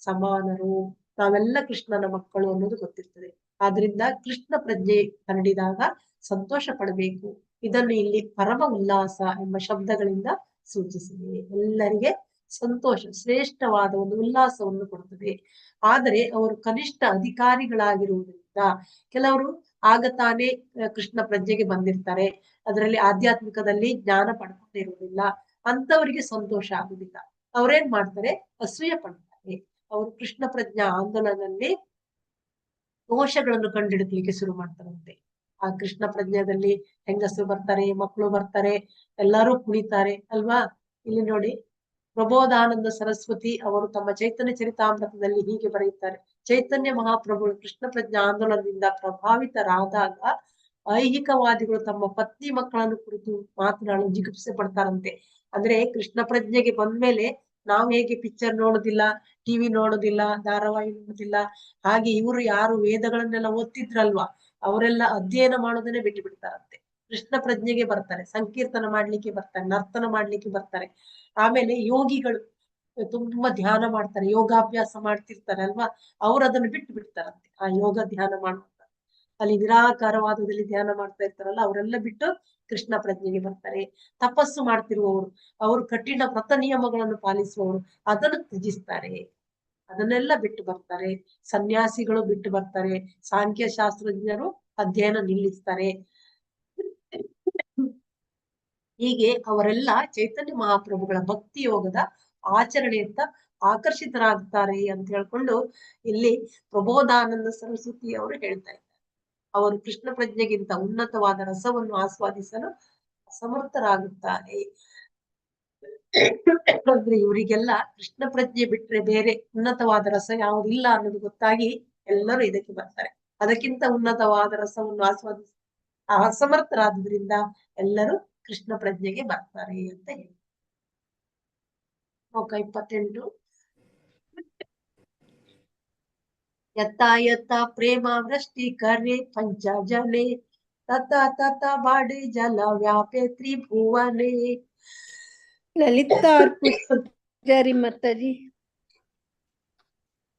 ಸಮಾನರು, ನಾವೆಲ್ಲ ಕೃಷ್ಣನ ಮಕ್ಕಳು ಅನ್ನೋದು ಗೊತ್ತಿರ್ತದೆ. ಆದ್ರಿಂದ ಕೃಷ್ಣ ಪ್ರಜ್ಞೆ ಹರಡಿದಾಗ ಸಂತೋಷ ಪಡಬೇಕು. ಇದನ್ನು ಇಲ್ಲಿ ಪರಮ ಉಲ್ಲಾಸ ಎಂಬ ಶಬ್ದಗಳಿಂದ ಸೂಚಿಸಿದೆ. ಎಲ್ಲರಿಗೆ ಸಂತೋಷ, ಶ್ರೇಷ್ಠವಾದ ಒಂದು ಉಲ್ಲಾಸವನ್ನು ಕೊಡುತ್ತದೆ. ಆದರೆ ಅವರು ಕನಿಷ್ಠ ಅಧಿಕಾರಿಗಳಾಗಿರುವುದರಿಂದ ಕೆಲವರು ಆಗ ತಾನೇ ಕೃಷ್ಣ ಪ್ರಜ್ಞೆಗೆ ಬಂದಿರ್ತಾರೆ, ಅದರಲ್ಲಿ ಆಧ್ಯಾತ್ಮಿಕದಲ್ಲಿ ಜ್ಞಾನ ಪಡ್ಕೊಂಡಿರುವುದಿಲ್ಲ, ಅಂತವರಿಗೆ ಸಂತೋಷ ಆಗುದಿಲ್ಲ. ಅವ್ರೇನ್ ಮಾಡ್ತಾರೆ, ಅಸೂಯೆ ಪಡ್ತಾರೆ. ಅವರು ಕೃಷ್ಣ ಪ್ರಜ್ಞಾ ಆಂದೋಲನದಲ್ಲಿ ದೋಷಗಳನ್ನು ಕಂಡುಹಿಡಿದ್ಲಿಕ್ಕೆ ಶುರು ಮಾಡ್ತಾರಂತೆ. ಆ ಕೃಷ್ಣ ಪ್ರಜ್ಞಾದಲ್ಲಿ ಹೆಂಗಸರು ಬರ್ತಾರೆ, ಮಕ್ಕಳು ಬರ್ತಾರೆ, ಎಲ್ಲರೂ ಕುಣಿತಾರೆ ಅಲ್ವಾ. ಇಲ್ಲಿ ನೋಡಿ, ಪ್ರಬೋಧಾನಂದ ಸರಸ್ವತಿ ಅವರು ತಮ್ಮ ಚೈತನ್ಯ ಚರಿತಾಮೃತದಲ್ಲಿ ಹೀಗೆ ಬರೆಯುತ್ತಾರೆ. ಚೈತನ್ಯ ಮಹಾಪ್ರಭುಗಳು ಕೃಷ್ಣ ಪ್ರಜ್ಞಾ ಆಂದೋಲನದಿಂದ ಪ್ರಭಾವಿತರಾದಾಗ ಐಹಿಕವಾದಿಗಳು ತಮ್ಮ ಪತ್ನಿ ಮಕ್ಕಳನ್ನು ಕುರಿತು ಮಾತನಾಡಲು ಜಿಗುಪ್ಸೆ ಪಡ್ತಾರಂತೆ. ಅಂದ್ರೆ ಕೃಷ್ಣ ಪ್ರಜ್ಞೆಗೆ ಬಂದ್ಮೇಲೆ ನಾವು ಹೇಗೆ ಪಿಕ್ಚರ್ ನೋಡುದಿಲ್ಲ, ಟಿವಿ ನೋಡುದಿಲ್ಲ, ಧಾರಾವಾಹಿ ನೋಡುದಿಲ್ಲ, ಹಾಗೆ ಇವರು ಯಾರು ವೇದಗಳನ್ನೆಲ್ಲ ಓದ್ತಿದ್ರಲ್ವಾ, ಅವರೆಲ್ಲ ಅಧ್ಯಯನ ಮಾಡೋದನ್ನೇ ಬಿಟ್ಟು ಬಿಡ್ತಾರಂತೆ. ಕೃಷ್ಣ ಪ್ರಜ್ಞೆಗೆ ಬರ್ತಾರೆ, ಸಂಕೀರ್ತನ ಮಾಡ್ಲಿಕ್ಕೆ ಬರ್ತಾರೆ, ನರ್ತನ ಮಾಡ್ಲಿಕ್ಕೆ ಬರ್ತಾರೆ. ಆಮೇಲೆ ಯೋಗಿಗಳು ತುಂಬಾ ಧ್ಯಾನ ಮಾಡ್ತಾರೆ, ಯೋಗಾಭ್ಯಾಸ ಮಾಡ್ತಿರ್ತಾರೆ ಅಲ್ವಾ, ಅವ್ರು ಅದನ್ನು ಬಿಟ್ಟು ಬಿಡ್ತಾರಂತೆ. ಆ ಯೋಗ ಧ್ಯಾನ ಮಾಡುವಂತ ಅಲ್ಲಿ ನಿರಾಕಾರವಾದದಲ್ಲಿ ಧ್ಯಾನ ಮಾಡ್ತಾ ಇರ್ತಾರಲ್ಲ, ಅವರೆಲ್ಲ ಬಿಟ್ಟು ಕೃಷ್ಣ ಪ್ರಜ್ಞೆಗೆ ಬರ್ತಾರೆ. ತಪಸ್ಸು ಮಾಡ್ತಿರುವವರು, ಅವರು ಕಠಿಣ ವ್ರತ ನಿಯಮಗಳನ್ನು ಪಾಲಿಸುವವರು ಅದನ್ನು ತ್ಯಜಿಸ್ತಾರೆ, ಅದನ್ನೆಲ್ಲ ಬಿಟ್ಟು ಬರ್ತಾರೆ. ಸನ್ಯಾಸಿಗಳು ಬಿಟ್ಟು ಬರ್ತಾರೆ, ಸಾಂಖ್ಯ ಶಾಸ್ತ್ರಜ್ಞರು ಅಧ್ಯಯನ ನಿಲ್ಲಿಸ್ತಾರೆ. ಹೀಗೆ ಅವರೆಲ್ಲ ಚೈತನ್ಯ ಮಹಾಪ್ರಭುಗಳ ಭಕ್ತಿ ಯೋಗದ ಆಚರಣೆಯತ್ತ ಆಕರ್ಷಿತರಾಗ್ತಾರೆ ಅಂತ ಹೇಳ್ಕೊಂಡು ಇಲ್ಲಿ ಪ್ರಬೋಧಾನಂದ ಸರಸ್ವತಿ ಅವರು ಹೇಳ್ತಾ ಇದ್ದಾರೆ. ಅವರು ಕೃಷ್ಣ ಪ್ರಜ್ಞೆಗಿಂತ ಉನ್ನತವಾದ ರಸವನ್ನು ಆಸ್ವಾದಿಸಲು ಅಸಮರ್ಥರಾಗುತ್ತಾರೆ. ಅಂದ್ರೆ ಇವರಿಗೆಲ್ಲ ಕೃಷ್ಣ ಪ್ರಜ್ಞೆ ಬಿಟ್ರೆ ಬೇರೆ ಉನ್ನತವಾದ ರಸ ಯಾವುದಿಲ್ಲ ಅನ್ನೋದು ಗೊತ್ತಾಗಿ ಎಲ್ಲರೂ ಇದಕ್ಕೆ ಬರ್ತಾರೆ. ಅದಕ್ಕಿಂತ ಉನ್ನತವಾದ ರಸವನ್ನು ಆಸ್ವಾದಿಸ ಅಸಮರ್ಥರಾದ್ರಿಂದ ಎಲ್ಲರೂ ಕೃಷ್ಣ ಪ್ರಜ್ಞೆಗೆ ಬರ್ತಾರೆ ಅಂತ ಹೇಳಿ. 28 ಯಥಾ ಯಥಾ ಪ್ರೇಮ ವೃಷ್ಟಿ ಕರೆ ಪಂಚ ಜನೆ ತಥಾ ತಥಾ ಬಾಡೆ ಜಲ ವ್ಯಾಪೆ ತ್ರಿಭುವನೆ. ಲಲಿತಾ ಅವ್ರ ಪೂಜಾರಿ ಮಾತಾಜಿ,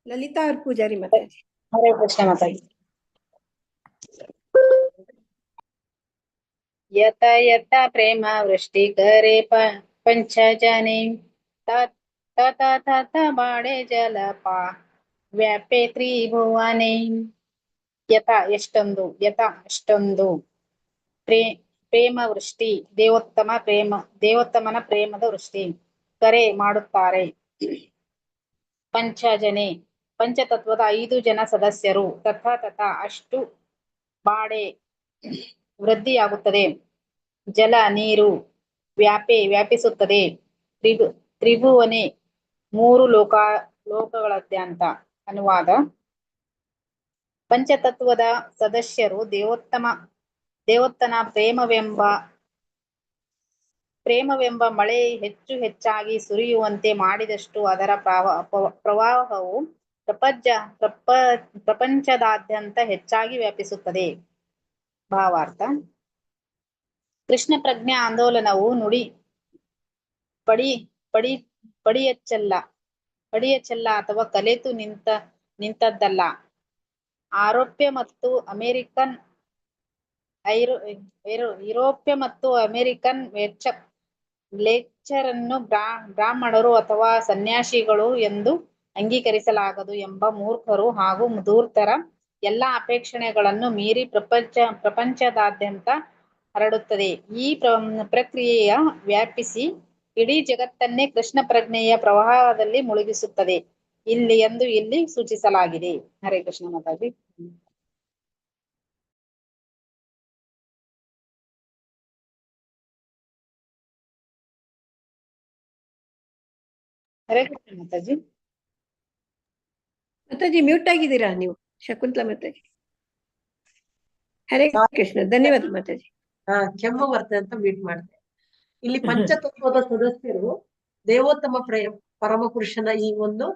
ಲಲಿತಾ ಅವ್ರ ಪೂಜಾರಿ ಮಾತಾಜಿ. ಹರೇ ಕೃಷ್ಣ ಮಾತಾಜಿ. ಯತ ಯತ ಪ್ರೇಮ ವೃಷ್ಟಿ ಕರೆ ಪಂಚ ಜನೆ ತತ ತತ ಬಾಡೆ ಜಲಪ ವ್ಯಾಪೆ ತ್ರಿಭುವನೆ. ಯತ ಎಷ್ಟೊಂದು, ಯತ ಅಷ್ಟೊಂದು, ಪ್ರೇಮ ವೃಷ್ಟಿ ದೇವೋತ್ತಮನ ಪ್ರೇಮದ ವೃಷ್ಟಿ, ಕರೆ ಮಾಡುತ್ತಾರೆ. ಪಂಚಜನೆ ಪಂಚತತ್ವದ 5 ಜನ ಸದಸ್ಯರು, ತಥಾ ತಥಾ ಅಷ್ಟು, ಬಾಡೆ ವೃದ್ಧಿಯಾಗುತ್ತದೆ, ಜಲ ನೀರು, ವ್ಯಾಪಿಸುತ್ತದೆ, ತ್ರಿಭುವನೆ 3 ಲೋಕಗಳಾದ್ಯಂತ. ಅನುವಾದ: ಪಂಚತತ್ವದ ಸದಸ್ಯರು ದೇವೋತ್ತನ ಪ್ರೇಮವೆಂಬ ಮಳೆ ಹೆಚ್ಚು ಹೆಚ್ಚಾಗಿ ಸುರಿಯುವಂತೆ ಮಾಡಿದಷ್ಟು ಅದರ ಪ್ರವಾಹವು ಪ್ರಪಂಚದಾದ್ಯಂತ ಹೆಚ್ಚಾಗಿ ವ್ಯಾಪಿಸುತ್ತದೆ. ಭಾವಾರ್ಥ: ಕೃಷ್ಣ ಪ್ರಜ್ಞಾ ಆಂದೋಲನವು ನುಡಿ ಪಡಿಯಚ್ಚಲ್ಲ ಅಥವಾ ಕಲೆತು ನಿಂತದ್ದಲ್ಲ. ಯುರೋಪ್ಯ ಮತ್ತು ಅಮೆರಿಕನ್ ಲೆಕ್ಚರನ್ನು ಬ್ರಾಹ್ಮಣರು ಅಥವಾ ಸನ್ಯಾಸಿಗಳು ಎಂದು ಅಂಗೀಕರಿಸಲಾಗದು ಎಂಬ ಮೂರ್ಖರು ಹಾಗೂ ಧೂರ್ತರ ಎಲ್ಲ ಅಪೇಕ್ಷಣೆಗಳನ್ನು ಮೀರಿ ಪ್ರಪಂಚದಾದ್ಯಂತ ಹರಡುತ್ತದೆ. ಈ ಪ್ರಕ್ರಿಯೆಯ ವ್ಯಾಪಿಸಿ ಇಡೀ ಜಗತ್ತನ್ನೇ ಕೃಷ್ಣ ಪ್ರಜ್ಞೆಯ ಪ್ರವಾಹದಲ್ಲಿ ಮುಳುಗಿಸುತ್ತದೆ. ಇಲ್ಲಿ ಸೂಚಿಸಲಾಗಿದೆ. ಹರೇ ಕೃಷ್ಣ ಮಾತಾಜಿ. ಹರೇ ಕೃಷ್ಣ ಮಾತಾಜಿ. ಮಾತಾಜಿ ಮ್ಯೂಟ್ ಆಗಿದ್ದೀರಾ ನೀವು, ಶಕುಂತಲಾ ಮಾತಾಜಿ. ಹರೇ ಕೃಷ್ಣ, ಧನ್ಯವಾದ ಮಾತಾಜಿ. ಕೆಮ್ಮು ಬರ್ತದೆ ಅಂತ ಮೀಟ್ ಮಾಡಿದೆ. ಇಲ್ಲಿ ಪಂಚತತ್ವದ ಸದಸ್ಯರು ದೇವೋತ್ತಮ ಪರಮ ಪುರುಷನ ಈ ಒಂದು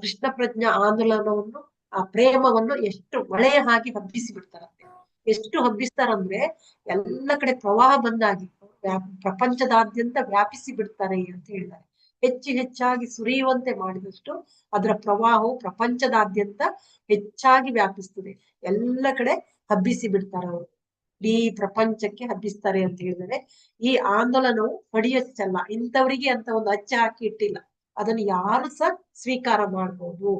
ಕೃಷ್ಣ ಪ್ರಜ್ಞಾ ಆಂದೋಲನವನ್ನು, ಆ ಪ್ರೇಮವನ್ನು ಎಷ್ಟು ಮಳೆಯ ಹಾಗೆ ಹಬ್ಬಿಸಿ ಬಿಡ್ತಾರಂತೆ. ಎಷ್ಟು ಹಬ್ಬಿಸ್ತಾರಂದ್ರೆ ಎಲ್ಲ ಕಡೆ ಪ್ರವಾಹ ಬಂದಾಗಿ ಪ್ರಪಂಚದಾದ್ಯಂತ ವ್ಯಾಪಿಸಿ ಬಿಡ್ತಾರೆ ಅಂತ ಹೇಳಿದ್ದಾರೆ. ಹೆಚ್ಚಾಗಿ ಸುರಿಯುವಂತೆ ಮಾಡಿದಷ್ಟು ಅದರ ಪ್ರವಾಹವು ಪ್ರಪಂಚದಾದ್ಯಂತ ಹೆಚ್ಚಾಗಿ ವ್ಯಾಪಿಸ್ತದೆ. ಎಲ್ಲ ಕಡೆ ಹಬ್ಬಿಸಿ ಬಿಡ್ತಾರೆ ಅವರು, ಇಡೀ ಪ್ರಪಂಚಕ್ಕೆ ಹಬ್ಬಿಸ್ತಾರೆ ಅಂತ ಹೇಳಿದರೆ ಈ ಆಂದೋಲನವು ಪಡಿಯಚ್ಚಲ್ಲ. ಇಂಥವರಿಗೆ ಅಂತ ಒಂದು ಅಚ್ಚೆ ಹಾಕಿ ಇಟ್ಟಿಲ್ಲ, ಅದನ್ನು ಯಾರು ಸಹ ಸ್ವೀಕಾರ ಮಾಡ್ಬೋದು.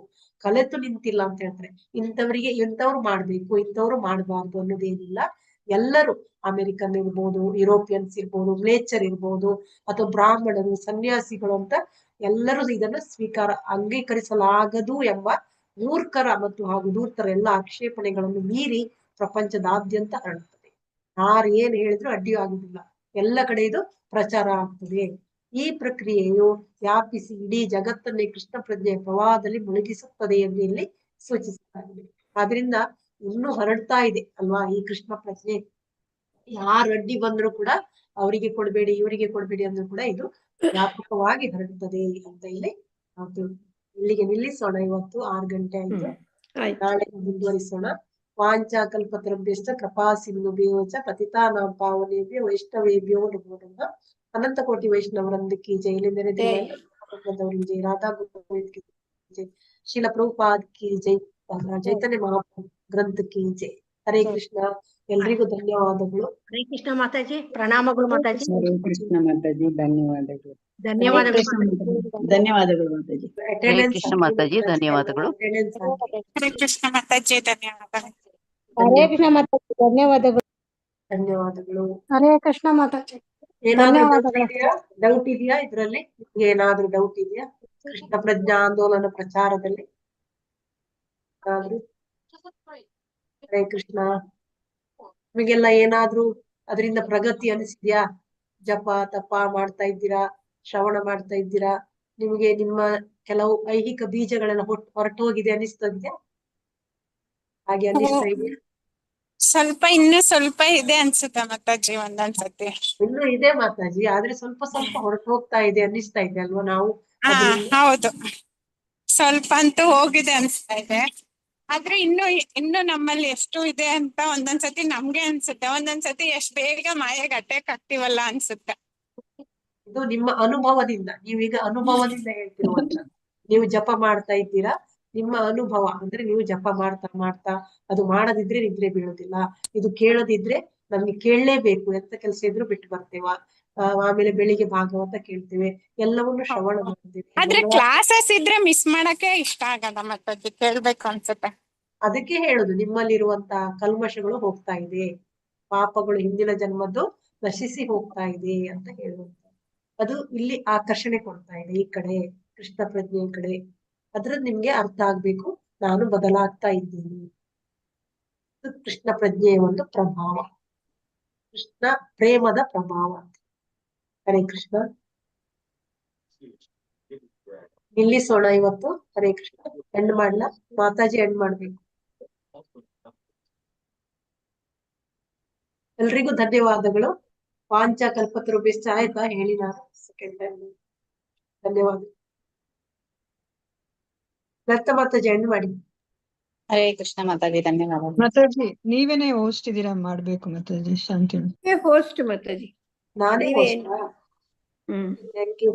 ಕಲೆತು ನಿಂತಿಲ್ಲ ಅಂತ ಹೇಳ್ತಾರೆ. ಇಂಥವರಿಗೆ ಇಂಥವ್ರು ಮಾಡ್ಬೇಕು, ಇಂಥವ್ರು ಮಾಡಬಾರ್ದು ಅನ್ನೋದೇನಿಲ್ಲ. ಎಲ್ಲರೂ ಅಮೆರಿಕನ್ ಇರ್ಬೋದು, ಯುರೋಪಿಯನ್ಸ್ ಇರ್ಬೋದು, ಮ್ಲೇಚ್ಛರ್ ಇರ್ಬೋದು, ಅಥವಾ ಬ್ರಾಹ್ಮಣರು, ಸನ್ಯಾಸಿಗಳು ಅಂತ ಎಲ್ಲರೂ ಇದನ್ನು ಅಂಗೀಕರಿಸಲಾಗದು ಎಂಬ ಮೂರ್ಖರ ಮತ್ತು ಹಾಗೂ ದೂರ್ತರ ಎಲ್ಲ ಆಕ್ಷೇಪಣೆಗಳನ್ನು ಮೀರಿ ಪ್ರಪಂಚದಾದ್ಯಂತ ಹರಡುತ್ತದೆ. ಯಾರು ಏನ್ ಹೇಳಿದ್ರು ಅಡ್ಡಿ ಆಗುದಿಲ್ಲ, ಎಲ್ಲ ಕಡೆ ಇದು ಪ್ರಚಾರ ಆಗ್ತದೆ. ಈ ಪ್ರಕ್ರಿಯೆಯು ವ್ಯಾಪಿಸಿ ಇಡೀ ಜಗತ್ತನ್ನೇ ಕೃಷ್ಣ ಪ್ರಜ್ಞೆಯ ಪ್ರವಾಹದಲ್ಲಿ ಮುಳುಗಿಸುತ್ತದೆ ಎಂದು ಇಲ್ಲಿ ಸೂಚಿಸಲಾಗಿದೆ. ಆದ್ರಿಂದ ಇನ್ನೂ ಹರಡ್ತಾ ಇದೆ ಅಲ್ವಾ ಈ ಕೃಷ್ಣ ಪ್ರಜ್ಞೆ. ಯಾರು ಅಡ್ಡಿ ಬಂದ್ರು ಕೂಡ ಅವರಿಗೆ ಕೊಡ್ಬೇಡಿ, ಇವರಿಗೆ ಕೊಡ್ಬೇಡಿ ಅಂದ್ರೂ ಕೂಡ ಇದು ವ್ಯಾಪಕವಾಗಿ ಹರಡುತ್ತದೆ ಅಂತ ಇಲ್ಲಿ ಇಲ್ಲಿಗೆ ನಿಲ್ಲಿಸೋಣ. ಇವತ್ತು 6 ಗಂಟೆ ಆಯ್ತು, ನಾಳೆ ಮುಂದುವರಿಸೋಣ. ವಾಂಚಾ ಕಲ್ಪತರುಭ್ಯಶ್ಚ ಕೃಪಾ ಸಿಂಧುಭ್ಯೋ ಚ ಪತಿತಾನಾಂ ಪಾವನೇಭ್ಯೋ ವೈಷ್ಣವೇಭ್ಯೋ ನಮೋ ನಮಃ. ಅನಂತ ಕೋಟಿ ವೈಷ್ಣವರಂದು ಕಿ ಜೈ. ಜೈ ರಾಧಾ ಗೋವಿಂದ್ ಕಿ ಜೈ. ಶ್ರೀಲ ಪ್ರಭುಪಾದ್ ಕಿ ಜೈ. ಚೈತನ್ಯ ಮಹಾಪ್ರಭು ಗ್ರಂಥ ಕಿ ಜೈ. ಹರೇ ಕೃಷ್ಣ. ಎಲ್ರಿಗೂ ಧನ್ಯವಾದಗಳು. ಹರೇ ಕೃಷ್ಣ ಮಾತಾಜಿ, ಪ್ರಣಾಮಗಳು ಮಾತಾಜಿ. ಹರೇ ಕೃಷ್ಣ ಮಾತಾಜಿ, ಧನ್ಯವಾದಗಳು. ಧನ್ಯವಾದಗಳು ಧನ್ಯವಾದಗಳು ಮಾತಾಜಿ. ಹರೇ ಕೃಷ್ಣ ಮಾತಾಜಿ, ಧನ್ಯವಾದಗಳು. ಹರೇ ಕೃಷ್ಣ ಮಾತಾಜಿ, ಧನ್ಯವಾದಗಳು. ಹರೇ ಕೃಷ್ಣ ಮಾತಾಜಿ, ಧನ್ಯವಾದಗಳು. ಧನ್ಯವಾದಗಳು. ಹರೇ ಕೃಷ್ಣ ಮಾತಾಜಿ. ಏನಾದ್ರೂ ಡೌಟ್ ಇದೆಯಾ ಇದ್ರಲ್ಲಿ? ನಿಮ್ಗೆ ಏನಾದ್ರೂ ಡೌಟ್ ಇದೆಯಾ ಕೃಷ್ಣ ಪ್ರಜ್ಞಾ ಆಂದೋಲನ ಪ್ರಚಾರದಲ್ಲಿ? ಹರೇ ಕೃಷ್ಣ. ನಿಮಗೆಲ್ಲ ಏನಾದ್ರೂ ಅದರಿಂದ ಪ್ರಗತಿ ಅನಿಸಿದ್ಯಾ? ಜಪ ತಪ ಮಾಡ್ತಾ ಇದ್ದೀರಾ, ಶ್ರವಣ ಮಾಡ್ತಾ ಇದ್ದೀರಾ, ನಿಮ್ಗೆ ನಿಮ್ಮ ಕೆಲವು ಐಹಿಕ ಬೀಜಗಳೆಲ್ಲ ಹೊರಟೋಗಿದೆ ಅನಿಸ್ತಿದ್ಯಾ? ಹಾಗೆ ಅನಿಸ್ತಾ ಇದೆಯಾ? ಇನ್ನೂ ಸ್ವಲ್ಪ ಇದೆ ಅನ್ಸುತ್ತೆ ಮಾತಾಜಿ, ಒಂದೊಂದ್ಸತಿ ಇನ್ನೂ ಇದೆ ಮಾತಾಜಿ, ಆದ್ರೆ ಸ್ವಲ್ಪ ಹೊರಟು ಹೋಗ್ತಾ ಇದೆ ಅನ್ನಿಸ್ತಾ ಇದೆ ಅಲ್ವಾ? ನಾವು ಹೌದು, ಸ್ವಲ್ಪ ಅಂತೂ ಹೋಗಿದೆ ಅನ್ಸ್ತಾ ಇದೆ. ಆದ್ರೆ ಇನ್ನು ನಮ್ಮಲ್ಲಿ ಎಷ್ಟು ಇದೆ ಅಂತ ಒಂದೊಂದ್ಸತಿ ನಮ್ಗೆ ಅನ್ಸುತ್ತೆ, ಒಂದೊಂದ್ಸತಿ ಎಷ್ಟ್ ಬೇಗ ಮಾಯೆಗೆ ಅಟ್ಯಾಕ್ ಆಗ್ತೀವಲ್ಲ ಅನ್ಸುತ್ತೆ. ಇದು ನಿಮ್ಮ ಅನುಭವದಿಂದ, ನೀವೀಗ ಅನುಭವದಿಂದ ಹೇಳ್ತಿರುವಂತ, ನೀವು ಜಪ ಮಾಡ್ತಾ ಇದ್ದೀರಾ, ನಿಮ್ಮ ಅನುಭವ ಅಂದ್ರೆ ನೀವು ಜಪ ಮಾಡ್ತಾ ಅದು ಮಾಡದಿದ್ರೆ ನಿದ್ರೆ ಬೀಳೋದಿಲ್ಲ, ಇದು ಕೇಳದಿದ್ರೆ ನಮ್ಗೆ ಕೇಳಲೇಬೇಕು, ಎಂತ ಕೆಲಸ ಇದ್ರು ಬಿಟ್ಟು ಬರ್ತೇವ, ಆಮೇಲೆ ಬೆಳಿಗ್ಗೆ ಭಾಗವತ ಕೇಳ್ತೇವೆ, ಎಲ್ಲವನ್ನು ಶ್ರವಣ ಮಾಡ್ತೇವೆ. ಆದ್ರೆ ಕ್ಲಾಸಸ್ ಇದ್ರೆ ಮಿಸ್ ಮಾಡಕ್ಕೆ ಇಷ್ಟ ಆಗಲ್ಲ ಮತ್ತೆ ಕೇಳ್ಬೇಕು ಅನ್ಸುತ್ತೆ. ಅದಕ್ಕೆ ಹೇಳುದು, ನಿಮ್ಮಲ್ಲಿರುವಂತ ಕಲ್ಮಶಗಳು ಹೋಗ್ತಾ ಇದೆ, ಪಾಪಗಳು ಹಿಂದಿನ ಜನ್ಮದ್ದು ನಶಿಸಿ ಹೋಗ್ತಾ ಇದೆ ಅಂತ ಹೇಳುವಂತ. ಅದು ಇಲ್ಲಿ ಆಕರ್ಷಣೆ ಕೊಡ್ತಾ ಇದೆ ಈ ಕಡೆ, ಕೃಷ್ಣ ಪ್ರಜ್ಞೆ ಕಡೆ. ಅದ್ರದ್ದು ನಿಮ್ಗೆ ಅರ್ಥ ಆಗ್ಬೇಕು, ನಾನು ಬದಲಾಗ್ತಾ ಇದ್ದೀನಿ. ಕೃಷ್ಣ ಪ್ರಜ್ಞೆಯ ಒಂದು ಪ್ರಭಾವ, ಕೃಷ್ಣ ಪ್ರೇಮದ ಪ್ರಭಾವ. ಹರೇ ಕೃಷ್ಣ. ನಿಲ್ಲಿಸೋಣ ಇವತ್ತು. ಹರೇ ಕೃಷ್ಣ. ಎಂಡ್ ಮಾಡ್ಲಾ ಮಾತಾಜಿ? ಎಂಡ್ ಮಾಡ್ಬೇಕು. ಎಲ್ರಿಗೂ ಧನ್ಯವಾದಗಳು. ವಾಂಚ ಕಲ್ಪತರುಭ್ಯಶ್ಚ ಆಯ್ತಾ ಹೇಳಿ ನಾನು ಸೆಕೆಂಡ್ ಟೈಮ್. ಧನ್ಯವಾದ. ದತ್ತ ಮಾತಾಜಿ ಎಂಡ್ ಮಾಡಿ. ಹರೇ ಕೃಷ್ಣ ಮಾತಾಜಿ, ಧನ್ಯವಾದ. ಮಾತಾಜಿ ನೀವೇನೇ ಹೋಸ್ಟ್ ಇದೀರಾ ಮಾಡ್ಬೇಕು ಮಾತಾಜಿ. ಶಾಂತಿ ಹೋಸ್ಟ್ ಮಾತಾಜಿ, ನಾನೇ ನೀವೇ. Thank you.